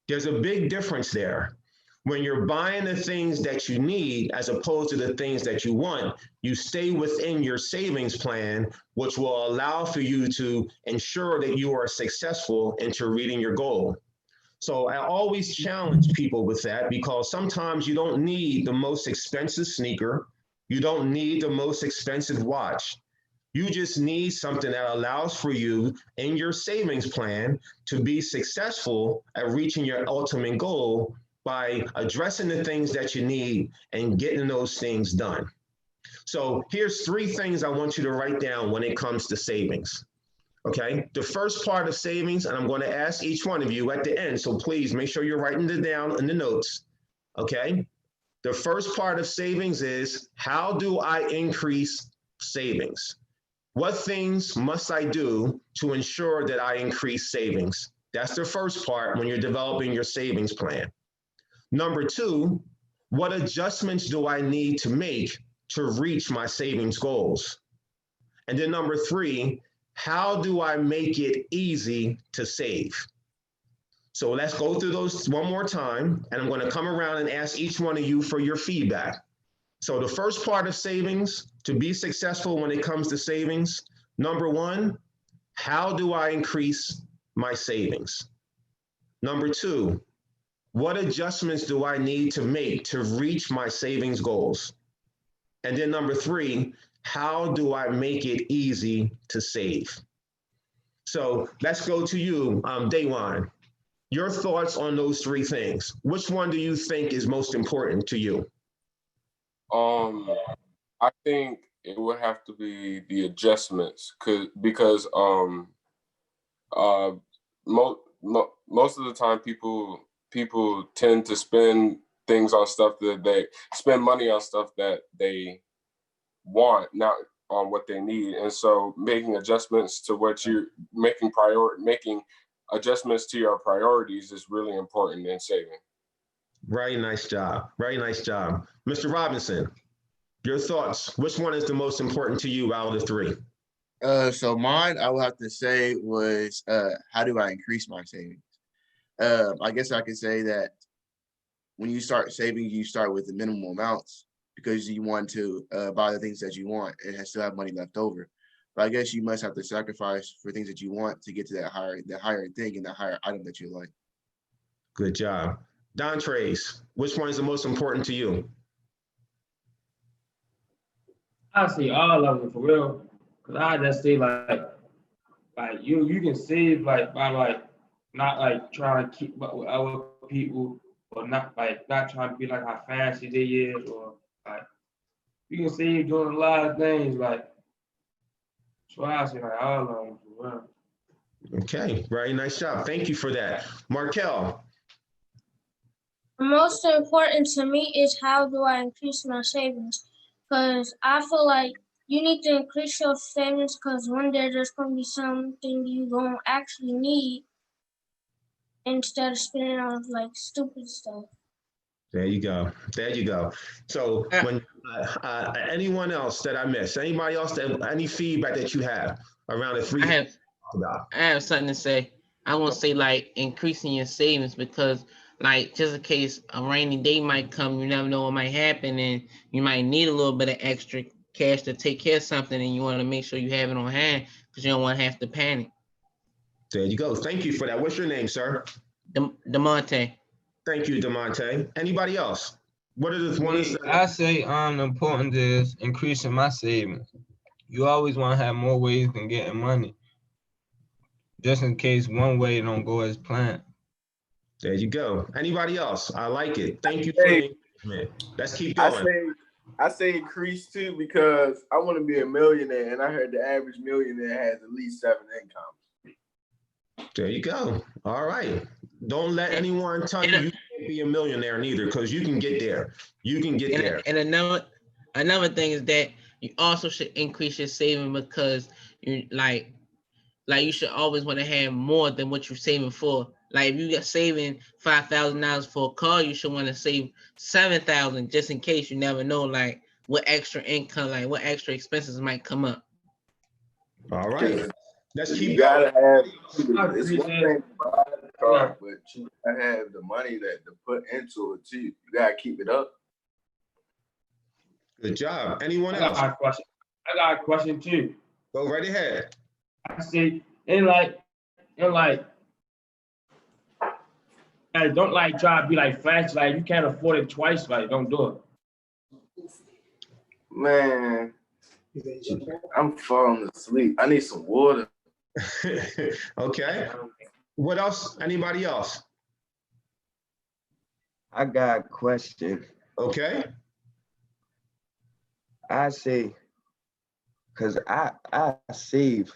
Speaker 6: There's a big difference there. When you're buying the things that you need as opposed to the things that you want, you stay within your savings plan, which will allow for you to ensure that you are successful into reaching your goal. So I always challenge people with that, because sometimes you don't need the most expensive sneaker. You don't need the most expensive watch. You just need something that allows for you in your savings plan to be successful at reaching your ultimate goal by addressing the things that you need and getting those things done. So here's 3 things I want you to write down when it comes to savings. Okay, the first part of savings, and I'm going to ask each one of you at the end, so please make sure you're writing it down in the notes. Okay, the first part of savings is, how do I increase savings? What things must I do to ensure that I increase savings? That's the first part when you're developing your savings plan. Number 2, what adjustments do I need to make to reach my savings goals? And then number 3, how do I make it easy to save? So let's go through those one more time, and I'm going to come around and ask each one of you for your feedback. So the first part of savings, to be successful when it comes to savings, number 1, how do I increase my savings? Number 2, what adjustments do I need to make to reach my savings goals? And then number 3, how do I make it easy to save? So let's go to you, Daywan. Your thoughts on those 3 things. Which one do you think is most important to you?
Speaker 10: I think it would have to be the adjustments, because most of the time people tend to spend things on stuff that they spend money on stuff that they want, not on what they need. And so making adjustments to what you're making adjustments to your priorities is really important in saving.
Speaker 6: Very nice job. Very nice job. Mr. Robinson, your thoughts. Which one is the most important to you out of the 3?
Speaker 9: So mine, I would have to say, was how do I increase my savings? I guess I could say that when you start saving, you start with the minimal amounts, because you want to buy the things that you want and still have money left over. But I guess you must have to sacrifice for things that you want to get to that higher thing and the higher item that you like.
Speaker 6: Good job. Don Trace, which one is the most important to you?
Speaker 8: I see all of them for real, cause I just say like you can save like by like not like trying to keep up with other people, or not trying to be like how fancy they is, or like you can save doing a lot of things like. So I say like all of them for real.
Speaker 6: Okay, very nice job. Thank you for that. Markel.
Speaker 11: The most important to me is, how do I increase my savings? Because I feel like you need to increase your savings, because one day there's going to be something you going to actually need instead of spending on like stupid stuff.
Speaker 6: There you go. There you go. So when anyone else that I missed, anybody else that any feedback that you have around the 3
Speaker 13: I have something to say. I want to say like increasing your savings, because like just in case a rainy day might come, you never know what might happen, and you might need a little bit of extra cash to take care of something, and you want to make sure you have it on hand because you don't want to have to panic.
Speaker 6: There you go. Thank you for that. What's your name, sir?
Speaker 13: DeMonte.
Speaker 6: Thank you, DeMonte. Anybody else? What are the ones that
Speaker 14: I say important is increasing my savings. You always want to have more ways than getting money, just in case one way don't go as planned.
Speaker 6: There you go. Anybody else? I like it. Thank you for the engagement. Let's keep going.
Speaker 15: I say increase too, because I want to be a millionaire, and I heard the average millionaire has at least 7 incomes.
Speaker 6: There you go. All right. Don't let anyone tell you you can't be a millionaire neither, because you can get there. You can get there.
Speaker 13: And another thing is that you also should increase your saving, because you like you should always want to have more than what you're saving for. Like if you got saving $5,000 for a car, you should want to save $7,000 just in case. You never know, like what extra income, like what extra expenses might come up.
Speaker 6: All right, let's keep
Speaker 15: You gotta have.
Speaker 8: It's
Speaker 15: It's one thing to buy the car, but you gotta have the money that to put into it too. You gotta keep it up.
Speaker 6: Good job. Anyone else?
Speaker 8: I got a question too.
Speaker 6: Go right ahead.
Speaker 8: I see, and don't like try to be like flash, like you can't afford it twice, like don't do it.
Speaker 15: Man, I'm falling asleep. I need some water.
Speaker 6: Okay. What else? Anybody else?
Speaker 1: I got a question.
Speaker 6: Okay.
Speaker 1: I say, cause I save,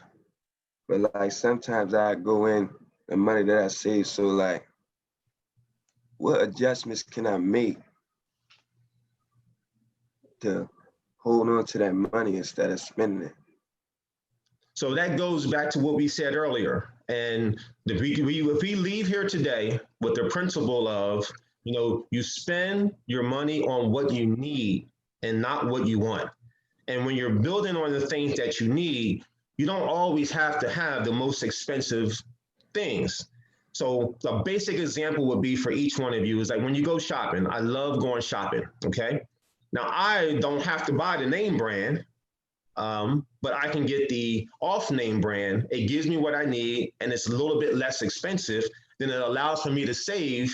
Speaker 1: but like sometimes I go in the money that I save. So like, what adjustments can I make to hold on to that money instead of spending it?
Speaker 6: So that goes back to what we said earlier. And if we leave here today with the principle of, you spend your money on what you need and not what you want. And when you're building on the things that you need, you don't always have to have the most expensive things. So the basic example would be for each one of you is like when you go shopping, I love going shopping, okay? Now I don't have to buy the name brand, but I can get the off-name brand. It gives me what I need, and it's a little bit less expensive. Then it allows for me to save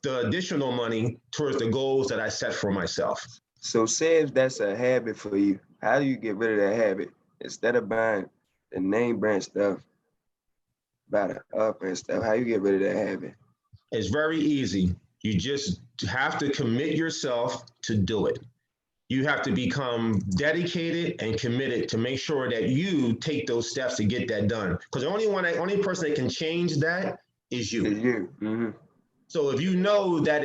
Speaker 6: the additional money towards the goals that I set for myself.
Speaker 1: So say if that's a habit for you, how do you get rid of that habit? Instead of buying the name brand stuff, buy the up-brand stuff, how you get rid of that habit?
Speaker 6: It's very easy. You just have to commit yourself to do it. You have to become dedicated and committed to make sure that you take those steps to get that done. Because the only person that can change that is you.
Speaker 1: Mm-hmm.
Speaker 6: So if you know that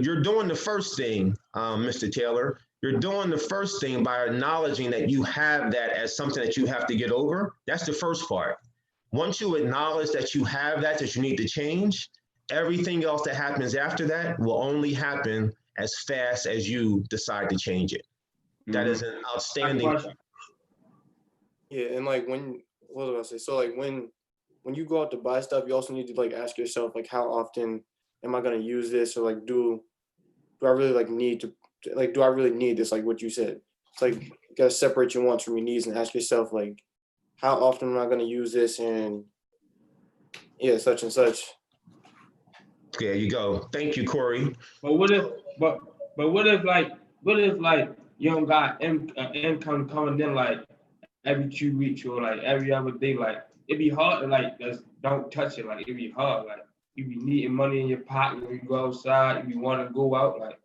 Speaker 6: you're doing the first thing, Mr. Taylor, you're doing the first thing by acknowledging that you have that as something that you have to get over. That's the first part. Once you acknowledge that you have that you need to change, everything else that happens after that will only happen as fast as you decide to change it. That is an outstanding.
Speaker 12: Yeah, and like what was I gonna say? So like when you go out to buy stuff, you also need to like ask yourself like how often am I gonna use this, or like do I really like need to like do I really need this, like what you said. It's like you gotta separate your wants from your needs and ask yourself like how often am I gonna use this, and yeah, such and such.
Speaker 6: There you go. Thank you, Corey.
Speaker 8: But what if you don't got income coming in like every 2 weeks or like every other day? Like it'd be hard to like just don't touch it. Like it'd be hard. Like you be needing money in your pocket when you go outside. If you want to go out, like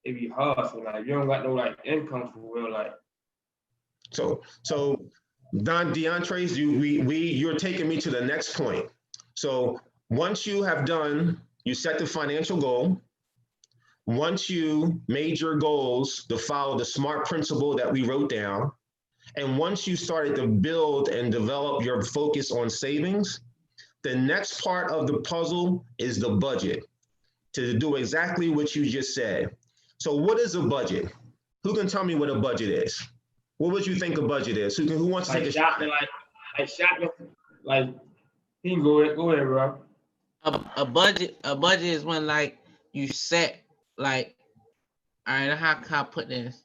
Speaker 8: it'd be hard. So like you don't got no like income for real. Like
Speaker 6: so DeAndre, you're taking me to the next point. So once you have done, you set the financial goal. Once you made your goals to follow the SMART principle that we wrote down, and once you started to build and develop your focus on savings, the next part of the puzzle is the budget, to do exactly what you just said. So what is a budget? Who can tell me what a budget is? What would you think a budget is? Who wants to take a shot?
Speaker 8: Like shopping, like you can go ahead, bro.
Speaker 13: A budget is when like you set like, all right, how can I put this?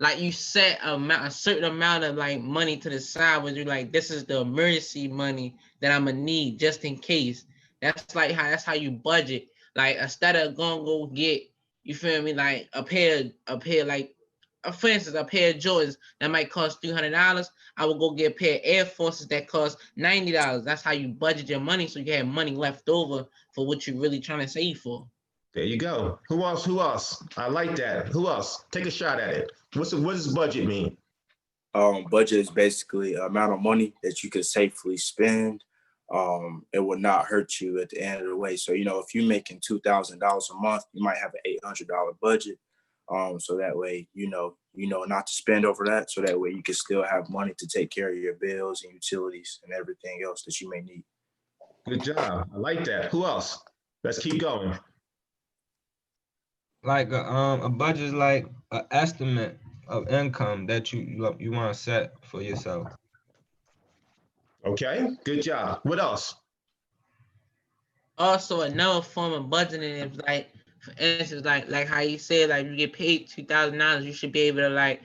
Speaker 13: Like you set a certain amount of like money to the side where you're like, this is the emergency money that I'm gonna need just in case. That's how you budget. Like instead of go get, you feel me, like a pair like, for instance, a pair of Jordans that might cost $300. I will go get a pair of Air Forces that cost $90. That's how you budget your money, so you have money left over for what you're really trying to save for.
Speaker 6: There you go. Who else? I like that. Who else? Take a shot at it. What does budget mean?
Speaker 16: Budget is basically an amount of money that you can safely spend. It will not hurt you at the end of the way. So, if you're making $2,000 a month, you might have an $800 budget. So that way, you know not to spend over that. So that way you can still have money to take care of your bills and utilities and everything else that you may need.
Speaker 6: Good job. I like that. Who else? Let's keep going.
Speaker 14: Like a budget is like an estimate of income that you want to set for yourself.
Speaker 6: Okay, good job. What else?
Speaker 13: Also, another form of budgeting is like, for instance, like how you said, like you get paid $2,000, you should be able to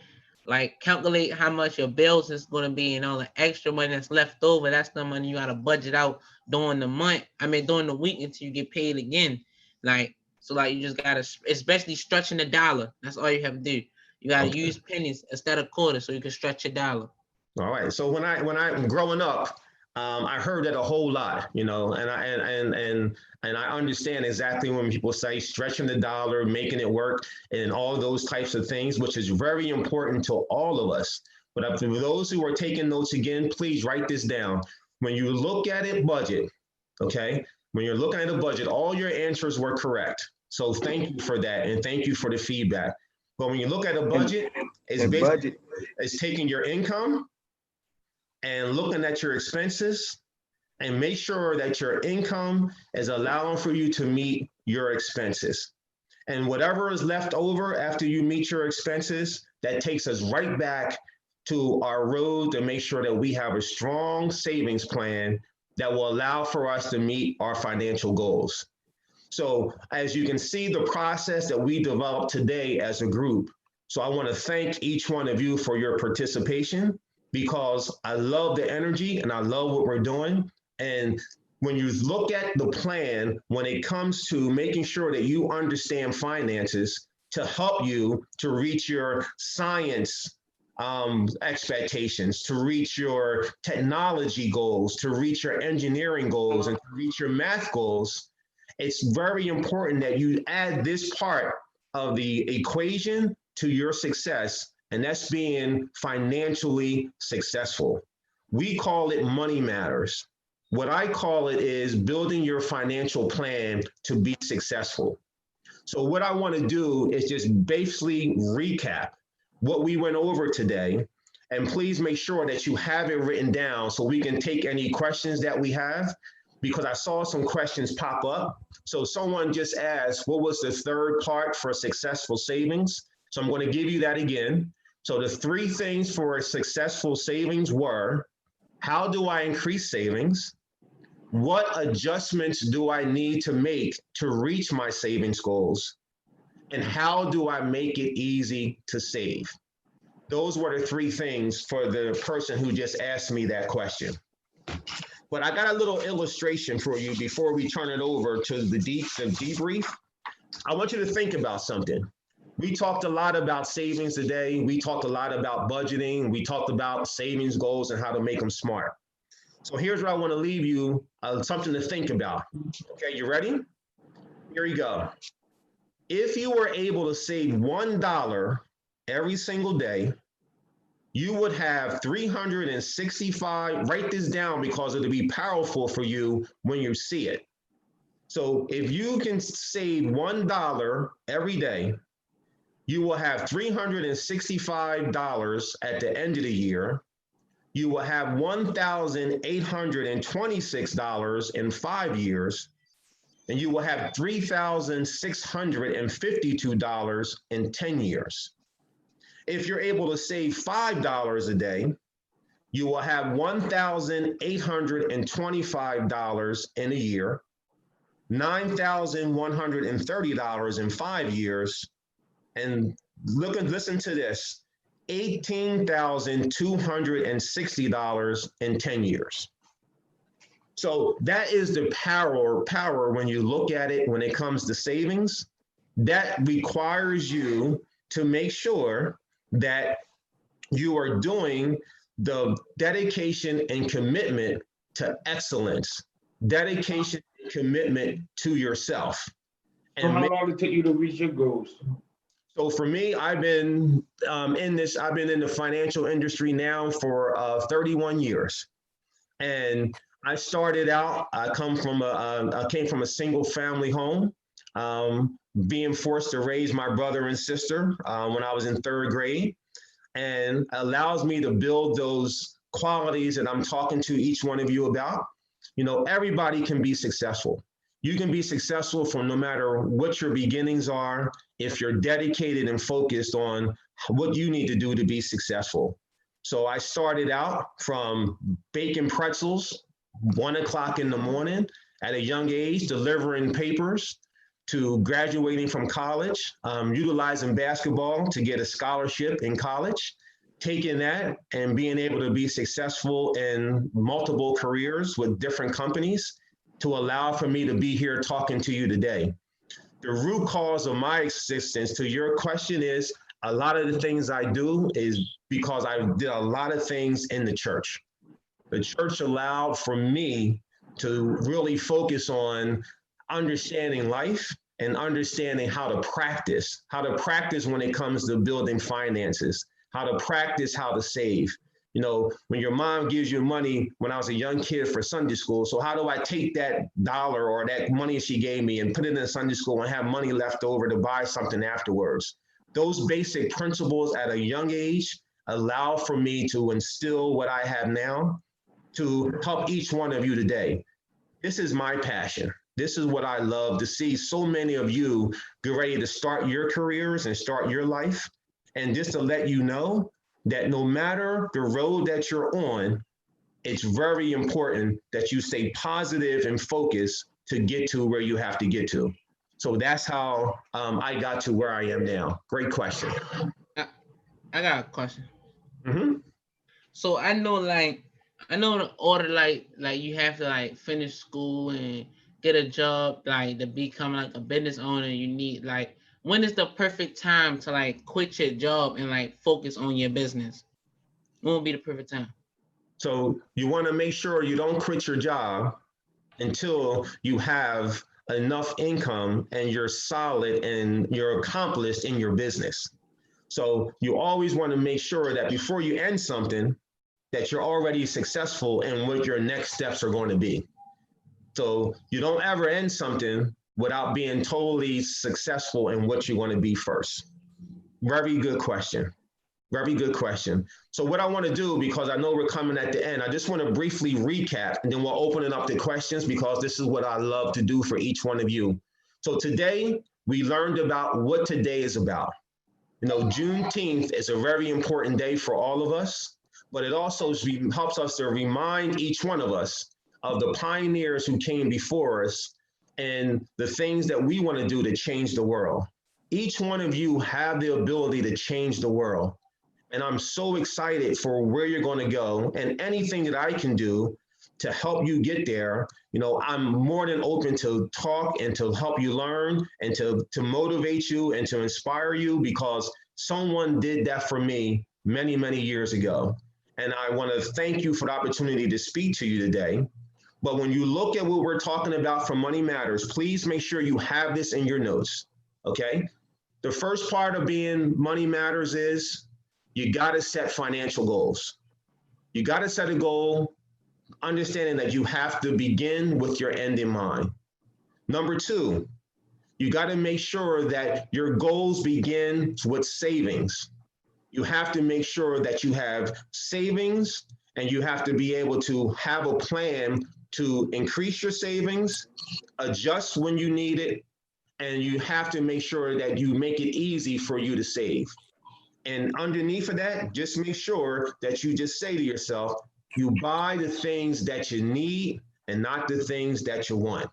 Speaker 13: like calculate how much your bills is going to be, and all the extra money that's left over. That's the money you got to budget out during the month. I mean, during the week until you get paid again. Like, so like you just got to, especially stretching the dollar. That's all you have to do. You got to use pennies instead of quarters so you can stretch your dollar.
Speaker 6: All right. So when I'm growing up, I heard that a whole lot, and I understand exactly when people say stretching the dollar, making it work, and all those types of things, which is very important to all of us. But for those who are taking notes again, please write this down. When you look at it, budget, okay? When you're looking at a budget, all your answers were correct. So thank you for that, and thank you for the feedback. But when you look at a budget, it's taking your income and looking at your expenses, and make sure that your income is allowing for you to meet your expenses. And whatever is left over after you meet your expenses, that takes us right back to our road to make sure that we have a strong savings plan that will allow for us to meet our financial goals. So as you can see, the process that we developed today as a group. So I want to thank each one of you for your participation, because I love the energy and I love what we're doing. And when you look at the plan, when it comes to making sure that you understand finances to help you to reach your science expectations, to reach your technology goals, to reach your engineering goals, and to reach your math goals, it's very important that you add this part of the equation to your success, and that's being financially successful. We call it money matters. What I call it is building your financial plan to be successful. So what I want to do is just basically recap what we went over today, and please make sure that you have it written down so we can take any questions that we have, because I saw some questions pop up. So someone just asked, what was the third part for successful savings? So I'm going to give you that again. So the three things for successful savings were: how do I increase savings? What adjustments do I need to make to reach my savings goals? And how do I make it easy to save? Those were the three things for the person who just asked me that question. But I got a little illustration for you before we turn it over to the debrief. I want you to think about something. We talked a lot about savings today. We talked a lot about budgeting. We talked about savings goals and how to make them smart. So here's what I want to leave you, something to think about. Okay, you ready? Here you go. If you were able to save $1 every single day, you would have 365, write this down because it'll be powerful for you when you see it. So if you can save $1 every day, you will have $365 at the end of the year. You will have $1,826 in 5 years, and you will have $3,652 in 10 years. If you're able to save $5 a day, you will have $1,825 in a year, $9,130 in 5 years, and listen to this, $18,260 in 10 years. So that is the power when you look at it when it comes to savings. That requires you to make sure that you are doing the dedication and commitment to excellence, dedication and commitment to yourself.
Speaker 8: So how long did it take you to reach your goals?
Speaker 6: So for me, I've been in the financial industry now for 31 years. And I started out, I came from a single family home being forced to raise my brother and sister when I was in 3rd grade, and allows me to build those qualities that I'm talking to each one of you about. You know, everybody can be successful. You can be successful from no matter what your beginnings are, if you're dedicated and focused on what you need to do to be successful. So I started out from baking pretzels 1 o'clock in the morning at a young age, delivering papers, to graduating from college, utilizing basketball to get a scholarship in college, taking that and being able to be successful in multiple careers with different companies to allow for me to be here talking to you today. The root cause of my existence, to your question, is a lot of the things I do is because I did a lot of things in the church. The church allowed for me to really focus on understanding life and understanding how to practice when it comes to building finances, how to practice how to save. You know, when your mom gives you money when I was a young kid for Sunday school, so how do I take that dollar or that money she gave me and put it in Sunday school and have money left over to buy something afterwards? Those basic principles at a young age allow for me to instill what I have now to help each one of you today. This is my passion. This is what I love, to see so many of you get ready to start your careers and start your life. And just to let you know that no matter the road that you're on, it's very important that you stay positive and focused to get to where you have to get to. So that's how I got to where I am now. Great question.
Speaker 13: I got a question.
Speaker 6: Mm-hmm.
Speaker 13: So I know in order like you have to like finish school and get a job, like to become like a business owner, you need like, when is the perfect time to like quit your job and like focus on your business? When will be the perfect time?
Speaker 6: So you want to make sure you don't quit your job until you have enough income and you're solid and you're accomplished in your business. So you always want to make sure that before you end something, that you're already successful in what your next steps are going to be. So you don't ever end something without being totally successful in what you want to be first. Very good question. Very good question. So what I want to do, because I know we're coming at the end, I just want to briefly recap, and then we'll open it up to questions, because this is what I love to do for each one of you. So today, we learned about what today is about. You know, Juneteenth is a very important day for all of us, but it also helps us to remind each one of us of the pioneers who came before us and the things that we want to do to change the world. Each one of you have the ability to change the world. And I'm so excited for where you're going to go, and anything that I can do to help you get there. You know, I'm more than open to talk and to help you learn and to motivate you and to inspire you, because someone did that for me many, many years ago. And I want to thank you for the opportunity to speak to you today. But when you look at what we're talking about from Money Matters, please make sure you have this in your notes, okay? The first part of being Money Matters is you got to set financial goals. You got to set a goal, understanding that you have to begin with your end in mind. Number two, you got to make sure that your goals begin with savings. You have to make sure that you have savings, and you have to be able to have a plan to increase your savings, adjust when you need it, and you have to make sure that you make it easy for you to save. And underneath of that, just make sure that you just say to yourself, you buy the things that you need and not the things that you want.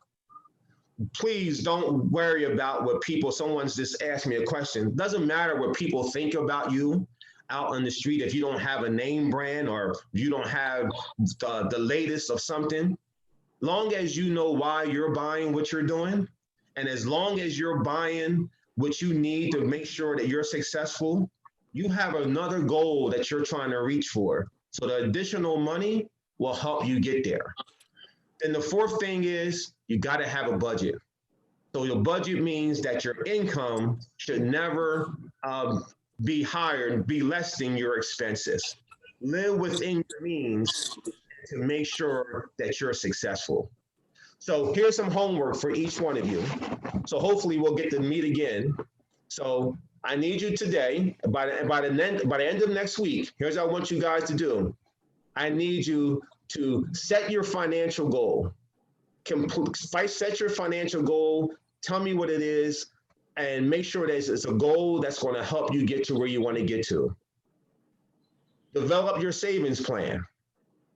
Speaker 6: Please don't worry about what someone's just asked me a question. Doesn't matter what people think about you out on the street if you don't have a name brand or you don't have the latest of something. Long as you know why you're buying what you're doing, and as long as you're buying what you need to make sure that you're successful, you have another goal that you're trying to reach for. So the additional money will help you get there. And the fourth thing is you got to have a budget. So your budget means that your income should never be higher, be less than your expenses. Live within your means to make sure that you're successful. So here's some homework for each one of you. So hopefully we'll get to meet again. So I need you today, by the end of next week, here's what I want you guys to do. I need you to set your financial goal. Set your financial goal, tell me what it is, and make sure that it's a goal that's going to help you get to where you want to get to. Develop your savings plan.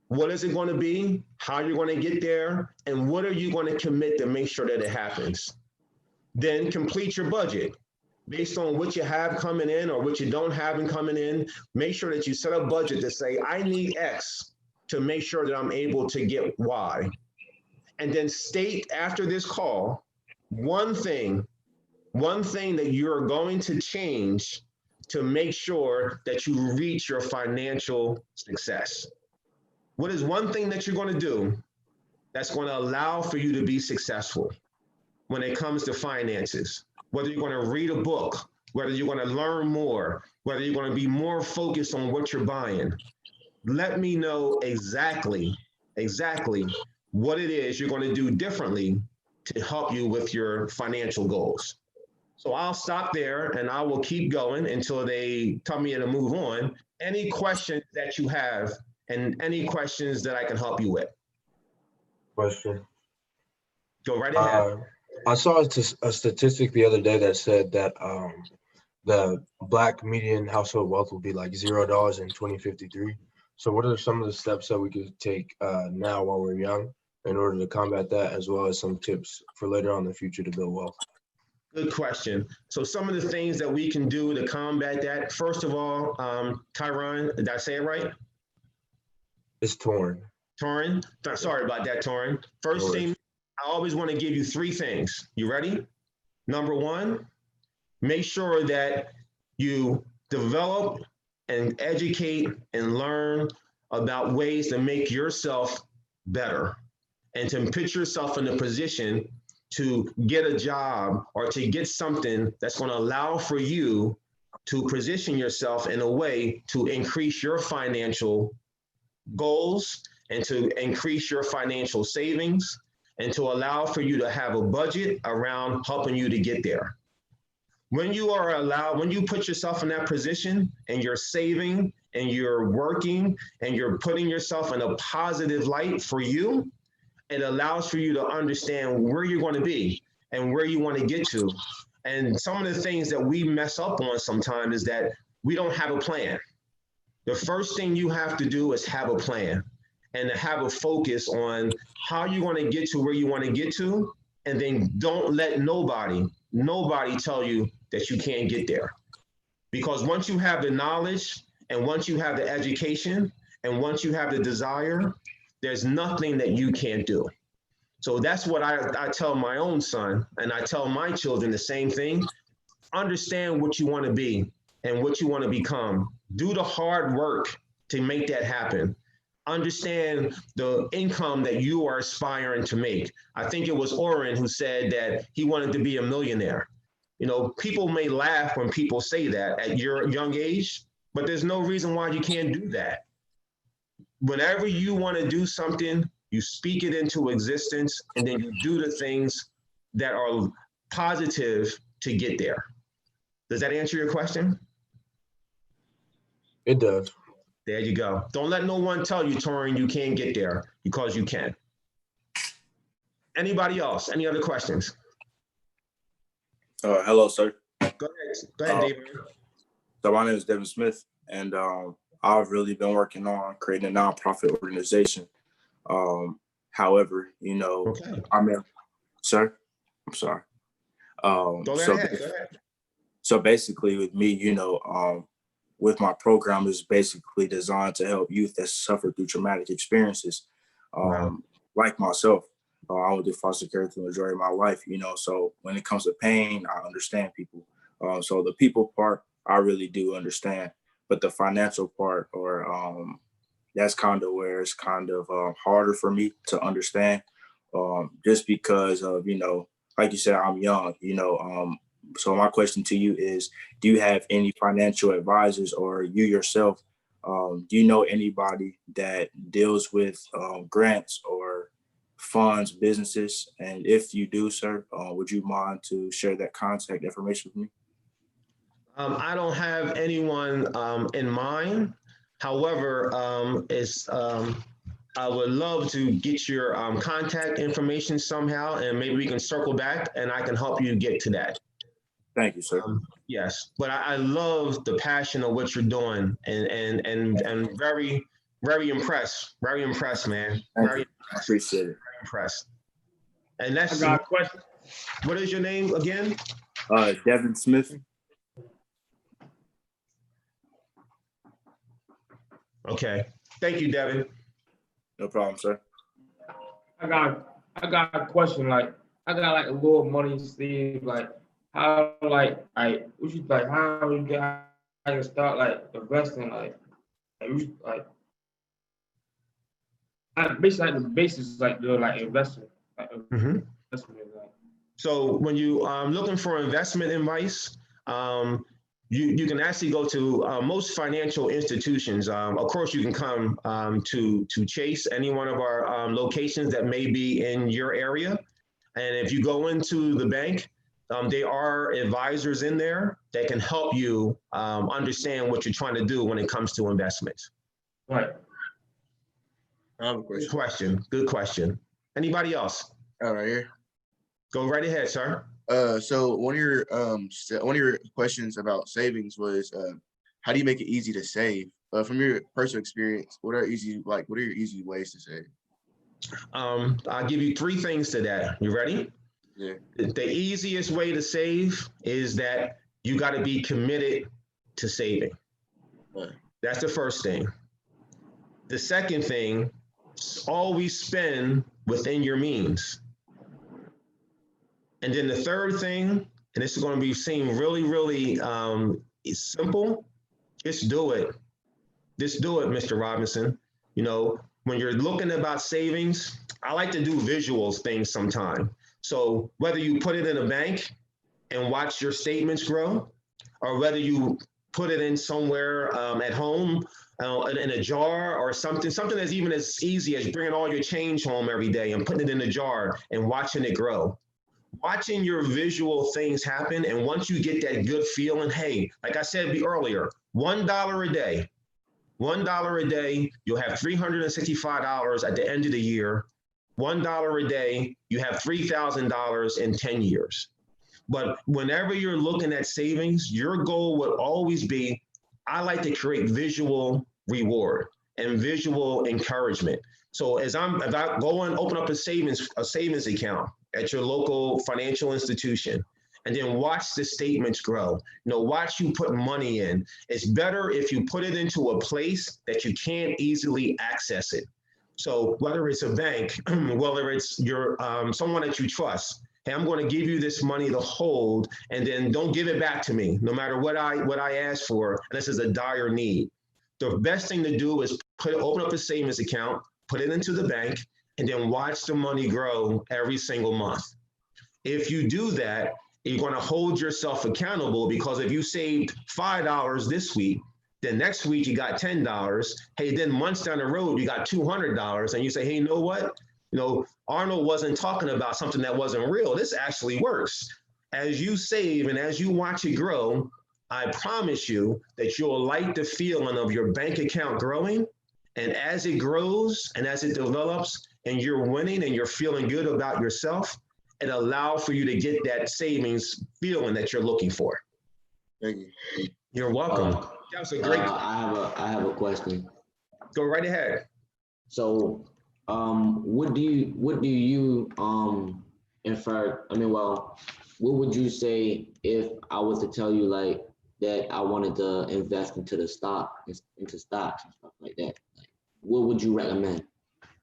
Speaker 6: What is it going to be? How you're going to get there? And what are you going to commit to make sure that it happens? Then complete your budget. Based on what you have coming in or what you don't have coming in, make sure that you set a budget to say, I need X to make sure that I'm able to get Y. And then state after this call, one thing that you're going to change to make sure that you reach your financial success. What is one thing that you're going to do that's going to allow for you to be successful when it comes to finances? Whether you're going to read a book, whether you're going to learn more, whether you're going to be more focused on what you're buying. Let me know exactly what it is you're going to do differently to help you with your financial goals. So I'll stop there and I will keep going until they tell me to move on. Any questions that you have and any questions that I can help you with?
Speaker 17: Question.
Speaker 6: Go right ahead.
Speaker 17: I saw a statistic the other day that said that the Black median household wealth will be like $0 in 2053. So what are some of the steps that we could take now while we're young in order to combat that, as well as some tips for later on in the future to build wealth?
Speaker 6: Good question. So some of the things that we can do to combat that, first of all, Tyron, did I say it right?
Speaker 17: It's Torn.
Speaker 6: Torrin, sorry about that, Torrin. First thing, I always want to give you three things. You ready? Number one, make sure that you develop and educate and learn about ways to make yourself better and to put yourself in a position to get a job or to get something that's going to allow for you to position yourself in a way to increase your financial goals and to increase your financial savings and to allow for you to have a budget around helping you to get there. When you put yourself in that position and you're saving and you're working and you're putting yourself in a positive light for you, it allows for you to understand where you're going to be and where you want to get to. And some of the things that we mess up on sometimes is that we don't have a plan. The first thing you have to do is have a plan and to have a focus on how you're going to get to where you want to get to. And then don't let nobody tell you that you can't get there. Because once you have the knowledge and once you have the education and once you have the desire, there's nothing that you can't do. So that's what I tell my own son, and I tell my children the same thing. Understand what you want to be and what you want to become. Do the hard work to make that happen. Understand the income that you are aspiring to make. I think it was Oren who said that he wanted to be a millionaire. You know, people may laugh when people say that at your young age, but there's no reason why you can't do that. Whenever you want to do something, you speak it into existence, and then you do the things that are positive to get there. Does that answer your question?
Speaker 17: It does.
Speaker 6: There you go. Don't let no one tell you, Torin, you can't get there, because you can. Anybody else? Any other questions?
Speaker 16: Hello, sir.
Speaker 6: Go ahead, David.
Speaker 16: So my name is Devin Smith, and I've really been working on creating a nonprofit organization. However, you know,
Speaker 6: okay.
Speaker 16: Sir, I'm sorry.
Speaker 6: Go ahead.
Speaker 16: So basically with me, you know, with my program is basically designed to help youth that suffer through traumatic experiences. Like myself, I went through foster care through the majority of my life, you know, so when it comes to pain, I understand people. So the people part, I really do understand, but the financial part, or that's kind of where it's kind of harder for me to understand, just because of, you know, like you said, I'm young, you know. So my question to you is, do you have any financial advisors, or you yourself, do you know anybody that deals with grants or funds, businesses? And if you do, sir, would you mind to share that contact information with me?
Speaker 6: I don't have anyone in mind. However, I would love to get your contact information somehow, and maybe we can circle back and I can help you get to that.
Speaker 16: Thank you, sir.
Speaker 6: Yes, but I love the passion of what you're doing, and very, very impressed, man.
Speaker 16: Thank you. I appreciate it.
Speaker 6: Very impressed. And that's,
Speaker 8: I got a question.
Speaker 6: What is your name again?
Speaker 16: Devin Smith.
Speaker 6: Okay. Thank you, Devin.
Speaker 16: No problem, sir.
Speaker 8: I got a question. Like, I got like a little money saved. Like, how how you can start like investing? Basically like the basis like the like investment.
Speaker 6: So when you looking for investment advice, you can actually go to most financial institutions. Of course, you can come to Chase, any one of our locations that may be in your area. And if you go into the bank, there are advisors in there that can help you understand what you're trying to do when it comes to investments.
Speaker 8: Right.
Speaker 9: I have a question.
Speaker 6: Good question. Anybody else?
Speaker 9: Right here.
Speaker 6: Go right ahead, sir.
Speaker 9: So one of your questions about savings was, how do you make it easy to save? From your personal experience, what are your easy ways to save?
Speaker 6: I'll give you 3 things to that. You ready?
Speaker 9: Yeah.
Speaker 6: The easiest way to save is that you got to be committed to saving.
Speaker 9: Right.
Speaker 6: That's the first thing. The second thing, always spend within your means. And then the third thing, and this is going to seem really, really simple, just do it. Just do it, Mr. Robinson. You know, when you're looking about savings, I like to do visual things sometime. So whether you put it in a bank and watch your statements grow, or whether you put it in somewhere at home in a jar or something that's even as easy as bringing all your change home every day and putting it in a jar and watching it grow. Watching your visual things happen, and once you get that good feeling, hey, like I said earlier, $1 a day, $1 a day, you'll have $365 at the end of the year. $1 a day, you have $3,000 in 10 years. But whenever you're looking at savings, your goal would always be, I like to create visual reward and visual encouragement. So if I go and open up a savings account at your local financial institution, and then watch the statements grow, watch you put money in. It's better if you put it into a place that you can't easily access it. So whether it's a bank, whether it's your someone that you trust, hey, I'm going to give you this money to hold, and then don't give it back to me, no matter what I ask for, unless it's a dire need. The best thing to do is open up a savings account, put it into the bank, and then watch the money grow every single month. If you do that, you're going to hold yourself accountable, because if you saved $5 this week, then next week you got $10. Hey, then months down the road, you got $200, and you say, hey, you know what? Arnold wasn't talking about something that wasn't real. This actually works. As you save and as you watch it grow, I promise you that you'll like the feeling of your bank account growing. And as it grows and as it develops and you're winning and you're feeling good about yourself, it allows for you to get that savings feeling that you're looking for.
Speaker 9: Thank you.
Speaker 6: You're welcome. That was a great.
Speaker 18: I have a question.
Speaker 6: Go right ahead.
Speaker 18: So, what do you infer? What would you say if I was to tell you like that I wanted to invest into stocks and stuff like that? Like, what would you recommend?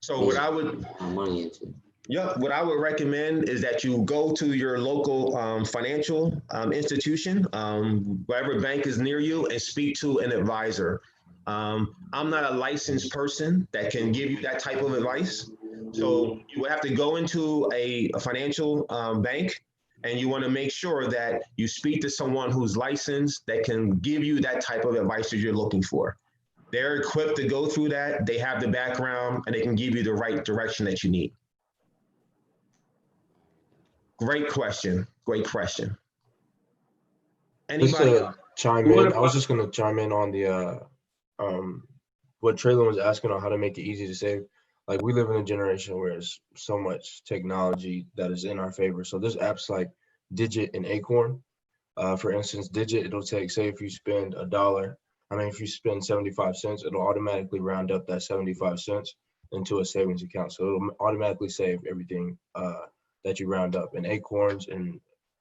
Speaker 6: So what I would
Speaker 18: money into?
Speaker 6: Yeah, what I would recommend is that you go to your local financial institution, wherever bank is near you, and speak to an advisor. I'm not a licensed person that can give you that type of advice. So you would have to go into a financial bank, and you want to make sure that you speak to someone who's licensed that can give you that type of advice that you're looking for. They're equipped to go through that. They have the background, and they can give you the right direction that you need. Great question. Great question.
Speaker 17: Just
Speaker 6: Anybody
Speaker 17: to
Speaker 6: else?
Speaker 17: chime in, I was just gonna chime in on the what Traylon was asking on how to make it easy to save. Like, we live in a generation where there's so much technology that is in our favor. So there's apps like Digit and Acorn. For instance, Digit, it'll take, say if you spend if you spend 75 cents, it'll automatically round up that 75 cents into a savings account. So it'll automatically save everything that you round up. And Acorns and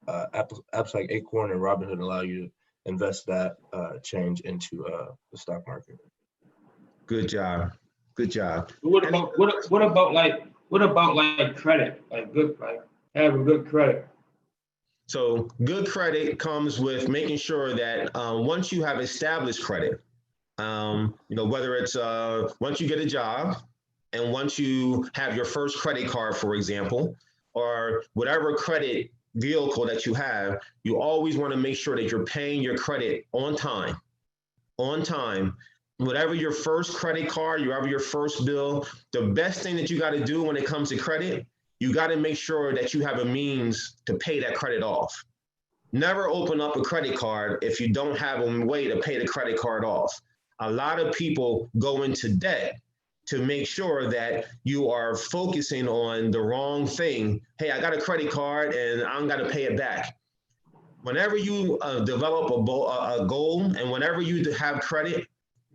Speaker 17: apps like Acorn and Robinhood allow you to invest that change into the stock market.
Speaker 6: Good job. Good job.
Speaker 8: What about credit? Having good credit.
Speaker 6: So good credit comes with making sure that once you have established credit, whether it's once you get a job and once you have your first credit card, for example, or whatever credit vehicle that you have, you always want to make sure that you're paying your credit on time. Whatever your first credit card, whatever your first bill, the best thing that you got to do when it comes to credit, you got to make sure that you have a means to pay that credit off. Never open up a credit card if you don't have a way to pay the credit card off. A lot of people go into debt to make sure that you are focusing on the wrong thing. Hey, I got a credit card and I'm going to pay it back. Whenever you develop a goal and whenever you have credit,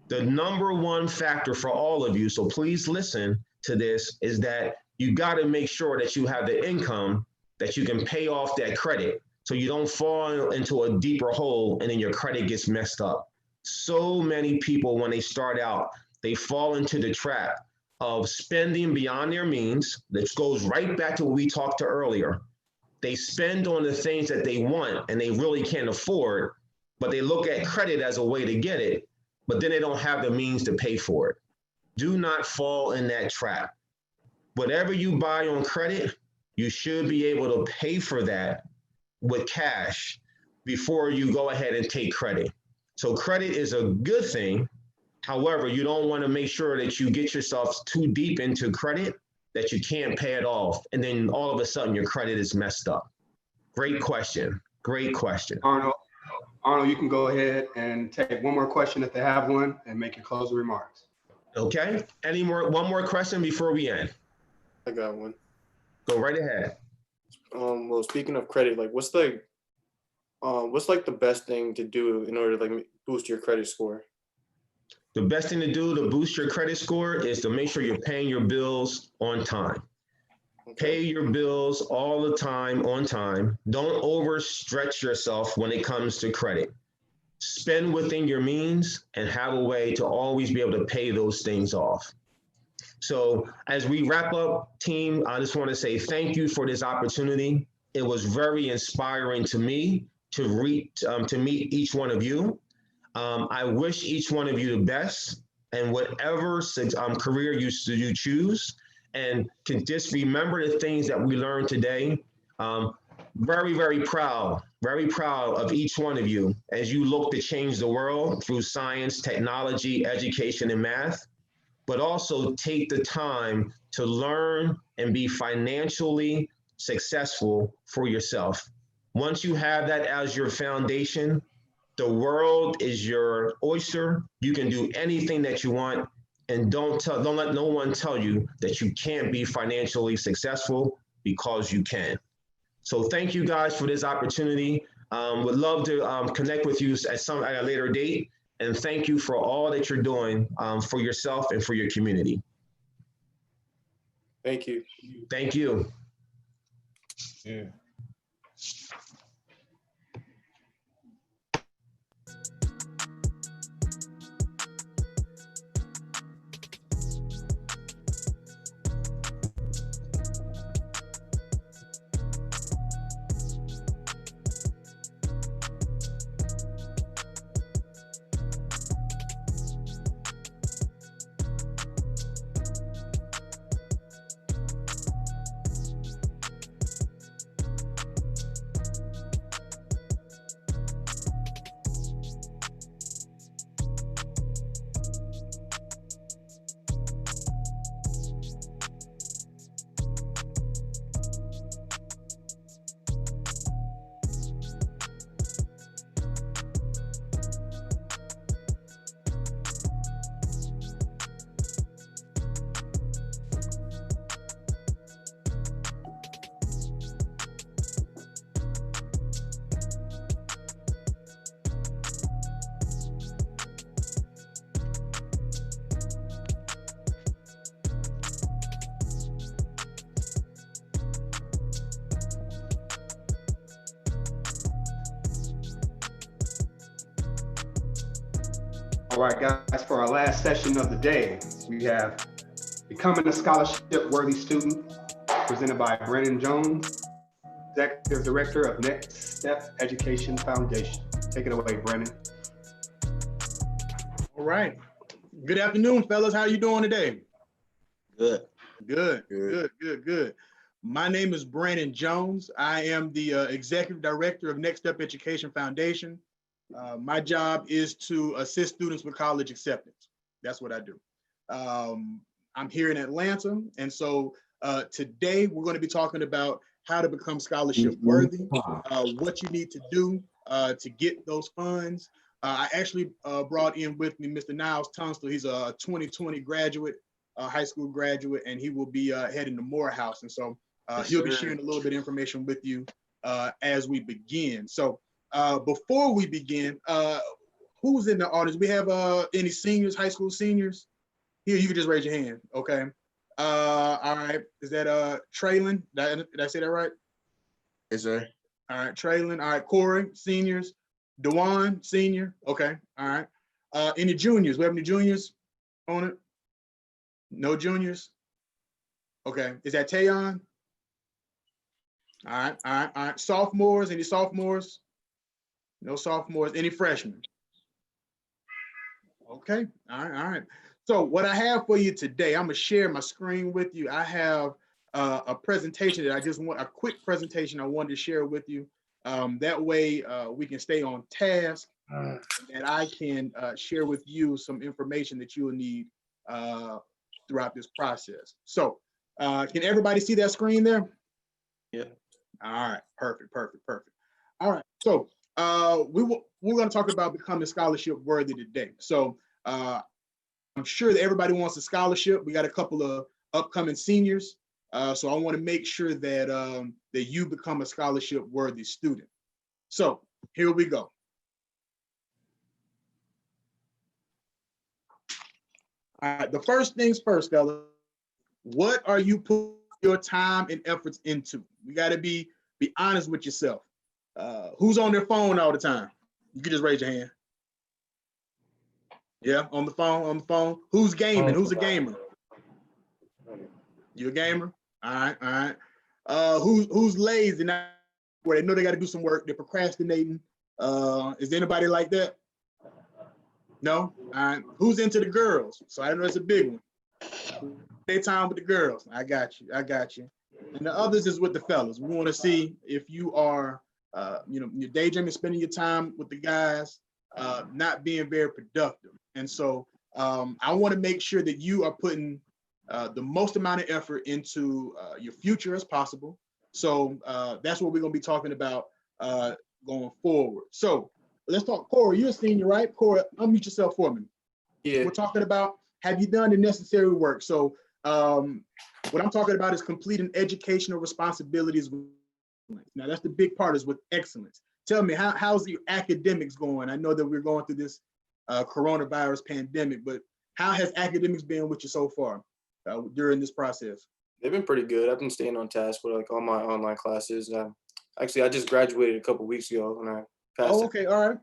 Speaker 6: the number one factor for all of you, so please listen to this, is that you got to make sure that you have the income that you can pay off that credit so you don't fall into a deeper hole and then your credit gets messed up. So many people, when they start out, they fall into the trap of spending beyond their means. This goes right back to what we talked to earlier. They spend on the things that they want and they really can't afford, but they look at credit as a way to get it, but then they don't have the means to pay for it. Do not fall in that trap. Whatever you buy on credit, you should be able to pay for that with cash before you go ahead and take credit. So credit is a good thing. However, you don't want to make sure that you get yourself too deep into credit that you can't pay it off. And then all of a sudden your credit is messed up. Great question. Great question.
Speaker 5: Arnold, you can go ahead and take one more question if they have one and make your closing remarks.
Speaker 6: Okay. One more question before we end?
Speaker 12: I got one.
Speaker 6: Go right ahead.
Speaker 12: Well, speaking of credit, like what's the best thing to do in order to like boost your credit score?
Speaker 6: The best thing to do to boost your credit score is to make sure you're paying your bills on time. Pay your bills all the time on time. Don't overstretch yourself when it comes to credit. Spend within your means and have a way to always be able to pay those things off. So as we wrap up, team, I just want to say thank you for this opportunity. It was very inspiring to me to meet each one of you. I wish each one of you the best and whatever career you choose, and can just remember the things that we learned today. Very, very proud of each one of you as you look to change the world through science, technology, education, and math, but also take the time to learn and be financially successful for yourself. Once you have that as your foundation, the world is your oyster. You can do anything that you want, and don't let no one tell you that you can't be financially successful, because you can. So thank you guys for this opportunity. Would love to connect with you at a later date. And thank you for all that you're doing for yourself and for your community.
Speaker 12: Thank you.
Speaker 6: Thank you.
Speaker 14: Yeah.
Speaker 5: All right, guys, for our last session of the day, we have Becoming a Scholarship Worthy Student, presented by Brandon Jones, Executive Director of Next Step Education Foundation. Take it away, Brandon.
Speaker 2: All right. Good afternoon, fellas. How you doing today?
Speaker 9: Good.
Speaker 2: Good. My name is Brandon Jones. I am the Executive Director of Next Step Education Foundation. My job is to assist students with college acceptance. That's what I do. I'm here in Atlanta, and so today we're going to be talking about how to become scholarship worthy, what you need to do to get those funds. I actually brought in with me Mr. Niles Tunstall. He's a 2020 graduate, high school graduate, and he will be heading to Morehouse. And so he'll be sharing a little bit of information with you as we begin. So before we begin, who's in the audience? We have any seniors, high school seniors? Here, you can just raise your hand, okay? All right, is that Traylon? Did I say that right?
Speaker 9: Yes, sir.
Speaker 2: All right, Traylon. All right, Corey, seniors. Dewan, senior. Okay, all right. Any juniors? We have any juniors on it? No juniors? Okay, is that Tayon? All right. Sophomores, any sophomores? No sophomores. Any freshmen? Okay, all right. So what I have for you today, I'm gonna share my screen with you. I have a presentation that a quick presentation I wanted to share with you. That way we can stay on task, and I can share with you some information that you will need throughout this process. So can everybody see that screen there?
Speaker 9: Yeah.
Speaker 2: All right, perfect. All right, so we're going to talk about becoming scholarship worthy today. So I'm sure that everybody wants a scholarship. We got a couple of upcoming seniors. So I want to make sure that that you become a scholarship worthy student. So here we go. All right, the first things first, fellas. What are you putting your time and efforts into? You got to be honest with yourself. Who's on their phone all the time? You can just raise your hand. Yeah, on the phone. Who's gaming? Who's a gamer? You a gamer? All right. Who's lazy now, where they know they got to do some work, they're procrastinating? Is there anybody like that? No? All right. Who's into the girls? So I know it's a big one. Daytime with the girls. I got you. And the others is with the fellas. We want to see if you are, you're daydreaming, spending your time with the guys, not being very productive. And so I want to make sure that you are putting the most amount of effort into your future as possible. So that's what we're going to be talking about going forward. So let's talk. Corey, you're a senior, right? Corey, unmute yourself for me.
Speaker 12: Yeah.
Speaker 2: We're talking about, have you done the necessary work? So what I'm talking about is completing educational responsibilities. Now that's the big part, is with excellence. Tell me, how's your academics going? I know that we're going through this coronavirus pandemic, but how has academics been with you so far during this process?
Speaker 12: They've been pretty good. I've been staying on task with like all my online classes. Actually, I just graduated a couple weeks ago and I passed.
Speaker 2: Oh, okay, all right.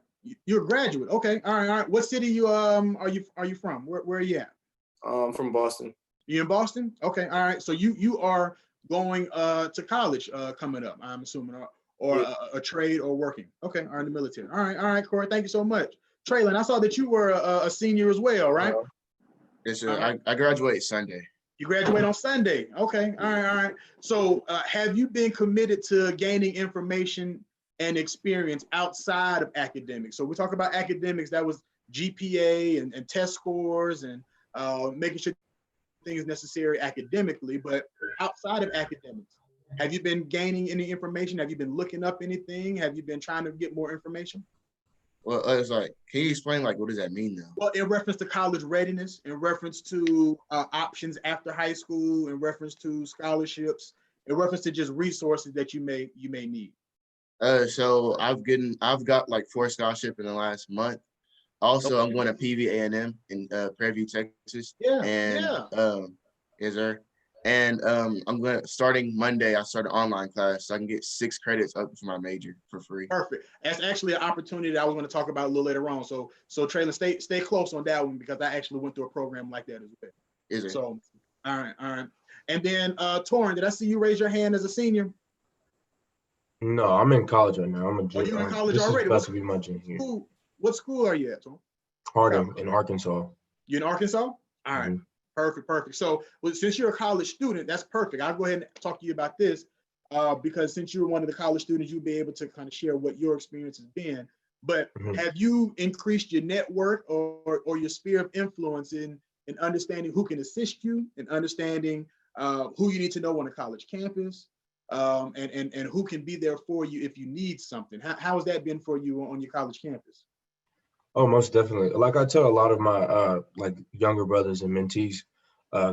Speaker 2: You're a graduate. Okay, all right. What city are you from? Where are you at?
Speaker 12: From Boston.
Speaker 2: You in Boston? Okay, all right. So you are going to college coming up, I'm assuming, or
Speaker 12: Yeah.
Speaker 2: a trade or working. Okay, or in the military. All right, Corey. Thank you so much. Traylon, I saw that you were a senior as well, right?
Speaker 9: Yes, sir. I graduate Sunday.
Speaker 2: You graduate on Sunday. Okay, all right. So have you been committed to gaining information and experience outside of academics? So we talk about academics, that was GPA and test scores and making sure things necessary academically, but outside of academics, have you been gaining any information? Have you been looking up anything? Have you been trying to get more information?
Speaker 9: Well, it's like, can you explain like what does that mean though?
Speaker 2: Well, in reference to college readiness, in reference to options after high school, in reference to scholarships, in reference to just resources that you may need.
Speaker 9: So I've got like 4 scholarships in the last month. Also, I'm going to PV A&M in Prairie View, Texas.
Speaker 2: Yeah.
Speaker 9: And yes, sir. And starting Monday, I start an online class so I can get 6 credits up for my major for free.
Speaker 2: Perfect. That's actually an opportunity that I was going to talk about a little later on. So Traylon, stay close on that one because I actually went through a program like that as well.
Speaker 9: Is it?
Speaker 2: So, all right. And then Torrin, did I see you raise your hand as a senior?
Speaker 17: No, I'm in college right now. I'm a junior.
Speaker 2: You're in college
Speaker 17: this
Speaker 2: already?
Speaker 17: is about to be my junior year.
Speaker 2: What school are you at, Torrin?
Speaker 17: Harding in Arkansas.
Speaker 2: You in Arkansas? All right.
Speaker 17: Mhm.
Speaker 2: Perfect. So since you're a college student, that's perfect. I'll go ahead and talk to you about this because since you're one of the college students, you'll be able to kind of share what your experience has been. But have you increased your network or your sphere of influence in understanding who can assist you, in understanding who you need to know on a college campus, and who can be there for you if you need something? How has that been for you on your college campus?
Speaker 17: Oh, most definitely. Like I tell a lot of my like younger brothers and mentees,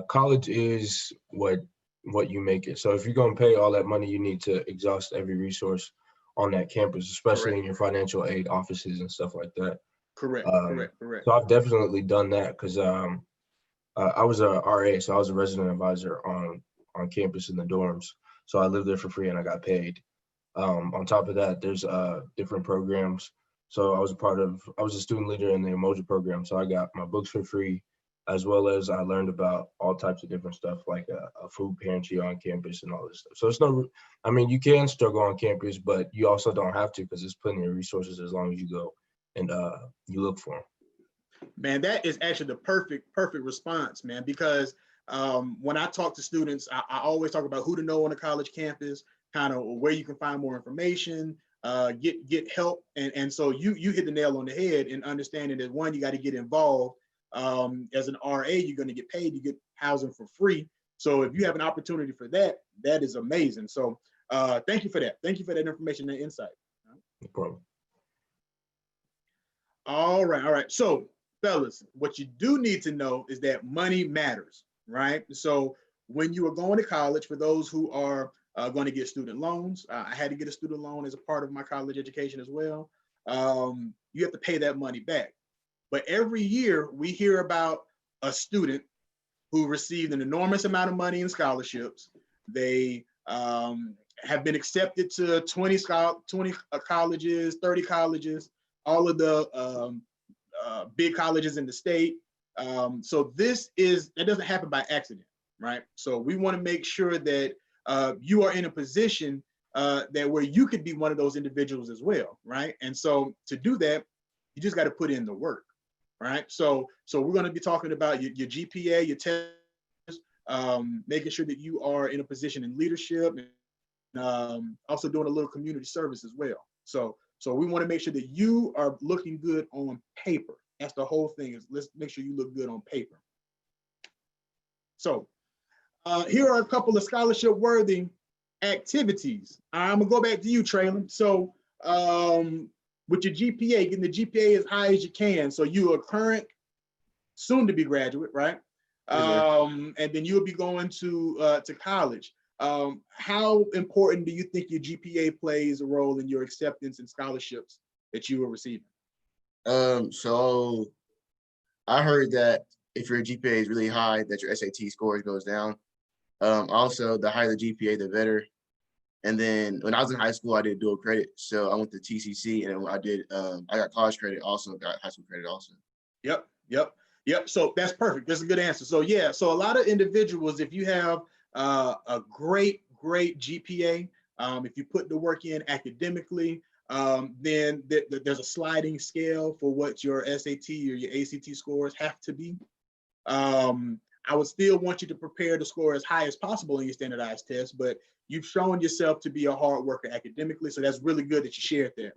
Speaker 17: college is what you make it. So if you're gonna pay all that money, you need to exhaust every resource on that campus, especially in your financial aid offices and stuff like that.
Speaker 2: Correct.
Speaker 17: So I've definitely done that because I was a RA, so I was a resident advisor on campus in the dorms. So I lived there for free and I got paid. On top of that, there's different programs. So I was a student leader in the Emoji program. So I got my books for free, as well as I learned about all types of different stuff like a food pantry on campus and all this stuff. So you can struggle on campus, but you also don't have to because there's plenty of resources as long as you go and you look for them.
Speaker 2: Man, that is actually the perfect response, man, because when I talk to students, I always talk about who to know on a college campus, kind of where you can find more information, get help. And so you hit the nail on the head in understanding that one, you got to get involved. As an RA, you're going to get paid, you get housing for free. So if you have an opportunity for that, that is amazing. So thank you for that. Thank you for that information and insight.
Speaker 17: No problem.
Speaker 2: All right. So fellas, what you do need to know is that money matters, right? So when you are going to college, for those who are going to get student loans, I had to get a student loan as a part of my college education as well. You have to pay that money back. But every year we hear about a student who received an enormous amount of money in scholarships. They have been accepted to 20 colleges, 30 colleges, all of the big colleges in the state. So that doesn't happen by accident, right? So we want to make sure that you are in a position that where you could be one of those individuals as well, right? And so to do that, you just got to put in the work, right? So we're going to be talking about your GPA, your tests, making sure that you are in a position in leadership, and also doing a little community service as well. So we want to make sure that you are looking good on paper. That's the whole thing, is let's make sure you look good on paper. So here are a couple of scholarship worthy activities. I'm gonna go back to you, Traylon. So with your GPA, getting the GPA as high as you can. So you are current, soon to be graduate, right? And then you'll be going to college. How important do you think your GPA plays a role in your acceptance and scholarships that you are receiving?
Speaker 9: So I heard that if your GPA is really high, that your SAT scores goes down. Also, the higher the GPA, the better. And then when I was in high school, I did dual credit. So I went to TCC and I got college credit also, got high school credit also.
Speaker 2: Yep. So that's perfect. That's a good answer. So yeah, so a lot of individuals, if you have a great GPA, if you put the work in academically, then there's a sliding scale for what your SAT or your ACT scores have to be. I would still want you to prepare to score as high as possible in your standardized tests, but you've shown yourself to be a hard worker academically, so that's really good that you shared that.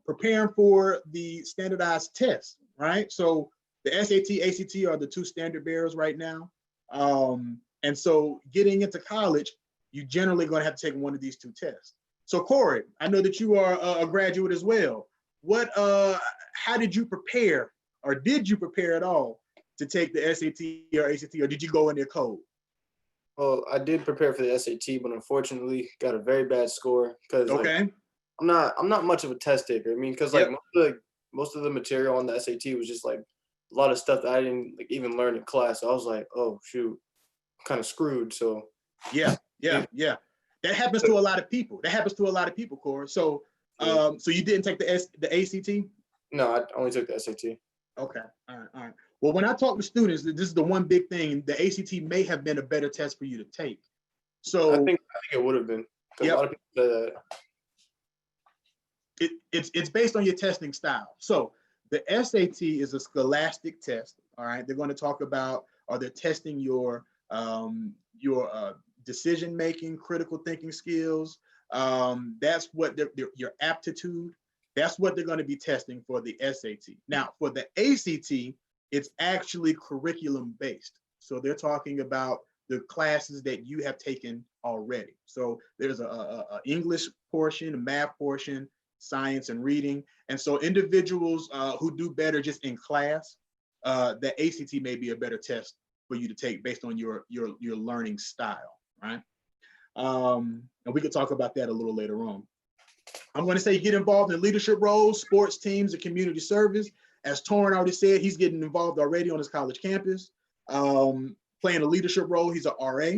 Speaker 2: Preparing for the standardized tests, right? So the SAT, ACT are the two standard bearers right now. And so getting into college, you're generally going to have to take one of these two tests. So Corey, I know that you are a graduate as well. How did you prepare, or did you prepare at all to take the SAT or ACT, or did you go in there cold?
Speaker 12: Well, I did prepare for the SAT, but unfortunately got a very bad score because I'm not much of a test taker. I mean, because most of the material on the SAT was just like a lot of stuff that I didn't even learn in class. So I was like, oh shoot, kind of screwed. So
Speaker 2: yeah. That happens to a lot of people. Corey. So so you didn't take the ACT?
Speaker 12: No, I only took the SAT.
Speaker 2: Okay. All right. Well, when I talk to students, this is the one big thing. The ACT may have been a better test for you to take. So
Speaker 12: I think it would have been.
Speaker 2: Yep.
Speaker 12: A lot of people say that.
Speaker 2: It's based on your testing style. So the SAT is a scholastic test. All right. They're going to talk about, or they're testing your decision making, critical thinking skills. That's what your aptitude. That's what they're going to be testing for the SAT. Now, for the ACT, it's actually curriculum based. So they're talking about the classes that you have taken already. So there's a English portion, a math portion, science and reading. And so individuals who do better just in class, the ACT may be a better test for you to take based on your learning style, right? And we could talk about that a little later on. I'm going to say get involved in leadership roles, sports teams, and community service. As Torrin already said, he's getting involved already on his college campus, playing a leadership role. He's a RA,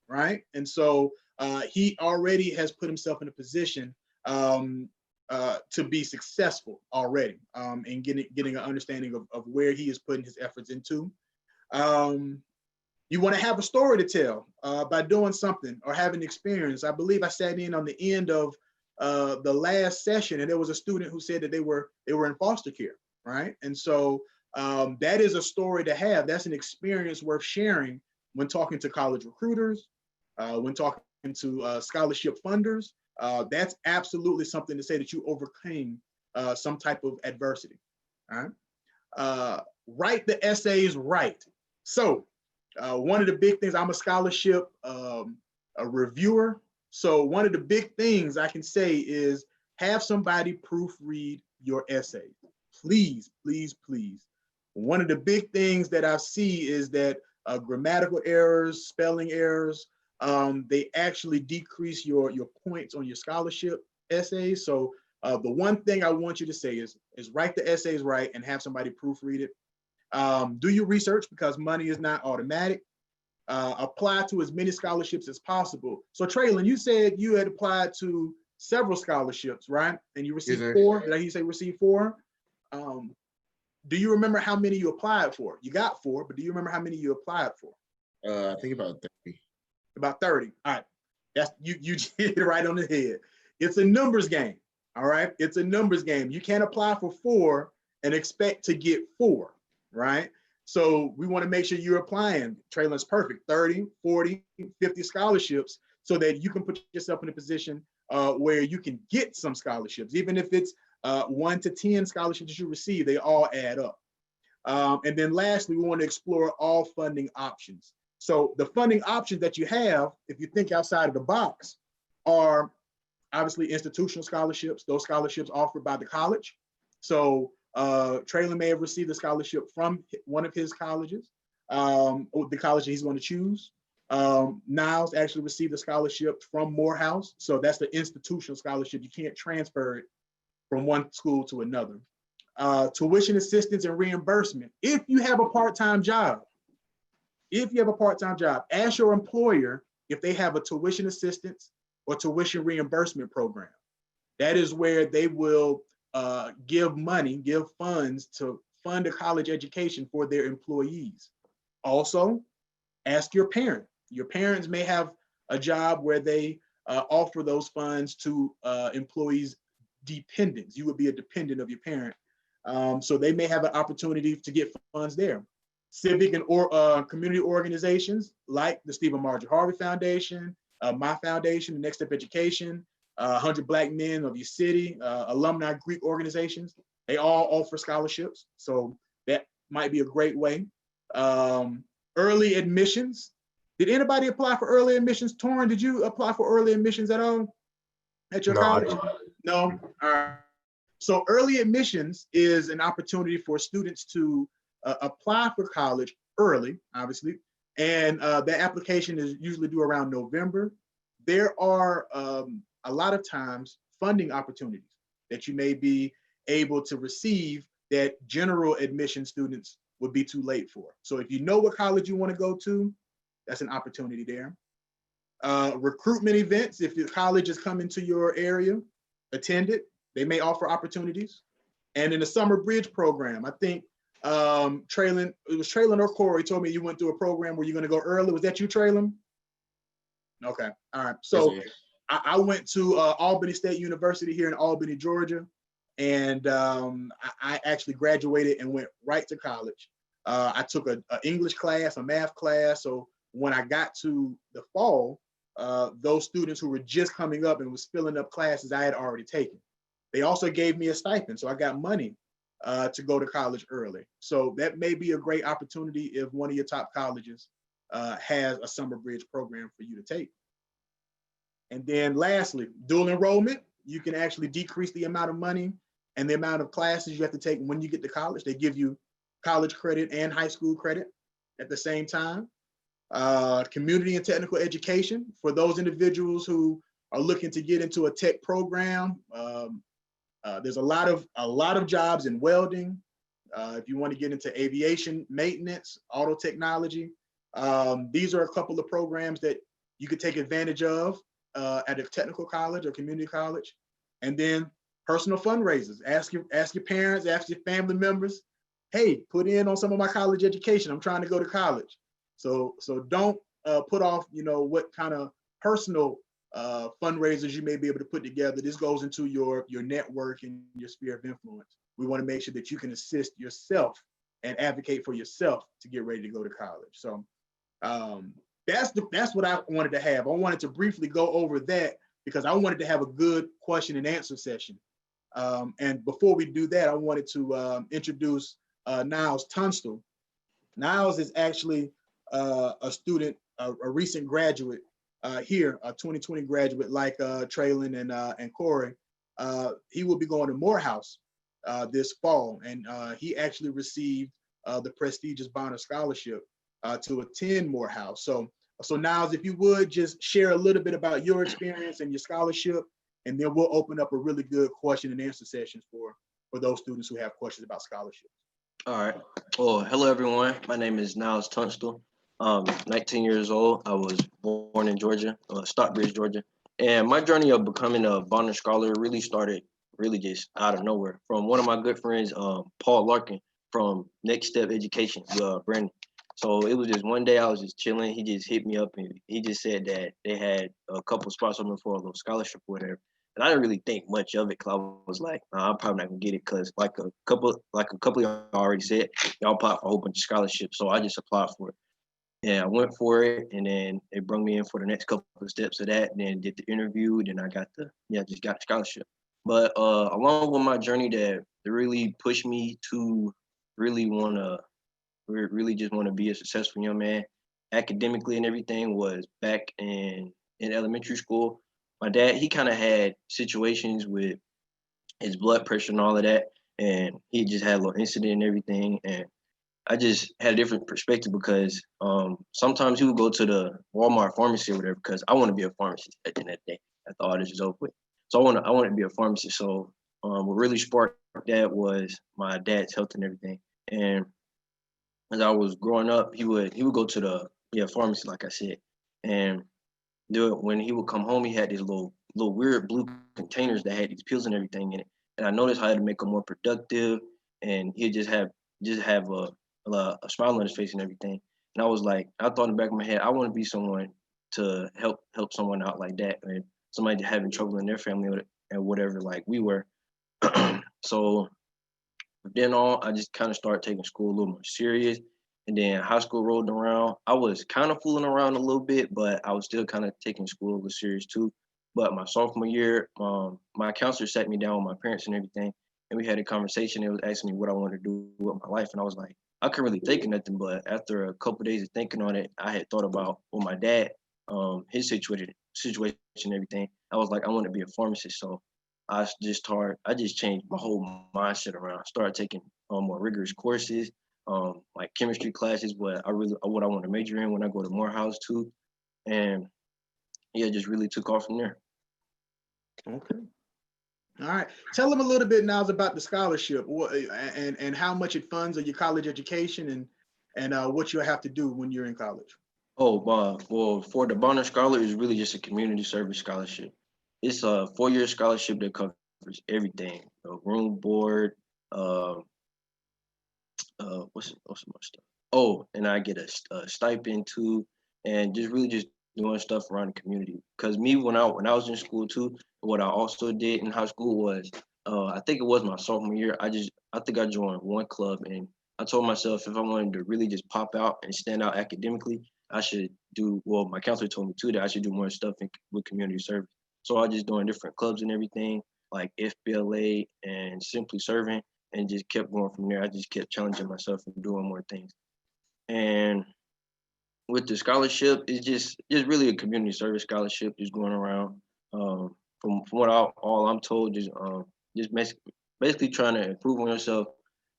Speaker 2: right? And so he already has put himself in a position to be successful already, and getting an understanding of where he is putting his efforts into. You want to have a story to tell by doing something or having experience. I believe I sat in on the end of the last session, and there was a student who said that they were in foster care, right? And so that is a story to have. That's an experience worth sharing when talking to college recruiters, when talking to scholarship funders. That's absolutely something to say that you overcame some type of adversity. All right. Write the essays right. So one of the big things, I'm a scholarship a reviewer. So one of the big things I can say is have somebody proofread your essay. Please, please, please. One of the big things that I see is that grammatical errors, spelling errors, they actually decrease your points on your scholarship essays. So the one thing I want you to say is write the essays right and have somebody proofread it. Do your research, because money is not automatic. Apply to as many scholarships as possible. So Traylon, you said you had applied to several scholarships, right? And you received 4. Did I hear you say received 4? Do you remember how many you applied for? You got 4, but do you remember how many you applied for?
Speaker 9: I think about 30.
Speaker 2: About 30. All right. That's you hit it right on the head. It's a numbers game. All right. It's a numbers game. You can't apply for 4 and expect to get 4, right? So we want to make sure you're applying. Traylon's perfect. 30, 40, 50 scholarships so that you can put yourself in a position where you can get some scholarships. Even if it's 1 to 10 scholarships that you receive, they all add up. And then lastly, we want to explore all funding options. So the funding options that you have, if you think outside of the box, are obviously institutional scholarships. Those scholarships offered by the college. So Traylon may have received a scholarship from one of his colleges, the college that he's going to choose. Niles actually received a scholarship from Morehouse. So that's the institutional scholarship. You can't transfer it from one school to another. Tuition assistance and reimbursement. If you have a part-time job, ask your employer if they have a tuition assistance or tuition reimbursement program. That is where they will give funds to fund a college education for their employees. Also, ask your parent. Your parents may have a job where they offer those funds to employees' dependents. You would be a dependent of your parent. So they may have an opportunity to get funds there. Civic and community organizations like the Stephen Marjorie Harvey Foundation, my foundation, the Next Step Education, 100 Black Men of your city, alumni Greek organizations, they all offer scholarships. So that might be a great way. Early admissions. Did anybody apply for early admissions? Torrin, did you apply for early admissions at all at your college? No? All right. So early admissions is an opportunity for students to apply for college early, obviously, and the application is usually due around November. There are a lot of times funding opportunities that you may be able to receive that general admission students would be too late for. So if you know what college you want to go to, that's an opportunity there. Recruitment events, if your college is coming to your area, attend it. They may offer opportunities. And in the summer bridge program, I think Traylon, it was Traylon or Corey told me you went through a program where you're going to go early. Was that you, Traylon? Okay, all right. So
Speaker 16: Yes,
Speaker 2: I went to Albany State University here in Albany, Georgia, and I actually graduated and went right to college. I took an English class, a math class. So when I got to the fall, those students who were just coming up and was filling up classes I had already taken. They also gave me a stipend, so I got money to go to college early. So that may be a great opportunity if one of your top colleges has a summer bridge program for you to take. And then lastly, dual enrollment. You can actually decrease the amount of money and the amount of classes you have to take when you get to college. They give you college credit and high school credit at the same time. Community and technical education for those individuals who are looking to get into a tech program. There's a lot of jobs in welding. If you want to get into aviation maintenance, auto technology, these are a couple of programs that you could take advantage of at a technical college or community college. And then personal fundraisers. Ask your parents, ask your family members, hey, put in on some of my college education. I'm trying to go to college. So don't put off, what kind of personal fundraisers you may be able to put together. This goes into your network and your sphere of influence. We want to make sure that you can assist yourself and advocate for yourself to get ready to go to college. So that's what I wanted to have. I wanted to briefly go over that because I wanted to have a good question and answer session. And before we do that, I wanted to introduce Niles Tunstall. Niles is actually a student, a recent graduate here, a 2020 graduate like Traylon and Corey. He will be going to Morehouse this fall, and he actually received the prestigious Bonner Scholarship to attend Morehouse. So Niles, if you would just share a little bit about your experience and your scholarship, and then we'll open up a really good question and answer session for those students who have questions about scholarships.
Speaker 3: All right. Well, hello everyone. My name is Niles Tunstall. 19 years old. I was born in Georgia, Stockbridge, Georgia. And my journey of becoming a Bonner Scholar really started just out of nowhere from one of my good friends, Paul Larkin from Next Step Education, Brandon. So it was just one day I was just chilling. He just hit me up and he just said that they had a couple spots open for a little scholarship or whatever. And I didn't really think much of it because I was like, nah, I'm probably not gonna get it because like a couple of y'all already said, y'all applied for a whole bunch of scholarships. So I just applied for it. And I went for it, and then they brought me in for the next couple of steps of that, and then did the interview, and then I got just got the scholarship. But along with my journey that really pushed me to really just want to be a successful young man academically and everything was back in elementary school. My dad, he kind of had situations with his blood pressure and all of that, and he just had a little incident and everything, and I just had a different perspective because sometimes he would go to the Walmart pharmacy or whatever because I want to be a pharmacist at the end of the day after all this is over with. So I want to be a pharmacist. So what really sparked that was my dad's health and everything. And as I was growing up, he would go to the pharmacy, like I said, and when he would come home, he had these little weird blue containers that had these pills and everything in it. And I noticed how to make them more productive, and he'd just have a smile on his face and everything. And I was like, I thought in the back of my head, I want to be someone to help someone out like that, and somebody having trouble in their family and whatever, like we were. So then I just kind of started taking school a little more serious. And then high school rolled around. I was kind of fooling around a little bit, but I was still kind of taking school a little serious too. But my sophomore year, my counselor sat me down with my parents and everything, and we had a conversation. It was asking me what I wanted to do with my life, and I was like, I couldn't really think of nothing. But after a couple of days of thinking on it, I had thought about my dad, his situation and everything. I was like, I want to be a pharmacist. So I just changed my whole mindset around. I started taking more rigorous courses, like chemistry classes, what I want to major in when I go to Morehouse too. And yeah, just really took off from there.
Speaker 2: Okay. All right. Tell them a little bit now about the scholarship and how much it funds your college education and what you'll have to do when you're in college.
Speaker 3: Oh, well, for the Bonner Scholar, it's really just a community service scholarship. It's a 4-year scholarship that covers everything: room, board, uh, what's some more stuff? Oh, and I get a stipend too, and just really just doing stuff around the community. Because me, when I was in school too, what I also did in high school was, I think it was my sophomore year. I think I joined one club, and I told myself if I wanted to really just pop out and stand out academically, I should do. Well, my counselor told me too that I should do more stuff with community service. So I just doing different clubs and everything, like FBLA and Simply Serving, and just kept going from there. I just kept challenging myself and doing more things. And with the scholarship, it's just really a community service scholarship, just going around. From what all I'm told, just basically trying to improve on yourself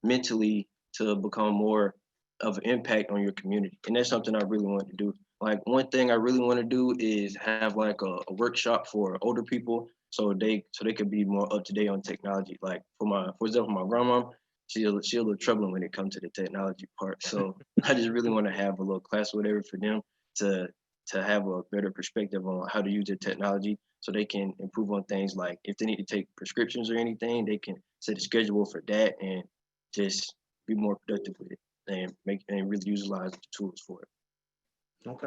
Speaker 3: mentally to become more of an impact on your community. And that's something I really want to do. Like one thing I really want to do is have like a workshop for older people so they could be more up to date on technology. Like for example, my grandma, she a little troubling when it comes to the technology part. So I just really want to have a little class or whatever for them to have a better perspective on how to use the technology so they can improve on things like if they need to take prescriptions or anything, they can set a schedule for that and just be more productive with it and really utilize the tools for it.
Speaker 2: Okay.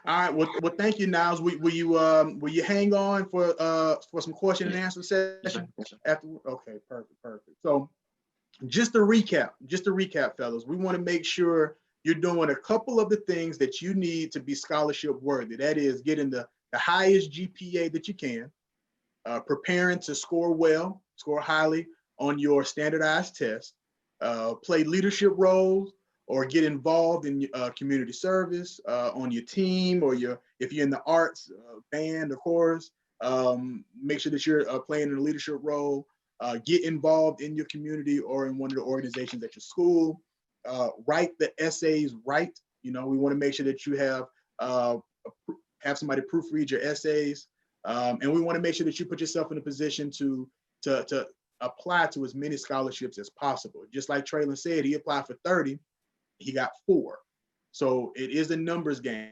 Speaker 2: All right. Well, thank you, Niles. Will you hang on for some question and answer session?
Speaker 3: Yes, sir.
Speaker 2: After? Okay. Perfect. So, just to recap, fellas, we want to make sure you're doing a couple of the things that you need to be scholarship worthy. That is getting the highest GPA that you can, preparing to score highly on your standardized test, play leadership roles, or get involved in community service on your team, or if you're in the arts, band or chorus, make sure that you're playing in a leadership role. Get involved in your community or in one of the organizations at your school. Write the essays right. We want to make sure that you have somebody proofread your essays, and we want to make sure that you put yourself in a position to apply to as many scholarships as possible. Just like Traylon said, he applied for 30, he got 4. So it is a numbers game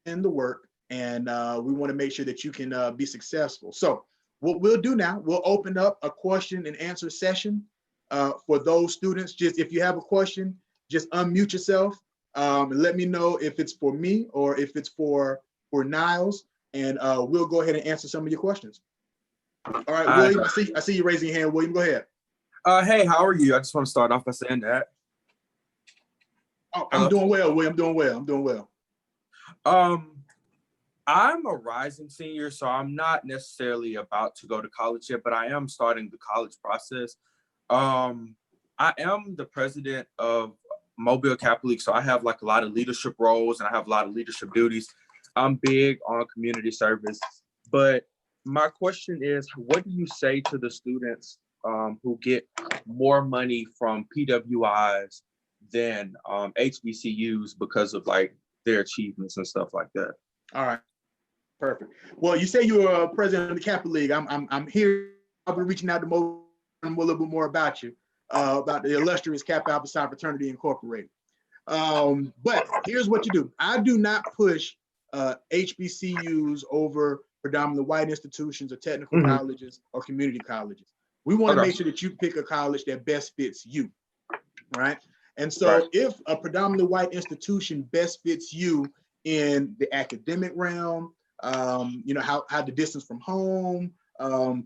Speaker 2: and the work, and we want to make sure that you can be successful. So what we'll do now, we'll open up a question and answer session for those students. Just if you have a question, just unmute yourself and let me know if it's for me or if it's for Niles, and we'll go ahead and answer some of your questions. All right, William, I see you raising your hand. William, go ahead.
Speaker 7: Hey, how are you? I just want to start off by saying that.
Speaker 2: Oh, I'm doing well, William. I'm doing well.
Speaker 7: I'm a rising senior, so I'm not necessarily about to go to college yet, but I am starting the college process. I am the president of Mobile Capital League, so I have like a lot of leadership roles and I have a lot of leadership duties. I'm big on community service, but my question is, what do you say to the students who get more money from PWIs than HBCUs because of like their achievements and stuff like that?
Speaker 2: All right. Perfect. Well, you say you were president of the Capital League. I'm here. I'll be reaching out to Mo a little bit more about you, about the illustrious Kappa Alpha Psi Fraternity Incorporated. But here's what you do. I do not push HBCUs over predominantly white institutions or technical colleges or community colleges. We want to make sure that you pick a college that best fits you, right? And so if a predominantly white institution best fits you in the academic realm, how the distance from home,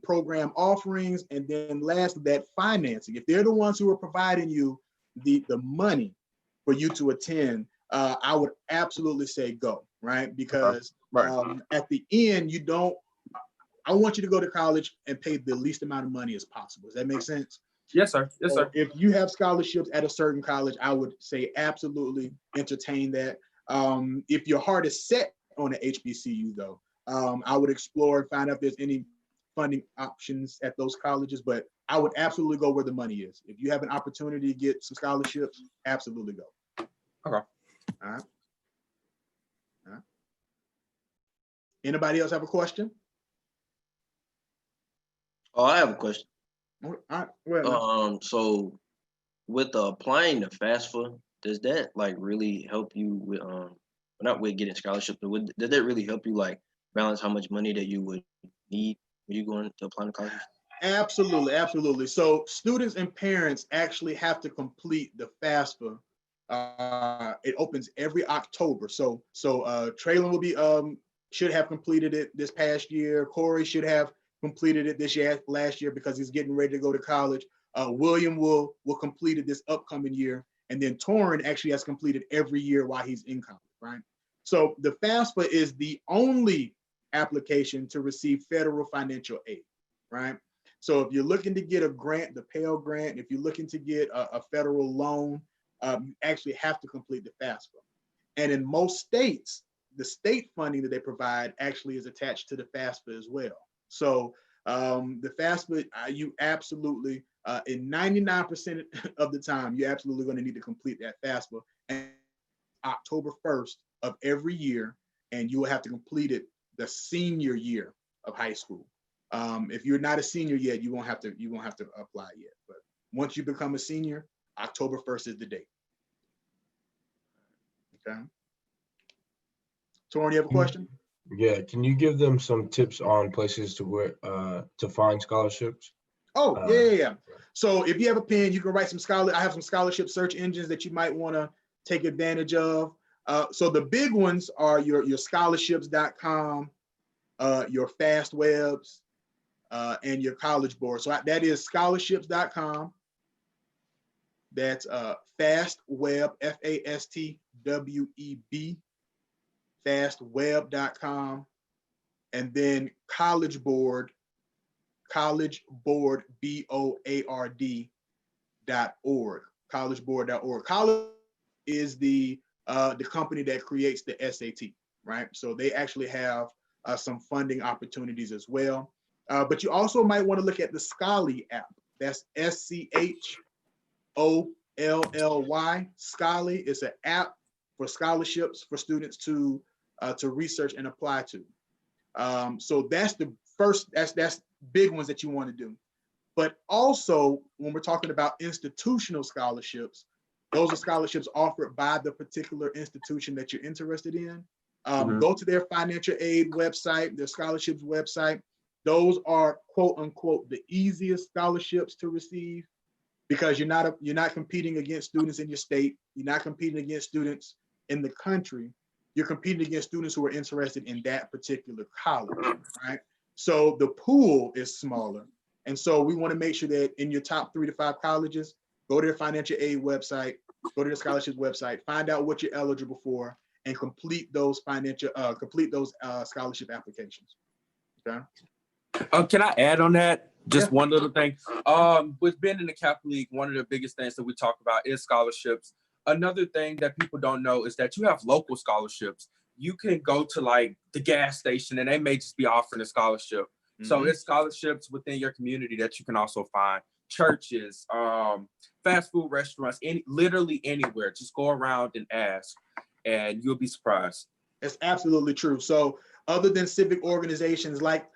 Speaker 2: program offerings, and then lastly, that financing. If they're the ones who are providing you the money for you to attend, I would absolutely say go, right? Because at the end, I want you to go to college and pay the least amount of money as possible. Does that make sense?
Speaker 7: Yes, sir. Yes, sir.
Speaker 2: If you have scholarships at a certain college, I would say absolutely entertain that. If your heart is set on an HBCU though, I would explore and find out if there's any funding options at those colleges, but I would absolutely go where the money is. If you have an opportunity to get some scholarships, absolutely go.
Speaker 7: Okay.
Speaker 2: All right. Anybody else have a question?
Speaker 3: Oh, I have a question.
Speaker 2: All right. Well,
Speaker 3: so with applying to FAFSA, does that like really help you with not with getting scholarships, but did that really help you like balance how much money that you would need when you going to apply to college?
Speaker 2: Absolutely, absolutely. So students and parents actually have to complete the FAFSA. It opens every October. So Traylon will be should have completed it this past year. Corey should have completed it last year because he's getting ready to go to college. William will complete it this upcoming year, and then Torrin actually has completed every year while he's in college, right? So the FAFSA is the only application to receive federal financial aid, right? So if you're looking to get a grant, the Pell Grant, if you're looking to get a federal loan, you actually have to complete the FAFSA. And in most states, the state funding that they provide actually is attached to the FAFSA as well. So the FAFSA, you absolutely, in 99% of the time, you're absolutely going to need to complete that FAFSA. And October 1st of every year, and you will have to complete it the senior year of high school. If you're not a senior yet, you won't have to apply yet. But once you become a senior, October 1st is the date. Okay. Torrin, you have a question?
Speaker 17: Yeah, can you give them some tips on places to find scholarships?
Speaker 2: Oh, yeah. So if you have a pen, you can write I have some scholarship search engines that you might want to take advantage of. So the big ones are your scholarships.com, your FastWebs, and your College Board. So that is scholarships.com. That's FastWeb, FASTWEB, fastweb.com, and then College Board, BOARD.org, collegeboard.org. College is the company that creates the SAT, right? So they actually have some funding opportunities as well. But you also might want to look at the Scholly app. That's SCHOLLY. Scholly is an app for scholarships for students to research and apply to. So that's the first, that's big ones that you want to do. But also, when we're talking about institutional scholarships, those are scholarships offered by the particular institution that you're interested in. Go to their financial aid website, their scholarships website. Those are quote unquote the easiest scholarships to receive because you're not competing against students in your state. You're not competing against students in the country. You're competing against students who are interested in that particular college, right? So the pool is smaller. And so we want to make sure that in your top 3 to 5 colleges, go to their financial aid website, go to the scholarships website, find out what you're eligible for, and complete those scholarship applications. Okay.
Speaker 7: Can I add on that? Just one little thing. With being in the Catholic League, one of the biggest things that we talk about is scholarships. Another thing that people don't know is that you have local scholarships. You can go to like the gas station and they may just be offering a scholarship. So it's scholarships within your community that you can also find. Churches, fast food restaurants, literally anywhere. Just go around and ask and you'll be surprised.
Speaker 2: It's absolutely true. So other than civic organizations like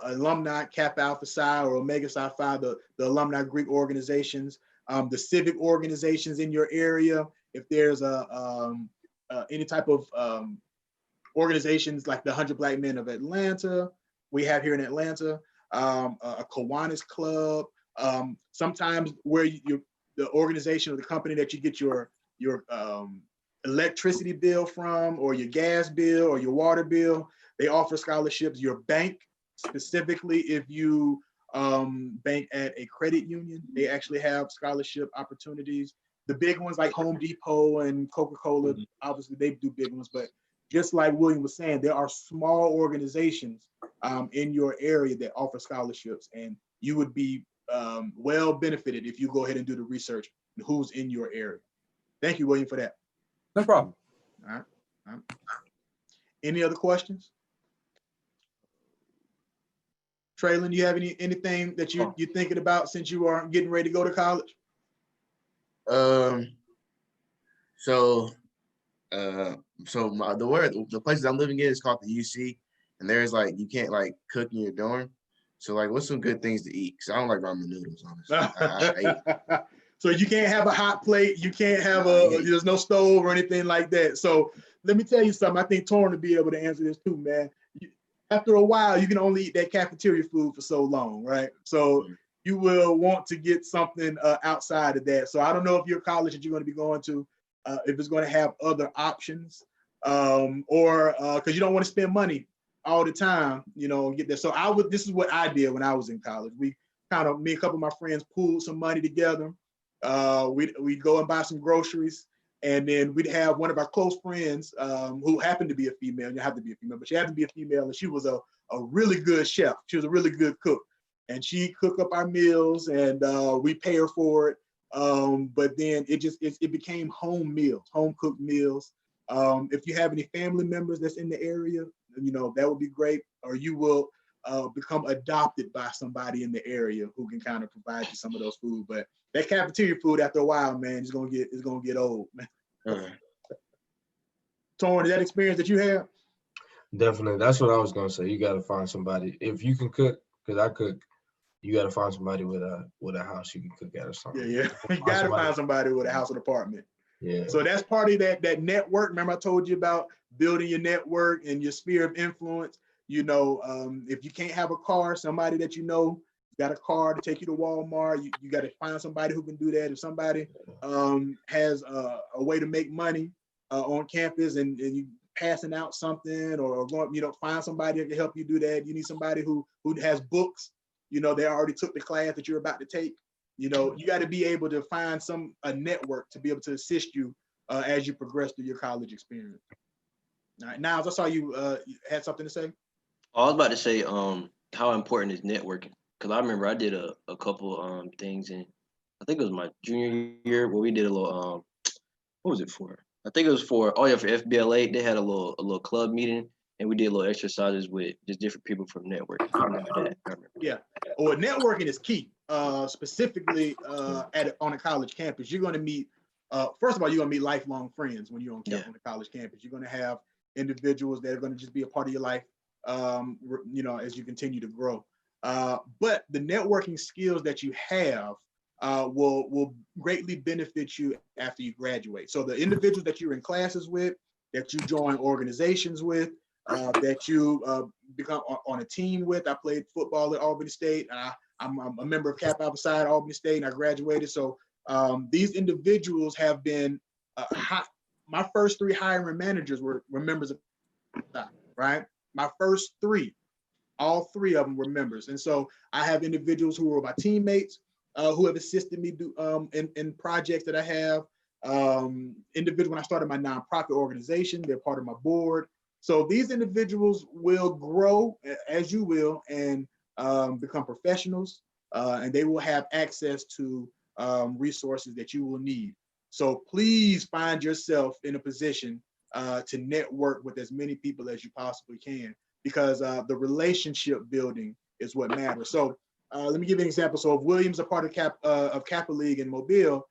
Speaker 2: alumni, Kappa Alpha Psi or Omega Psi Phi, the alumni Greek organizations, the civic organizations in your area, if there's any type of organizations like the 100 Black Men of Atlanta, we have here in Atlanta, a Kiwanis Club, sometimes where the organization or the company that you get your electricity bill from, or your gas bill or your water bill, they offer scholarships. Your bank, specifically if you bank at a credit union, they actually have scholarship opportunities. The big ones like Home Depot and Coca-Cola, obviously they do big ones, but just like William was saying, there are small organizations in your area that offer scholarships, and you would be well benefited if you go ahead and do the research on who's in your area. Thank you, William, for that.
Speaker 7: No problem.
Speaker 2: All right. Any other questions? Traylon, do you have anything that you're thinking about since you are getting ready to go to college?
Speaker 9: The places I'm living in is called the UC, and there's like you can't like cook in your dorm. So like, what's some good things to eat? Because I don't like ramen noodles, honestly.
Speaker 2: So you can't have a hot plate. You can't have there's no stove or anything like that. So let me tell you something. I think Torrin will be able to answer this too, man. After a while, you can only eat that cafeteria food for so long, right? So you will want to get something outside of that. So I don't know if your college that you're going to be going to, if it's going to have other options, or because you don't want to spend money all the time, you know, and get there. So this is what I did when I was in college. Me and a couple of my friends pooled some money together. We'd go and buy some groceries. And then we'd have one of our close friends who happened to be a female. You have to be a female, but she happened to be a female, and she was a really good chef. She was a really good cook, and she cooked up our meals, and we pay her for it. But then it became home meals, home cooked meals. If you have any family members that's in the area, you know, that would be great. Or you will become adopted by somebody in the area who can kind of provide you some of those food. But that cafeteria food, after a while, man, it's gonna get old, man. Torrin, is that experience that you have?
Speaker 17: Definitely. That's what I was gonna say. You gotta find somebody. If you can cook, because I cook, you gotta find somebody with a house you can cook at or something.
Speaker 2: Yeah. You gotta find somebody with a house and apartment.
Speaker 17: Yeah.
Speaker 2: So that's part of that network. Remember, I told you about building your network and your sphere of influence. You know, if you can't have a car, somebody that you know got a car to take you to Walmart, you got to find somebody who can do that. If somebody has a way to make money on campus and you passing out something or going, you know, find somebody that can help you do that. You need somebody who has books, you know, they already took the class that you're about to take. You know, you got to be able to find a network to be able to assist you as you progress through your college experience. All right, Niles, I saw you had something to say.
Speaker 3: I was about to say, how important is networking? Because I remember I did a couple things in, I think it was my junior year where we did a little what was it for? I think it was for for FBLA. They had a little club meeting, and we did little exercises with just different people from network. I remember that.
Speaker 2: Yeah, well, networking is key. Specifically on a college campus, you're going to meet. First of all, you're going to meet lifelong friends when you're on the college campus. You're going to have individuals that are going to just be a part of your life, you know, as you continue to grow. But the networking skills that you have will greatly benefit you after you graduate. So the individuals that you're in classes with, that you join organizations with, that you become on a team with. I played football at Albany State. I'm a member of Kappa Alpha Psi at Albany State, and I graduated. So these individuals have been my first 3 hiring managers were members of that, right? My first 3, all 3 of them were members. And so I have individuals who were my teammates who have assisted me in projects that I have. Individuals, when I started my nonprofit organization, they're part of my board. So these individuals will grow as you will and become professionals, and they will have access to resources that you will need. So please find yourself in a position to network with as many people as you possibly can, because the relationship building is what matters. So let me give you an example. So if William's a part of Kappa League in Mobile,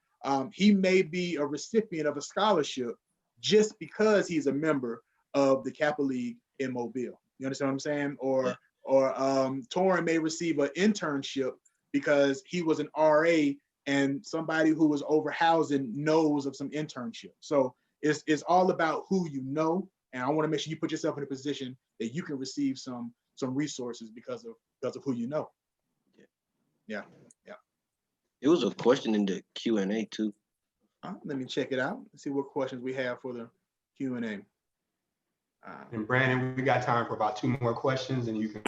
Speaker 2: he may be a recipient of a scholarship just because he's a member of the Kappa League in Mobile. You understand what I'm saying? Or Torrin may receive an internship because he was an RA and somebody who was over housing knows of some internship. So it's all about who you know, and I want to make sure you put yourself in a position that you can receive some resources because of who you know. Yeah.
Speaker 3: It was a question in the Q&A too.
Speaker 2: Let me check it out. Let's see what questions we have for the Q&A.
Speaker 5: And Brandon, we got time for about 2 more questions, and you can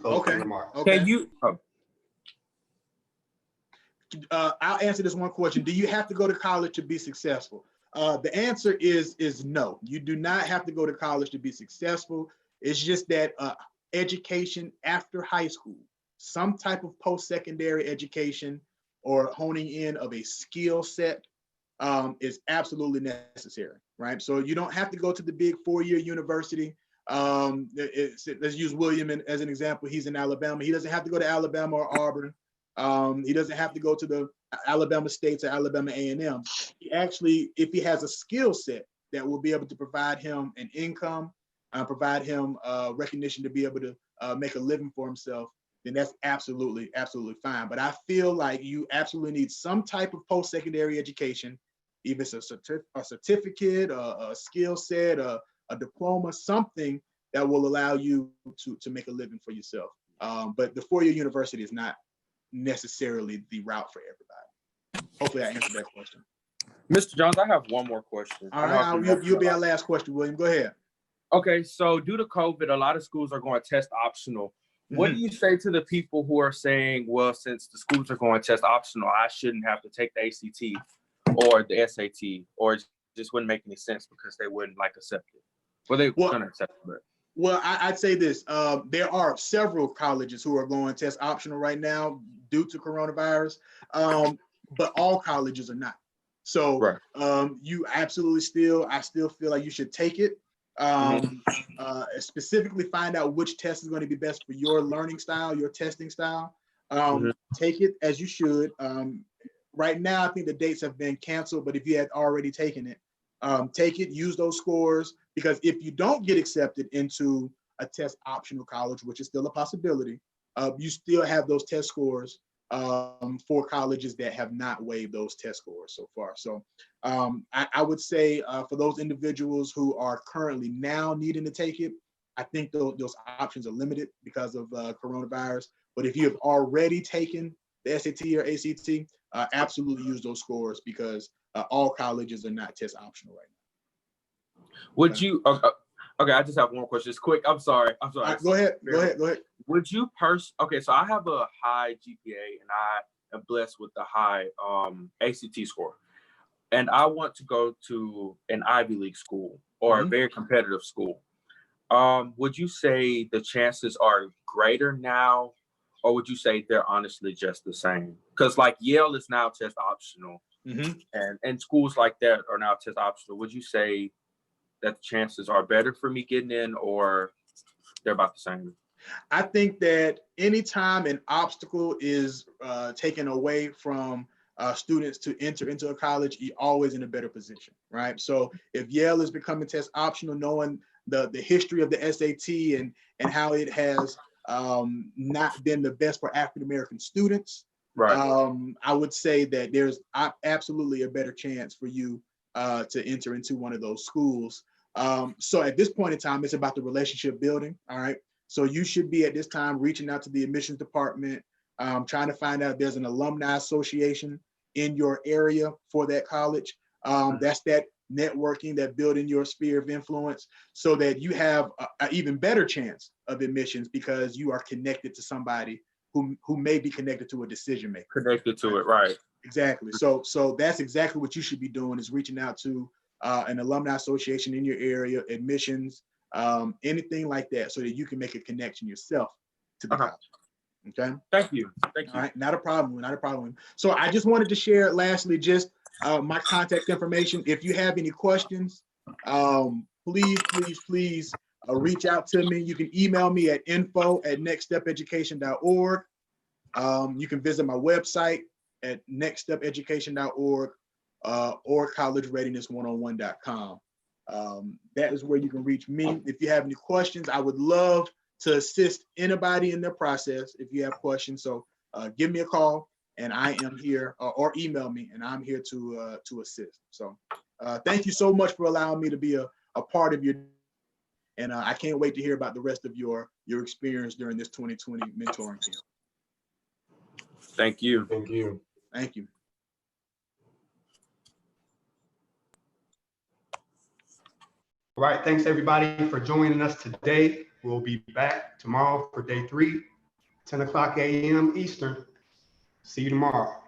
Speaker 5: close the remarks.
Speaker 2: Okay.
Speaker 7: Can you?
Speaker 2: I'll answer this one question. Do you have to go to college to be successful? The answer is no. You do not have to go to college to be successful. It's just that education after high school, some type of post-secondary education or honing in of a skill set is absolutely necessary, right? So you don't have to go to the big 4-year university. Let's use William as an example. He's in Alabama. He doesn't have to go to Alabama or Auburn. He doesn't have to go to the Alabama States or Alabama A&M. He actually, if he has a skill set that will be able to provide him an income, provide him recognition to be able to make a living for himself, then that's absolutely fine. But I feel like you absolutely need some type of post-secondary education even it's a certificate, a skill set, a diploma, something that will allow you to make a living for yourself. But the four-year university is not necessarily the route for everybody. Hopefully I answered that question.
Speaker 7: Mr. Jones, I have one more question.
Speaker 2: All right, you'll be our last question, William. Go ahead.
Speaker 7: Okay, so due to COVID, a lot of schools are going test optional. What do you say to the people who are saying, well, since the schools are going test optional, I shouldn't have to take the ACT or the SAT, or it just wouldn't make any sense because they wouldn't accept it? Well, they wouldn't accept it.
Speaker 2: Well, I'd say this. There are several colleges who are going test optional right now due to coronavirus, but all colleges are not. So you absolutely I still feel like you should take it. Specifically find out which test is going to be best for your learning style, your testing style. Take it as you should. Right now, I think the dates have been canceled, but if you had already taken it, take it, use those scores, because if you don't get accepted into a test optional college, which is still a possibility, you still have those test scores for colleges that have not waived those test scores so far. So I would say for those individuals who are currently now needing to take it, I think those options are limited because of coronavirus. But if you have already taken the SAT or ACT, absolutely use those scores, because all colleges are not test optional right now.
Speaker 7: Would you? Okay, I just have one more question. It's quick. I'm sorry.
Speaker 2: Right, go ahead.
Speaker 7: Would you okay, so I have a high GPA and I am blessed with a high ACT score, and I want to go to an Ivy League school or a very competitive school. Would you say the chances are greater now, or would you say they're honestly just the same? Because Yale is now test optional, and schools like that are now test optional. Would you say that the chances are better for me getting in, or they're about the same?
Speaker 2: I think that anytime an obstacle is taken away from students to enter into a college, you're always in a better position, right? So if Yale is becoming test optional, knowing the history of the SAT and how it has not been the best for African-American students, I would say that there's absolutely a better chance for you to enter into one of those schools. So at this point in time, it's about the relationship building, all right? So you should be at this time reaching out to the admissions department, trying to find out if there's an alumni association in your area for that college. That's that networking, that building your sphere of influence, so that you have an even better chance of admissions, because you are connected to somebody who may be connected to a decision maker.
Speaker 7: Connected to it, right?
Speaker 2: Exactly. So that's exactly what you should be doing, is reaching out to an alumni association in your area, admissions, anything like that, so that you can make a connection yourself to the college. Okay.
Speaker 7: Thank you.
Speaker 2: All right. Not a problem. So I just wanted to share, lastly, just my contact information. If you have any questions, please reach out to me. You can email me at info@nextstepeducation.org. You can visit my website at nextstepeducation.org or collegereadiness101.com. That is where you can reach me. If you have any questions, I would love to assist anybody in their process if you have questions. So give me a call, and I am here, or email me, and I'm here to assist. So thank you so much for allowing me to be a part of your, and I can't wait to hear about the rest of your experience during this 2020 mentoring camp.
Speaker 7: Thank you.
Speaker 17: Thank you.
Speaker 2: Thank you.
Speaker 5: All right, thanks everybody for joining us today. We'll be back tomorrow for day 3, 10 o'clock a.m. Eastern. See you tomorrow.